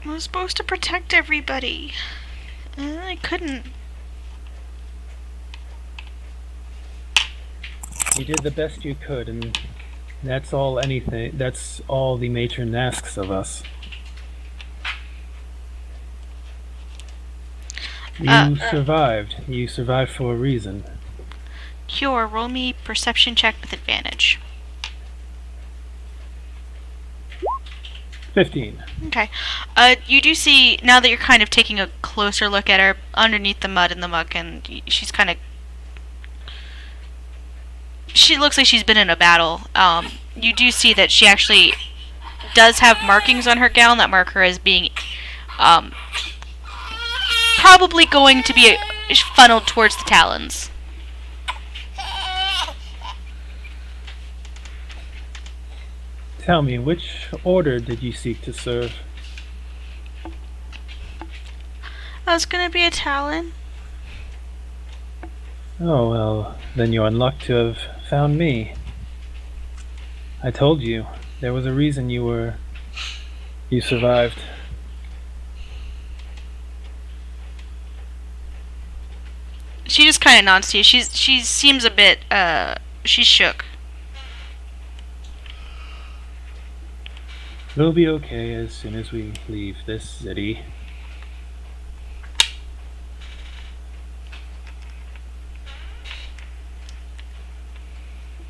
I was supposed to protect everybody. And I couldn't. You did the best you could, and that's all the matron asks of us. You survived. You survived for a reason. Cure, roll me perception check with advantage. 15. Okay. You do see, now that you're kind of taking a closer look at her, underneath the mud and the muck, and she's kind of... She looks like she's been in a battle. You do see that she actually does have markings on her gown that mark her as being probably going to be funneled towards the Talons. Tell me, which order did you seek to serve? I was gonna be a Talon. Oh, well, then you're in luck to have found me. I told you, there was a reason you survived. She just kind of nods to you. She seems a bit, she's shook. It'll be okay as soon as we leave this city.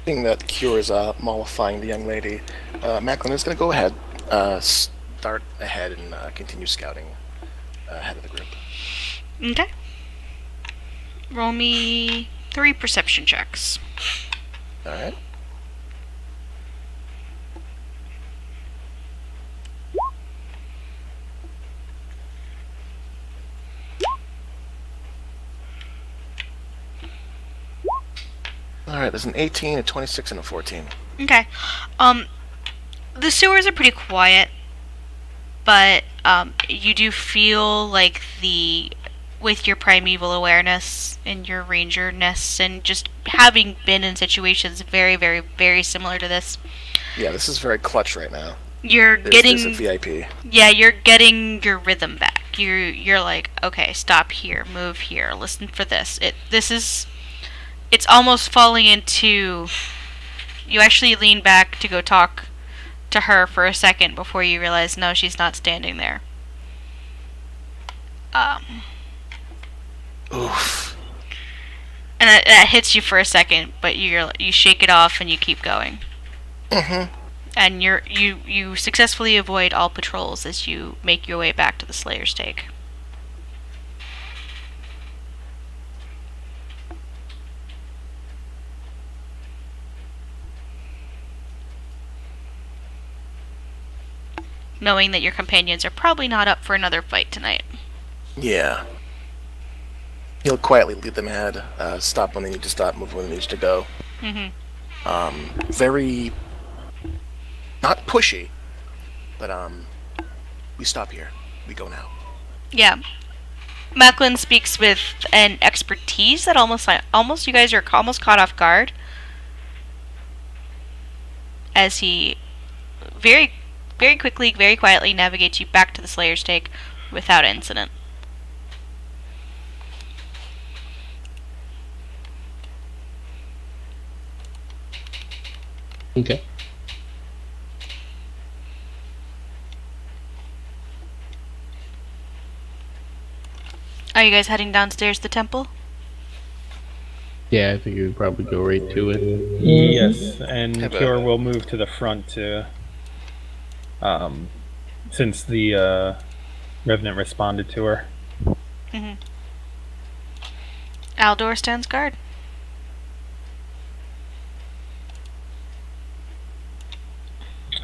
Seeing that Cure is mollifying the young lady, Macklin is gonna go ahead, start ahead and continue scouting ahead of the group. Okay. Roll me 3 perception checks. Alright. Alright, there's an 18, a 26, and a 14. Okay. The sewers are pretty quiet, but you do feel like with your primeval awareness and your rangerness and just having been in situations very, very, very similar to this, Yeah, this is very clutch right now. you're There's getting a VIP. Yeah, you're getting your rhythm back. You're like, okay, stop here, move here, listen for this. It's almost falling into... You actually lean back to go talk to her for a second before you realize, no, she's not standing there. Oof. And that hits you for a second, but you shake it off and you keep going. Mm-hmm. And you successfully avoid all patrols as you make your way back to the Slayer's Stake. knowing that your companions are probably not up for another fight tonight. Yeah. He'll quietly lead them ahead, stop when they need to stop, move when they need to go. Very... not pushy, but, we stop here. We go now. Yeah. Macklin speaks with an expertise that almost you guys are almost caught off guard, as he very, very quickly, very quietly navigates you back to the Slayer's Stake without incident. Okay. Are you guys heading downstairs to the temple? Yeah, I figured we'd probably go right to it. Yes, and Have a- Kior will move to the front to, since the Revenant responded to her. Aldor stands guard.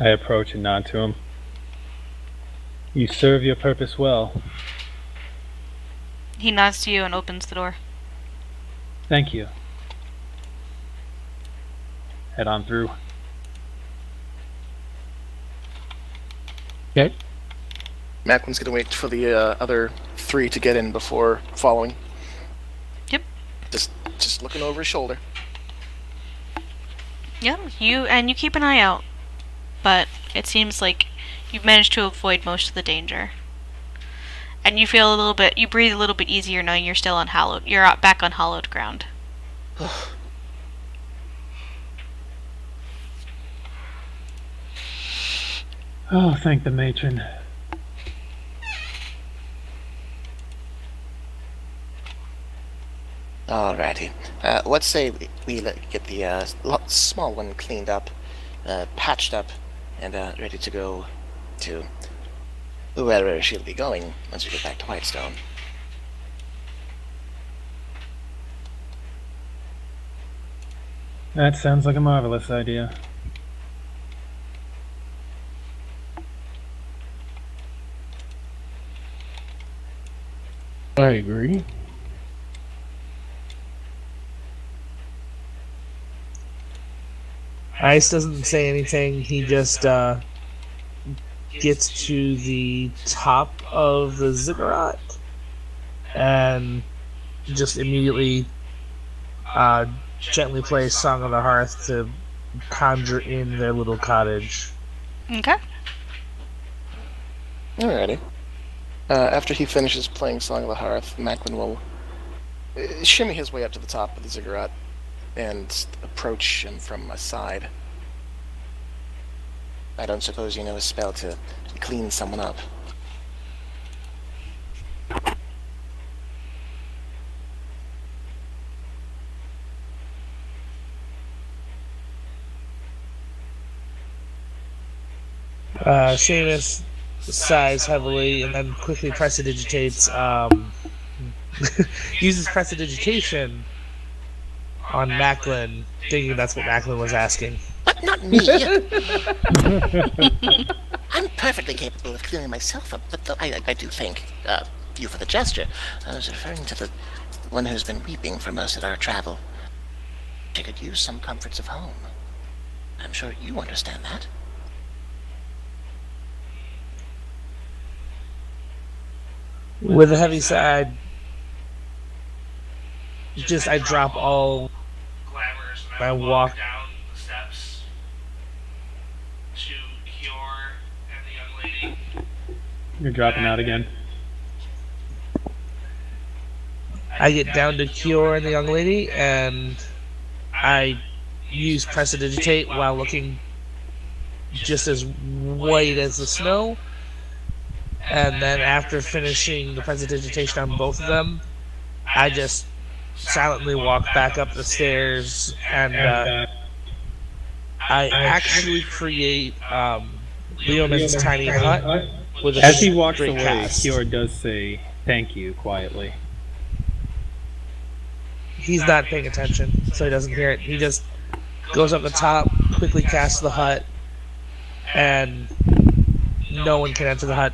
I approach and nod to him. You serve your purpose well. He nods to you and opens the door. Thank you. Head on through. Okay. Macklin's gonna wait for the other three to get in before following. Yep. Just looking over his shoulder. Yeah, you keep an eye out, but it seems like you've managed to avoid most of the danger. And you feel you breathe a little bit easier knowing you're still on you're back on hallowed ground. Oh, thank the matron. Alrighty. Let's say we get the small one cleaned up, patched up, and ready to go to wherever she'll be going once we get back to Whitestone. That sounds like a marvelous idea. I agree. Ice doesn't say anything. He just gets to the top of the ziggurat and just immediately gently plays Song of the Hearth to conjure in their little cottage. Okay. Alrighty. After he finishes playing Song of the Hearth, Macklin will shimmy his way up to the top of the ziggurat and approach him from a side. I don't suppose you know a spell to clean someone up. Seamus sighs heavily and then quickly prestidigitates, uses prestidigitation on Macklin, thinking that's what Macklin was asking. But not me! I'm perfectly capable of clearing myself up, but I do thank you for the gesture. I was referring to the one who's been weeping for most of our travel. She could use some comforts of home. I'm sure you understand that. With a heavy sigh, I drop all. Glamours, and I I walk- walk down the steps to Kior and the young lady. You're dropping out again. I get down to Kior and the young lady, and I use prestidigitate while looking just as white as the snow. And then after finishing the prestidigitation on both of them, I just silently walk back up the stairs, and I actually create Leoman's tiny hut with a As he walks straight away, cast. Kior does say thank you quietly. He's not paying attention, so he doesn't hear it. He just goes up the top, quickly casts the hut, and no one can enter the hut.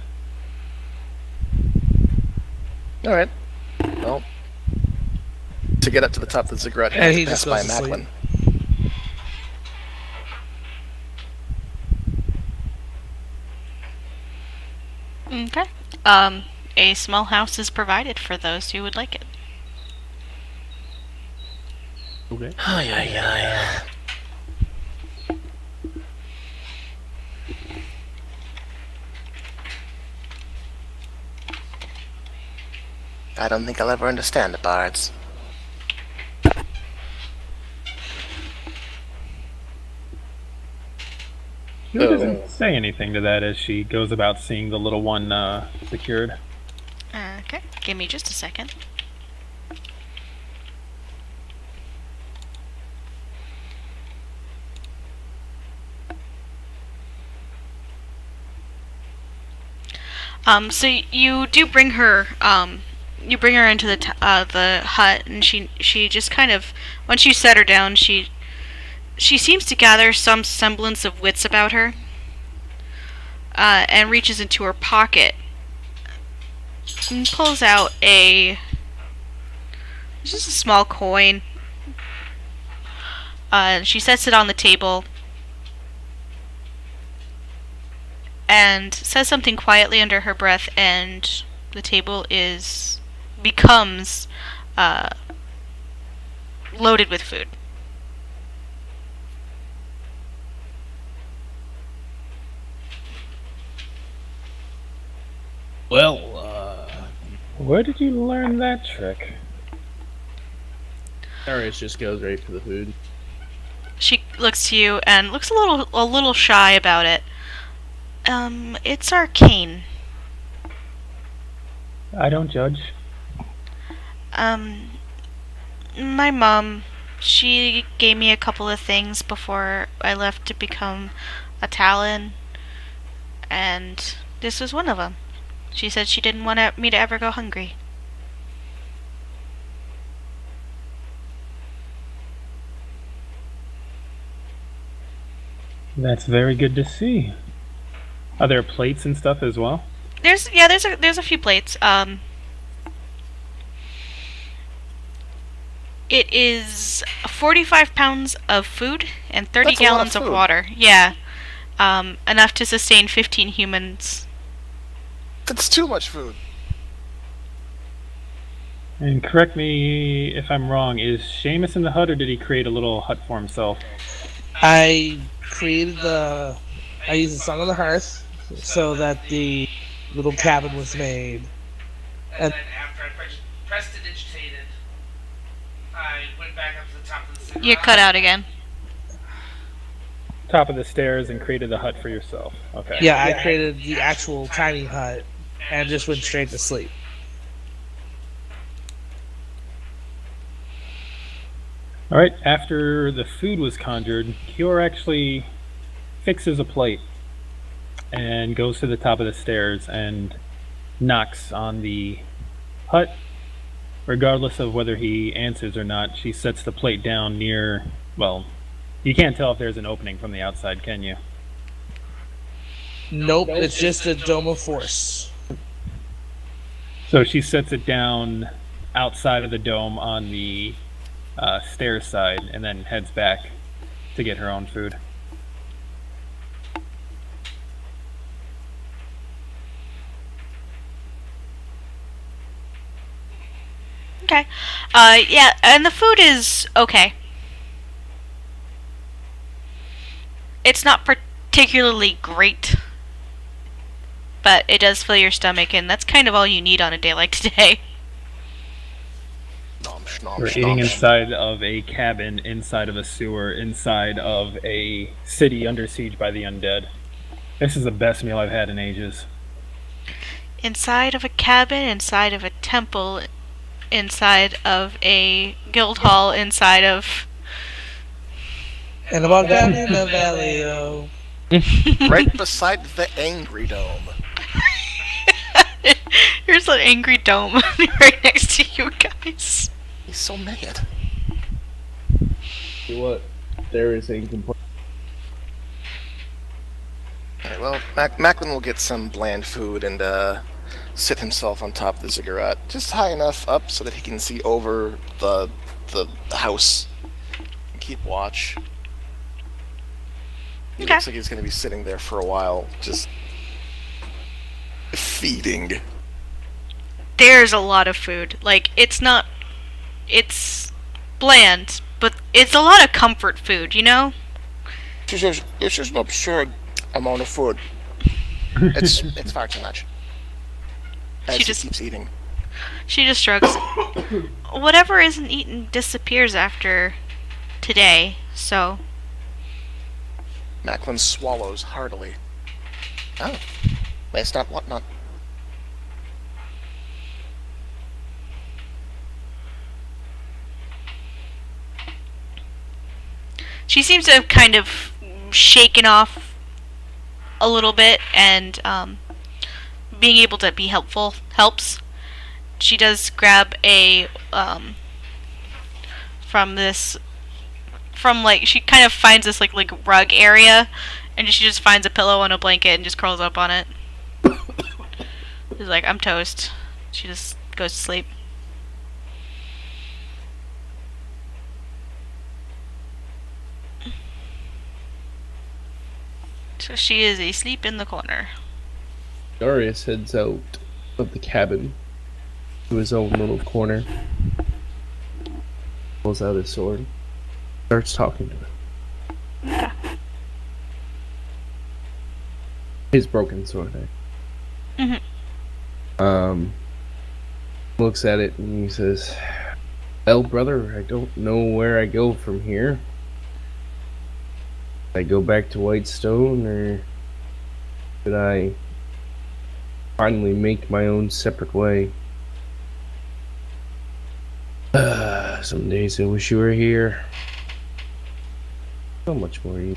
All right. Well, to get up to the top of the ziggurat, you And have he to pass just by goes to sleep. Macklin. Okay. A small house is provided for those who would like it. Okay. Ay, ay, ay. I don't think I'll ever understand the bards. She doesn't say anything to that as she goes about seeing the little one secured. Okay. Give me just a second. So you do bring her, you bring her into the hut, and she just kind of, once you set her down, she seems to gather some semblance of wits about her, and reaches into her pocket and pulls out just a small coin. She sets it on the table and says something quietly under her breath, and the table becomes loaded with food. Well, Where did you learn that trick? Darius just goes right for the food. She looks to you and looks a little shy about it. It's arcane. I don't judge. My mom, she gave me a couple of things before I left to become a Talon, and this was one of them. She said she didn't want me to ever go hungry. That's very good to see. Are there plates and stuff as well? There's a few plates. It is 45 pounds of food and 30 That's a lot of gallons of food. water. Yeah. Enough to sustain 15 humans. That's too much food. And correct me if I'm wrong, is Seamus in the hut or did he create a little hut for himself? I used the Song of the Hearth so that the little cabin was made. And then after I prestidigitated, I went back up to the top of the ziggurat. You're cut out again. Top of the stairs and created the hut for yourself. Okay. Yeah, I created the actual tiny hut and just went straight to sleep. Alright, after the food was conjured, Kior actually fixes a plate and goes to the top of the stairs and knocks on the hut. Regardless of whether he answers or not, she sets the plate down near, well, you can't tell if there's an opening from the outside, can you? Nope, it's just a dome of force. So she sets it down outside of the dome on the stairs side and then heads back to get her own food. Okay. Yeah, and the food is okay. It's not particularly great, but it does fill your stomach, and that's kind of all you need on a day like today. Nom, schnom, We're schnom, eating schnom. inside of a cabin, inside of a sewer, inside of a city under siege by the undead. This is the best meal I've had in ages. Inside of a cabin, inside of a temple, inside of a guild hall, inside of... And about down in the valley, though. Right beside the Angry Dome. Here's an angry dome right next to you guys. He's so mad. See what? Darius ain't complaining. Alright, well, Macklin will get some bland food and sit himself on top of the ziggurat, just high enough up so that he can see over the house and keep watch. He Okay. looks like he's going to be sitting there for a while, just feeding. There's a lot of food. Like, it's not. It's bland, but it's a lot of comfort food, you know? It's just an absurd amount of food. It's far too much. As She he just- keeps eating. She just shrugs. Whatever isn't eaten disappears after today, so. Macklin swallows heartily. Oh, waste not, what not. She seems to have kind of shaken off a little bit, and being able to be helpful helps. She does grab a she kind of finds this like rug area, and she just finds a pillow and a blanket and just curls up on it. She's like, I'm toast. She just goes to sleep. So she is asleep in the corner. Darius heads out of the cabin to his own little corner. Pulls out his sword. Starts talking to him. His broken sword. Looks at it and he says, "Well, brother, I don't know where I go from here. I go back to Whitestone, or should I finally make my own separate way? Some days I wish you were here. So much more you.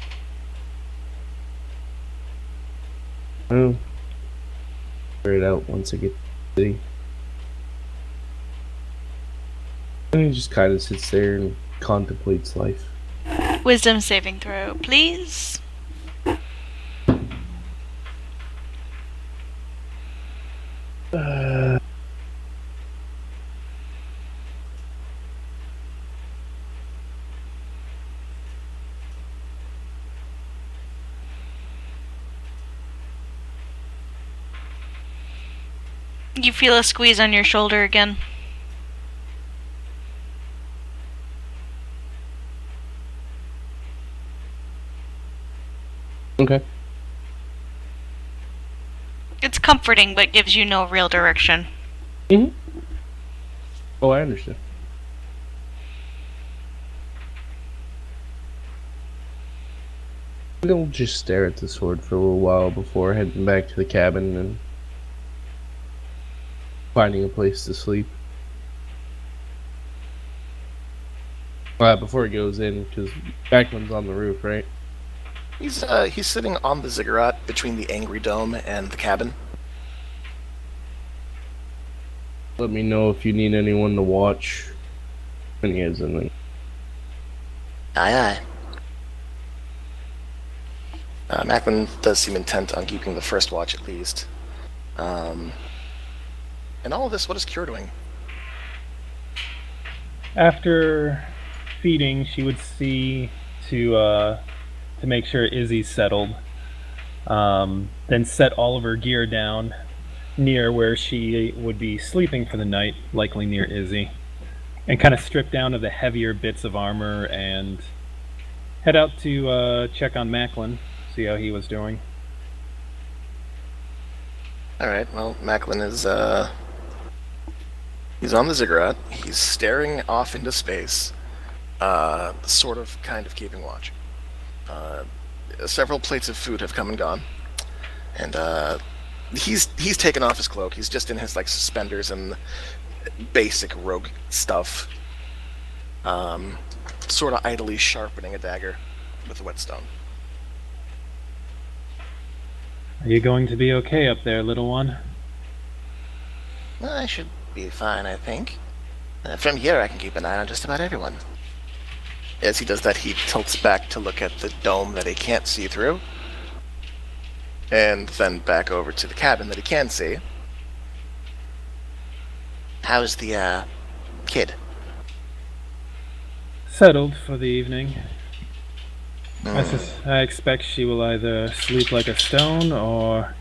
Well, figure it out once I get to the city." And he just kind of sits there and contemplates life. Wisdom saving throw, please. You feel a squeeze on your shoulder again. Okay. It's comforting, but gives you no real direction. Oh, I understand. We'll just stare at the sword for a little while before heading back to the cabin and finding a place to sleep. Before he goes in, because Backman's on the roof, right? He's sitting on the ziggurat between the Angry Dome and the cabin. Let me know if you need anyone to watch when he has anything. Aye, aye. Macklin does seem intent on keeping the first watch at least. And all of this, what is Cure doing? After feeding, she would see to make sure Izzy's settled. Then set all of her gear down near where she would be sleeping for the night, likely near Izzy, and kind of strip down of the heavier bits of armor and head out to check on Macklin, see how he was doing. Alright, well, Macklin is, he's on the ziggurat. He's staring off into space, sort of, kind of keeping watch. Several plates of food have come and gone, and he's taken off his cloak. He's just in his like suspenders and basic rogue stuff, sort of idly sharpening a dagger with a whetstone. Are you going to be okay up there, little one? I should be fine, I think. From here, I can keep an eye on just about everyone. As he does that, he tilts back to look at the dome that he can't see through. And then back over to the cabin that he can see. How's the, kid? Settled for the evening. Hmm. I expect she will either sleep like a stone or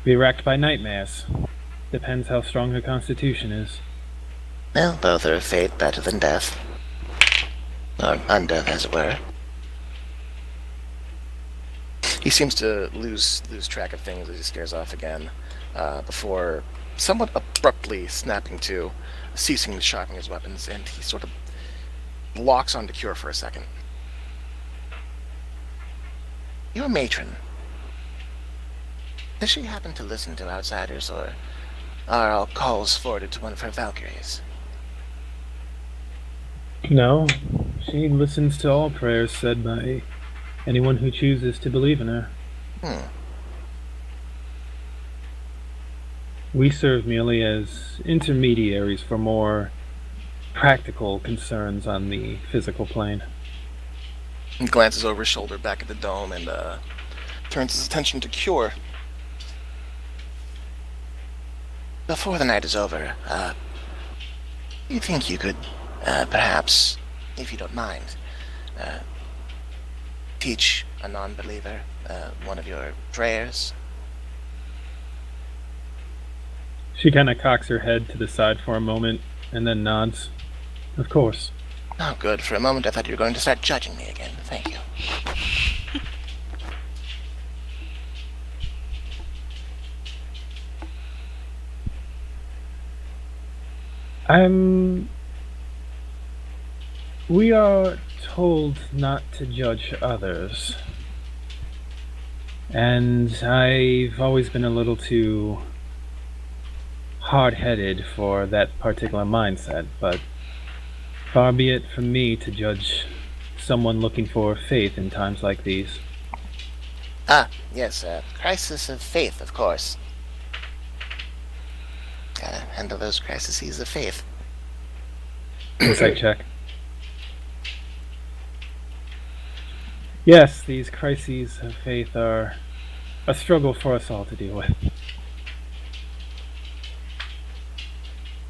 be racked by nightmares. Depends how strong her constitution is. Well, both are a fate better than death. Or undeath, as it were. He seems to lose track of things as he stares off again, before somewhat abruptly snapping to, ceasing sharpening his weapons, and he sort of locks onto Cure for a second. Your matron. Does she happen to listen to outsiders, or are all calls forwarded to one of her Valkyries? No, she listens to all prayers said by anyone who chooses to believe in her. Hmm. We serve merely as intermediaries for more practical concerns on the physical plane. He glances over his shoulder back at the dome and turns his attention to Cure. Before the night is over, you think you could, perhaps, if you don't mind, teach a non-believer one of your prayers? She kind of cocks her head to the side for a moment and then nods. Of course. Oh, good. For a moment I thought you were going to start judging me again. Thank you. We are told not to judge others. And I've always been a little too hard-headed for that particular mindset, but far be it from me to judge someone looking for faith in times like these. Ah, yes, crisis of faith, of course. Gotta handle those crises of faith. Insight check. Yes, these crises of faith are a struggle for us all to deal with.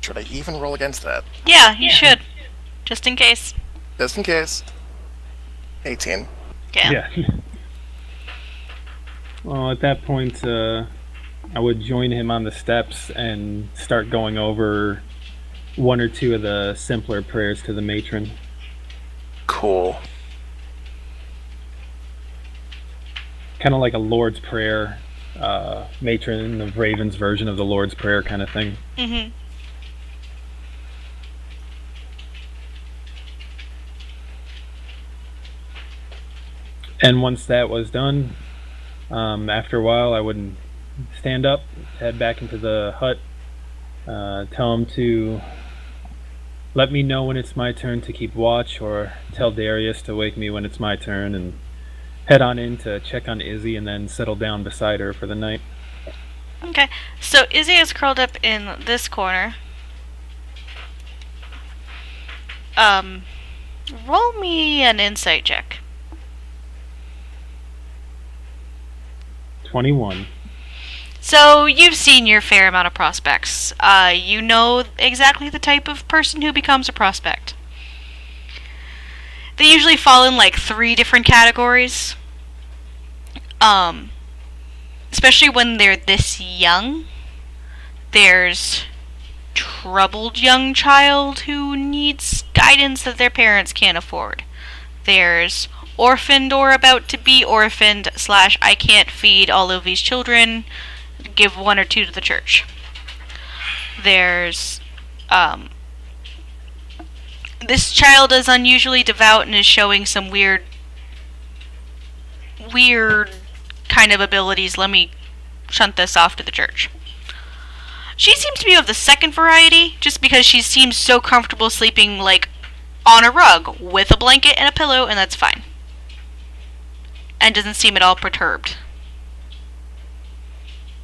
Should I even roll against that? Yeah, you should. Just in case. Just in case. 18. Yeah. Well, at that point, I would join him on the steps and start going over one or two of the simpler prayers to the matron. Cool. Kind of like a Lord's Prayer, matron of Raven's version of the Lord's Prayer kind of thing. Mm-hmm. And once that was done, after a while, I would stand up, head back into the hut, tell him to let me know when it's my turn to keep watch, or tell Darius to wake me when it's my turn, and head on in to check on Izzy and then settle down beside her for the night. Okay, so Izzy is curled up in this corner. Roll me an insight check. 21. So, you've seen your fair amount of prospects. You know exactly the type of person who becomes a prospect. They usually fall in like 3 different categories. Especially when they're this young. There's troubled young child who needs guidance that their parents can't afford. There's orphaned or about to be orphaned / I can't feed all of these children, give 1 or 2 to the church. There's this child is unusually devout and is showing some weird kind of abilities. Let me shunt this off to the church. She seems to be of the second variety, just because she seems so comfortable sleeping like on a rug with a blanket and a pillow, and that's fine. And doesn't seem at all perturbed.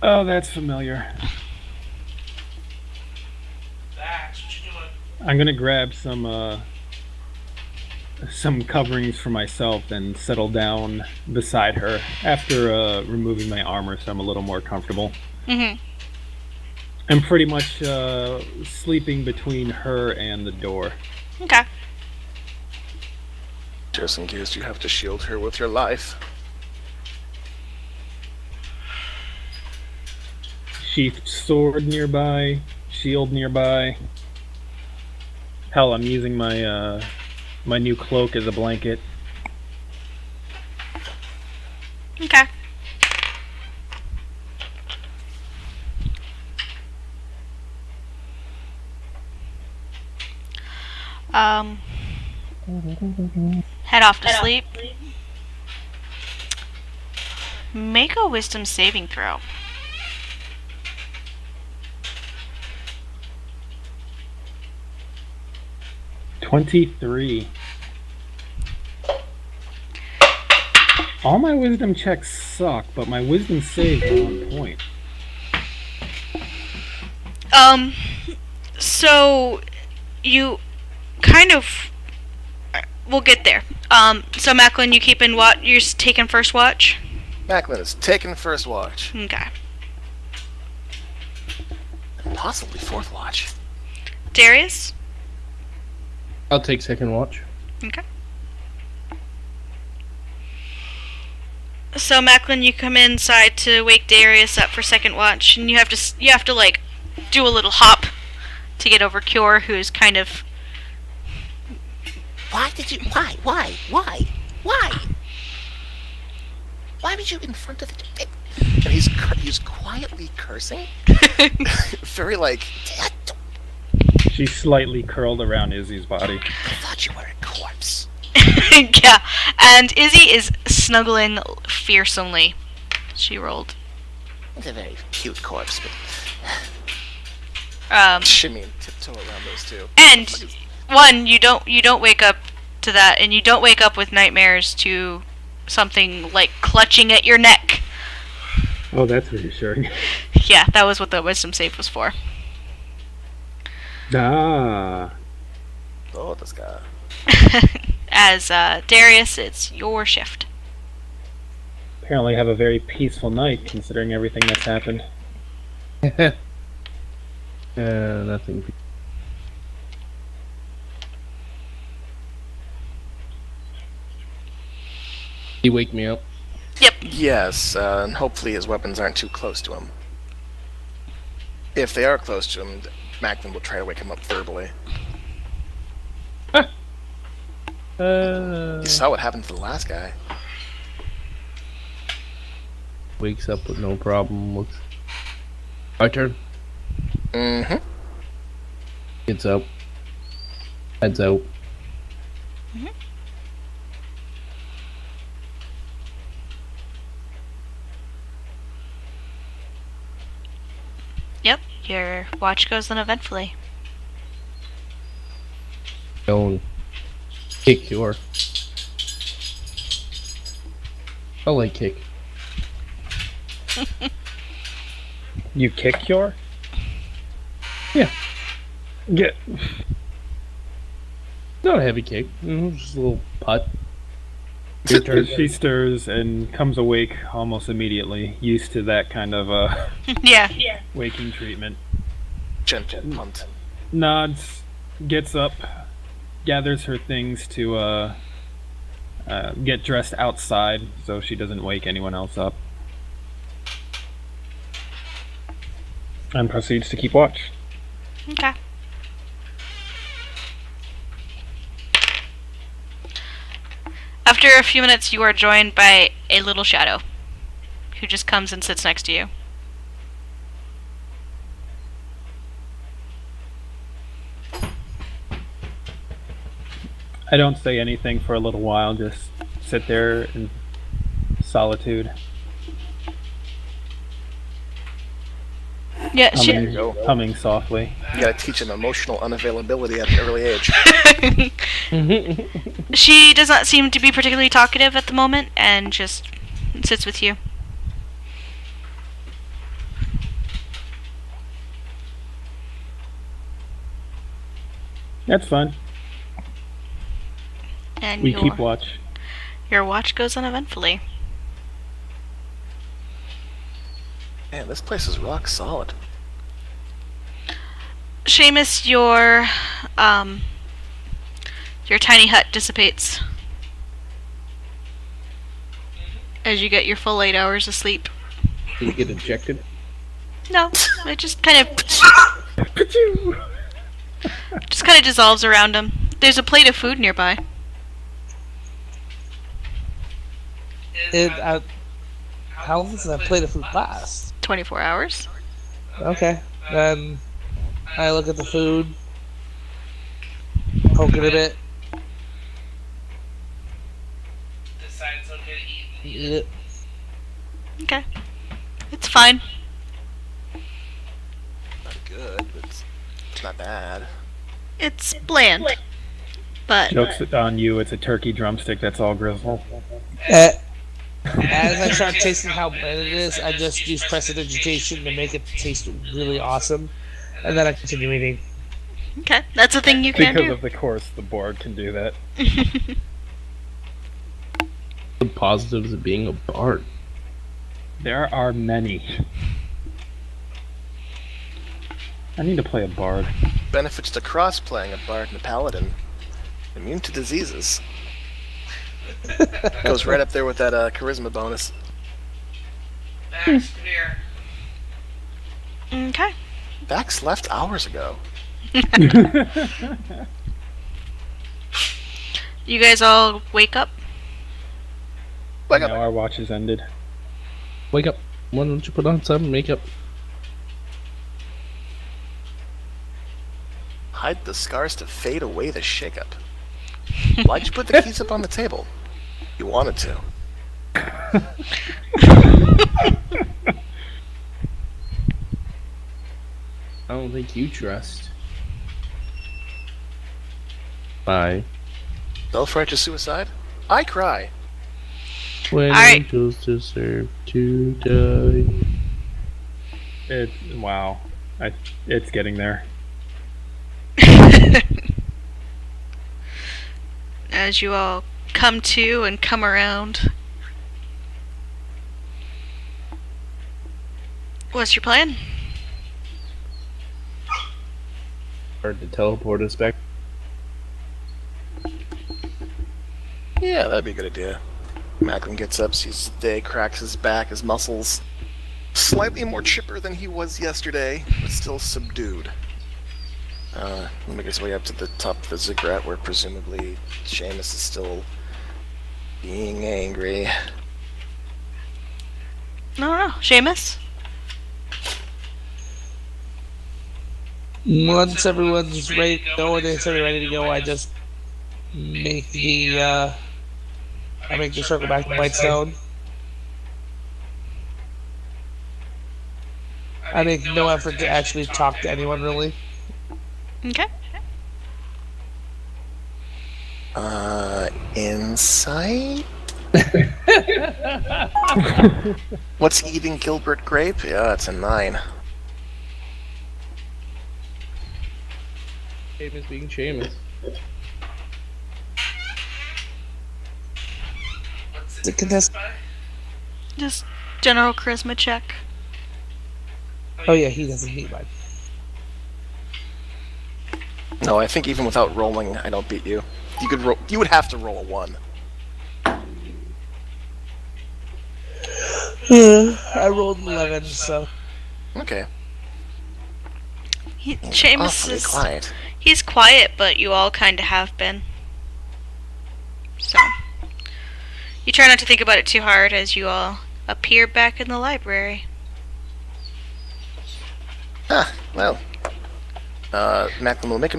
Oh, that's familiar. That's what you're doing. I'm gonna grab some some coverings for myself and settle down beside her after removing my armor, so I'm a little more comfortable. Mm-hmm. I'm pretty much sleeping between her and the door. Okay. Just in case you have to shield her with your life. Sheathed sword nearby, shield nearby. Hell, I'm using my my new cloak as a blanket. Okay. Head off to sleep. Make a wisdom saving throw. $23. All my wisdom checks suck, but my wisdom saves are on point. So you kind of we'll get there. So Macklin, you keeping you're taking first watch? Macklin is taking first watch. Okay. And possibly fourth watch. Darius? I'll take second watch. Okay. So Macklin, you come inside to wake Darius up for second watch, and you have to like do a little hop to get over Cure, who's kind of. Why did you? Why? Why would you in front of the? And he's quietly cursing. Very like. She's slightly curled around Izzy's body. I thought you were a corpse. Yeah, and Izzy is snuggling fearsomely. She rolled. It's a very cute corpse, but Um, shimmy and tiptoe around those two. and one, you don't wake up to that, and you don't wake up with nightmares to something like clutching at your neck. Oh, that's reassuring. Yeah, that was what the wisdom save was for. Ah. Oh, this guy. As Darius, it's your shift. Apparently have a very peaceful night, considering everything that's happened. Nothing. You wake me up. Yep. Yes, and hopefully his weapons aren't too close to him. If they are close to him, Macklin will try to wake him up verbally. You saw what happened to the last guy. Wakes up with no problem. Looks. My turn. Mm-hmm. Gets up. Heads out. Yep. Your watch goes uneventfully. Don't kick your. I'll like kick. You kick Cure? Yeah. Get. Not a heavy kick. Just a little putt. Your turn. She stirs and comes awake almost immediately, used to that kind of Yeah. waking treatment. Gentle punt. Nods, gets up, gathers her things to get dressed outside so she doesn't wake anyone else up. And proceeds to keep watch. Okay. After a few minutes, you are joined by a little shadow, who just comes and sits next to you. I don't say anything for a little while, just sit there in solitude. Yeah, she. There you go. Humming softly. You gotta teach him emotional unavailability at an early age. She does not seem to be particularly talkative at the moment, and just sits with you. That's fun. And We keep watch. your watch goes uneventfully. Man, this place is rock solid. Seamus, your tiny hut dissipates as you get your full 8 hours of sleep. Did you get ejected? No, it just kind of dissolves around him. There's a plate of food nearby. How long does that plate of food last? 24 hours. Okay, then I look at the food, poke it a bit, Decide it's okay to eat. eat it. Okay, it's fine. Not good, but it's not bad. It's bland, but Jokes on you. It's a turkey drumstick that's all grizzle. As I start tasting how bland it is, I just use prestidigitation to make it taste really awesome, and then I continue eating. okay, that's a thing you can Because do. of the course, the board can do that. The positives of being a bard. There are many. I need to play a bard. Benefits to cross-playing a bard and a paladin. Immune to diseases. Goes right up there with that charisma bonus. Max, come here. Okay. Vax left hours ago. You guys all wake up. Wake Now up. our watch is ended. Wake up. Why don't you put on some makeup? Hide the scars to fade away the shakeup. Why'd you put the keys up on the table? You wanted to. I don't think you trust. Bye. Self-righteous suicide? I cry. When Alright. angels deserve to die. Wow. It's getting there. As you all come to and come around. What's your plan? Hard to teleport us back. Yeah, that'd be a good idea. Macklin gets up, sees the day, cracks his back, his muscles. Slightly more chipper than he was yesterday, but still subdued. He'll make his way up to the top of the ziggurat, where presumably Seamus is still being angry. No, Seamus? Once everyone's ready to go and it's ready to go, I just make the circle back to Whitestone. I make no effort to actually talk to anyone really. Okay. Insight? What's eating Gilbert Grape? Yeah, it's a 9. Seamus being Seamus. What's The contest. Just general charisma check. Oh yeah, he doesn't need mine. No, I think even without rolling, I don't beat you. You could roll. You would have to roll a 1. I rolled an 11, so Okay. Seamus Awfully is quiet. he's quiet, but you all kind of have been. So you try not to think about it too hard as you all appear back in the library. Ah, well. Macklin will make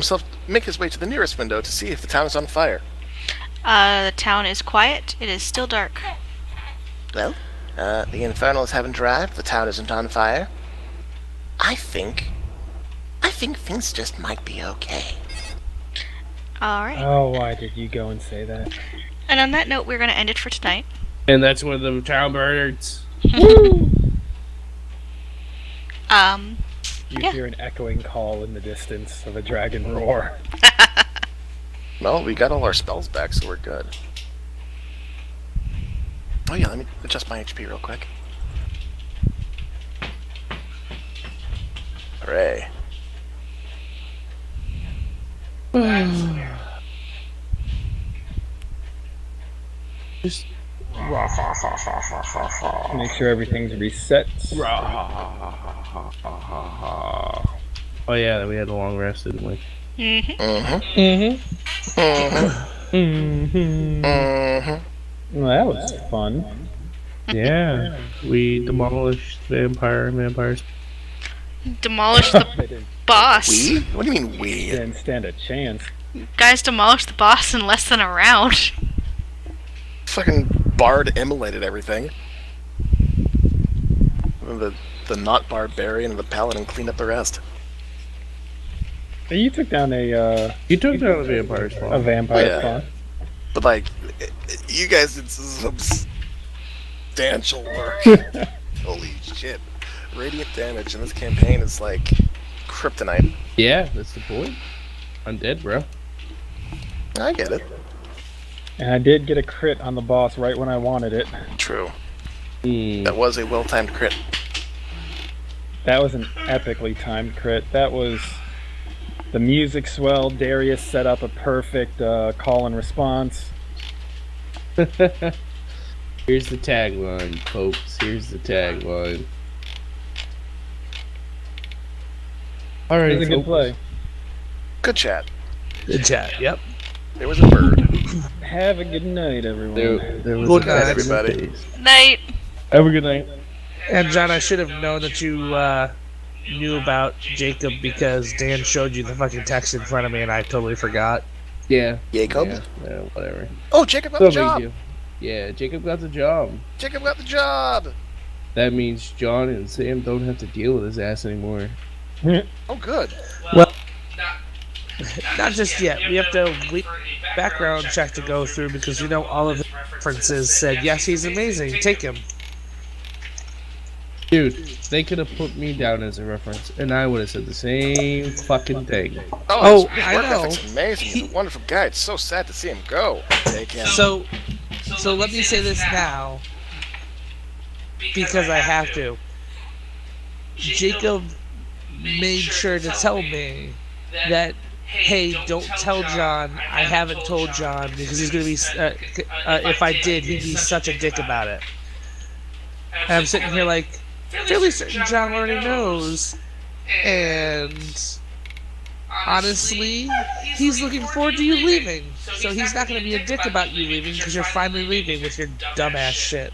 his way to the nearest window to see if the town is on fire. The town is quiet. It is still dark. Well, the Infernals haven't arrived, the town isn't on fire. I think things just might be okay. All right. Oh, why did you go and say that? And on that note, we're going to end it for tonight. And that's one of the town birds. You Yeah. hear an echoing call in the distance of a dragon roar. Well, we got all our spells back, so we're good. Oh yeah, let me adjust my HP real quick. Hooray. Just Make sure everything's reset. oh yeah, we had a long rest, didn't we? Mm-hmm. Mm-hmm. Mm-hmm. Mm-hmm. Mm-hmm. Well, that was fun. Yeah, we demolished vampires. Demolish the They didn't, boss. We? What do you mean we? didn't stand a chance. Guys demolished the boss in less than a round. Fucking Bard immolated everything. And the not barbarian and the paladin cleaned up the rest. Hey, you took down a You took down a vampire spawn. vampire Yeah. spawn. But like, you guys did some substantial work. Holy shit. Radiant damage in this campaign is like kryptonite. Yeah, that's the point. Undead, bro. I get it. And I did get a crit on the boss right when I wanted it. True. Hmm. That was a well-timed crit. That was an epically timed crit. That was... The music swelled. Darius set up a perfect call and response. Here's the tagline, folks. Here's the tagline. All It right, was a good folks. play. Good chat. Good chat. Yep. There was a bird. Have a good night, everyone. There was Good a night, best everybody. days. Night. Have a good night. And John, I should have known that you knew about Jacob because Dan showed you the fucking text in front of me and I totally forgot. Yeah. Jacob? Yeah, whatever. Oh, Jacob got So the job! big deal. Yeah, Jacob got the job. Jacob got the job! That means John and Sam don't have to deal with his ass anymore. Oh, good. Not just yet. We have to wait background check to go through because you know all of the references said yes, he's amazing. Take him. Dude, they could have put me down as a reference, and I would have said the same fucking thing. Oh, his I work know. ethic's amazing. He's a wonderful guy. It's so sad to see him go. Take him. So let me say this now because I have to. Jacob made sure to tell me that, hey, don't tell John. I haven't told John because he's gonna be. If I did, he'd be such a dick about it. And I'm sitting here like, fairly certain John already knows. And honestly, he's looking forward to you leaving. So he's not going to be a dick about you leaving because you're finally leaving with your dumbass shit.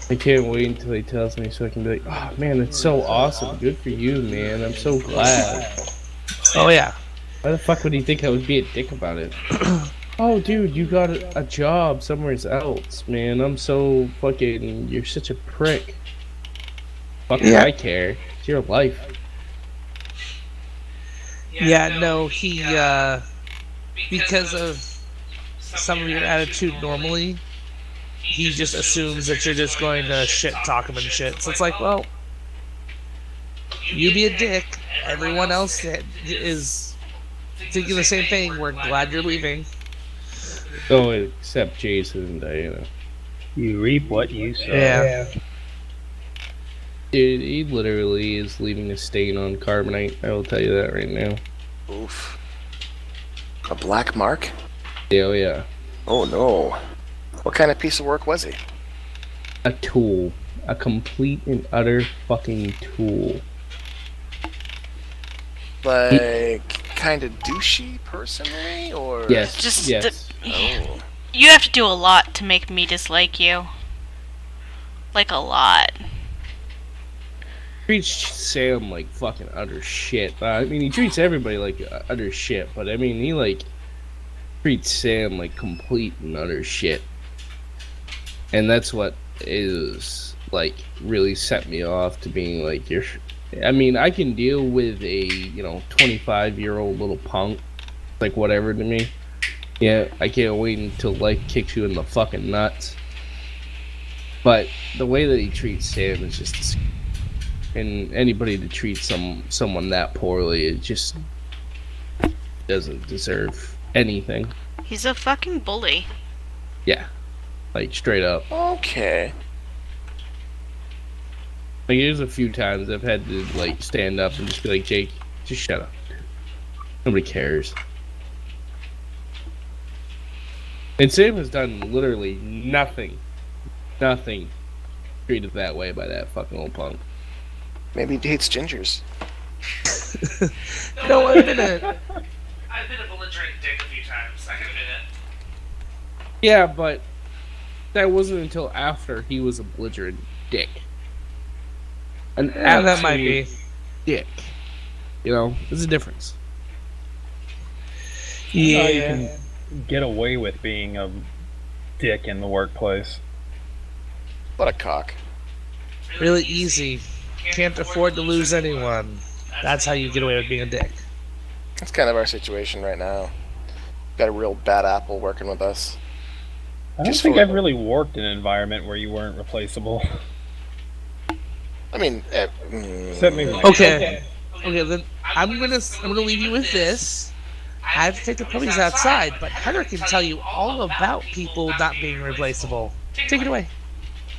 I can't wait until he tells me so I can be like, oh man, that's so awesome. Good for you, man. I'm so glad. Oh yeah. Why the fuck would he think I would be a dick about it? Oh, dude, you got a job somewhere else, man. I'm so fucking... You're such a prick. Fuck if I care. It's your life. Yeah, no, he, because of some of your attitude normally, he just assumes that you're just going to shit talk him and shit. So it's like, well, you be a dick. Everyone else is thinking the same thing. We're glad you're leaving. Oh, except Jason and Diana. You reap what you sow. Yeah. Dude, he literally is leaving a stain on Carbonite. I will tell you that right now. Oof. A black mark? Yeah, oh yeah. Oh no. What kind of piece of work was he? A tool. A complete and utter fucking tool. Like, kind of douchey personally, or? Yes, Just yes. Oh. You have to do a lot to make me dislike you. Like a lot. Treats Sam like fucking utter shit. I mean, he treats everybody like utter shit, but I mean, he like treats Sam like complete and utter shit. And that's what is like really set me off to being like, you're. I mean, I can deal with a 25-year-old little punk, like whatever to me. Yeah, I can't wait until life kicks you in the fucking nuts. But the way that he treats Sam is just disgusting. And anybody to treat someone that poorly, it just doesn't deserve anything. He's a fucking bully. Yeah, like straight up. Okay. Like there's a few times I've had to like stand up and just be like, Jake, just shut up. Nobody cares. And Sam has done literally nothing treated that way by that fucking old punk. Maybe he hates gingers. No, I've been a I've been a belligerent dick a few times. I can admit it. Yeah, but that wasn't until after he was a belligerent dick. An yeah, that might absolute be. dick. You know, there's a difference. You Yeah. can get away with being a dick in the workplace. What a cock. Really easy. Can't afford to lose anyone. That's how you get away with being a dick. That's kind of our situation right now. Got a real bad apple working with us. I don't Just think for- I've really worked in an environment where you weren't replaceable. I mean, Set me right. Okay. Okay, then I'm gonna leave you with this. I have to take the puppies outside, but Heather can tell you all about people not being replaceable. Take it away.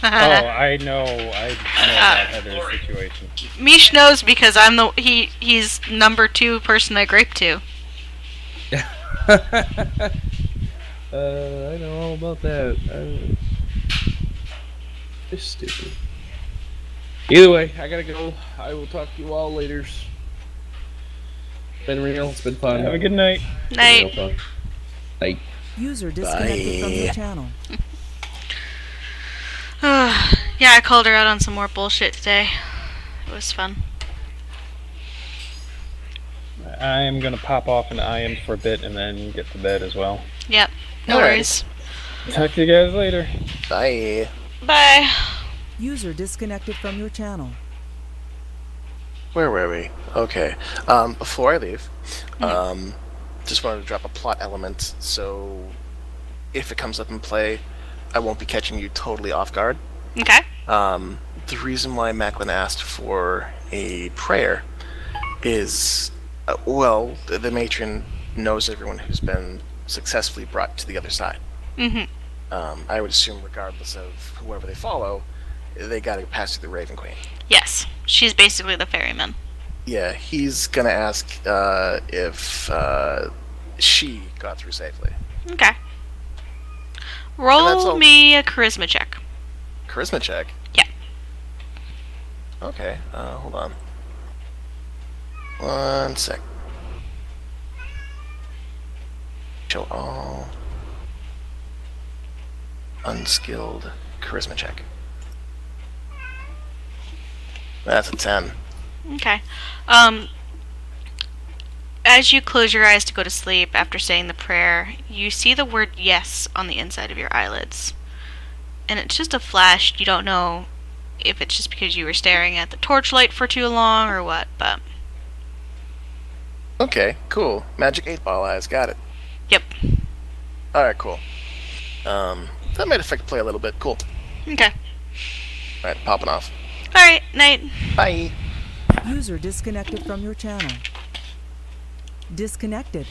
Oh, I know about Heather's situation. Mish knows because I'm he's number 2 person I grape to. I know all about that. It's stupid. Either way, I gotta go. I will talk to you all later. Been real. It's been fun. Have a good night. Real Night. fun. Like, User disconnected from your channel. Yeah, I called her out on some more bullshit today. It was fun. I am gonna pop off and IM for a bit and then get to bed as well. Yep. No Alright. worries. Talk to you guys later. bye. Bye. User disconnected from your channel. Where were we? Okay. Before I leave, just wanted to drop a plot element, so if it comes up in play, I won't be catching you totally off guard. Okay. The reason why Macklin asked for a prayer is, well, the matron knows everyone who's been successfully brought to the other side. Mhm. I would assume, regardless of whoever they follow, they gotta pass through the Raven Queen. Yes. She's basically the ferryman. Yeah, he's gonna ask if she got through safely. Okay. that's Roll all. me a charisma check. Charisma check? Yeah. Okay, hold on. One sec. Show all. Unskilled charisma check. That's a 10. Okay. As you close your eyes to go to sleep after saying the prayer, you see the word yes on the inside of your eyelids. And it's just a flash. You don't know if it's just because you were staring at the torchlight for too long or what, but Okay, cool. Magic 8-ball eyes, got it. yep. Alright, cool. That might affect play a little bit. Cool. Okay. Alright, popping off. Alright, night. Bye! User disconnected from your channel. Disconnected.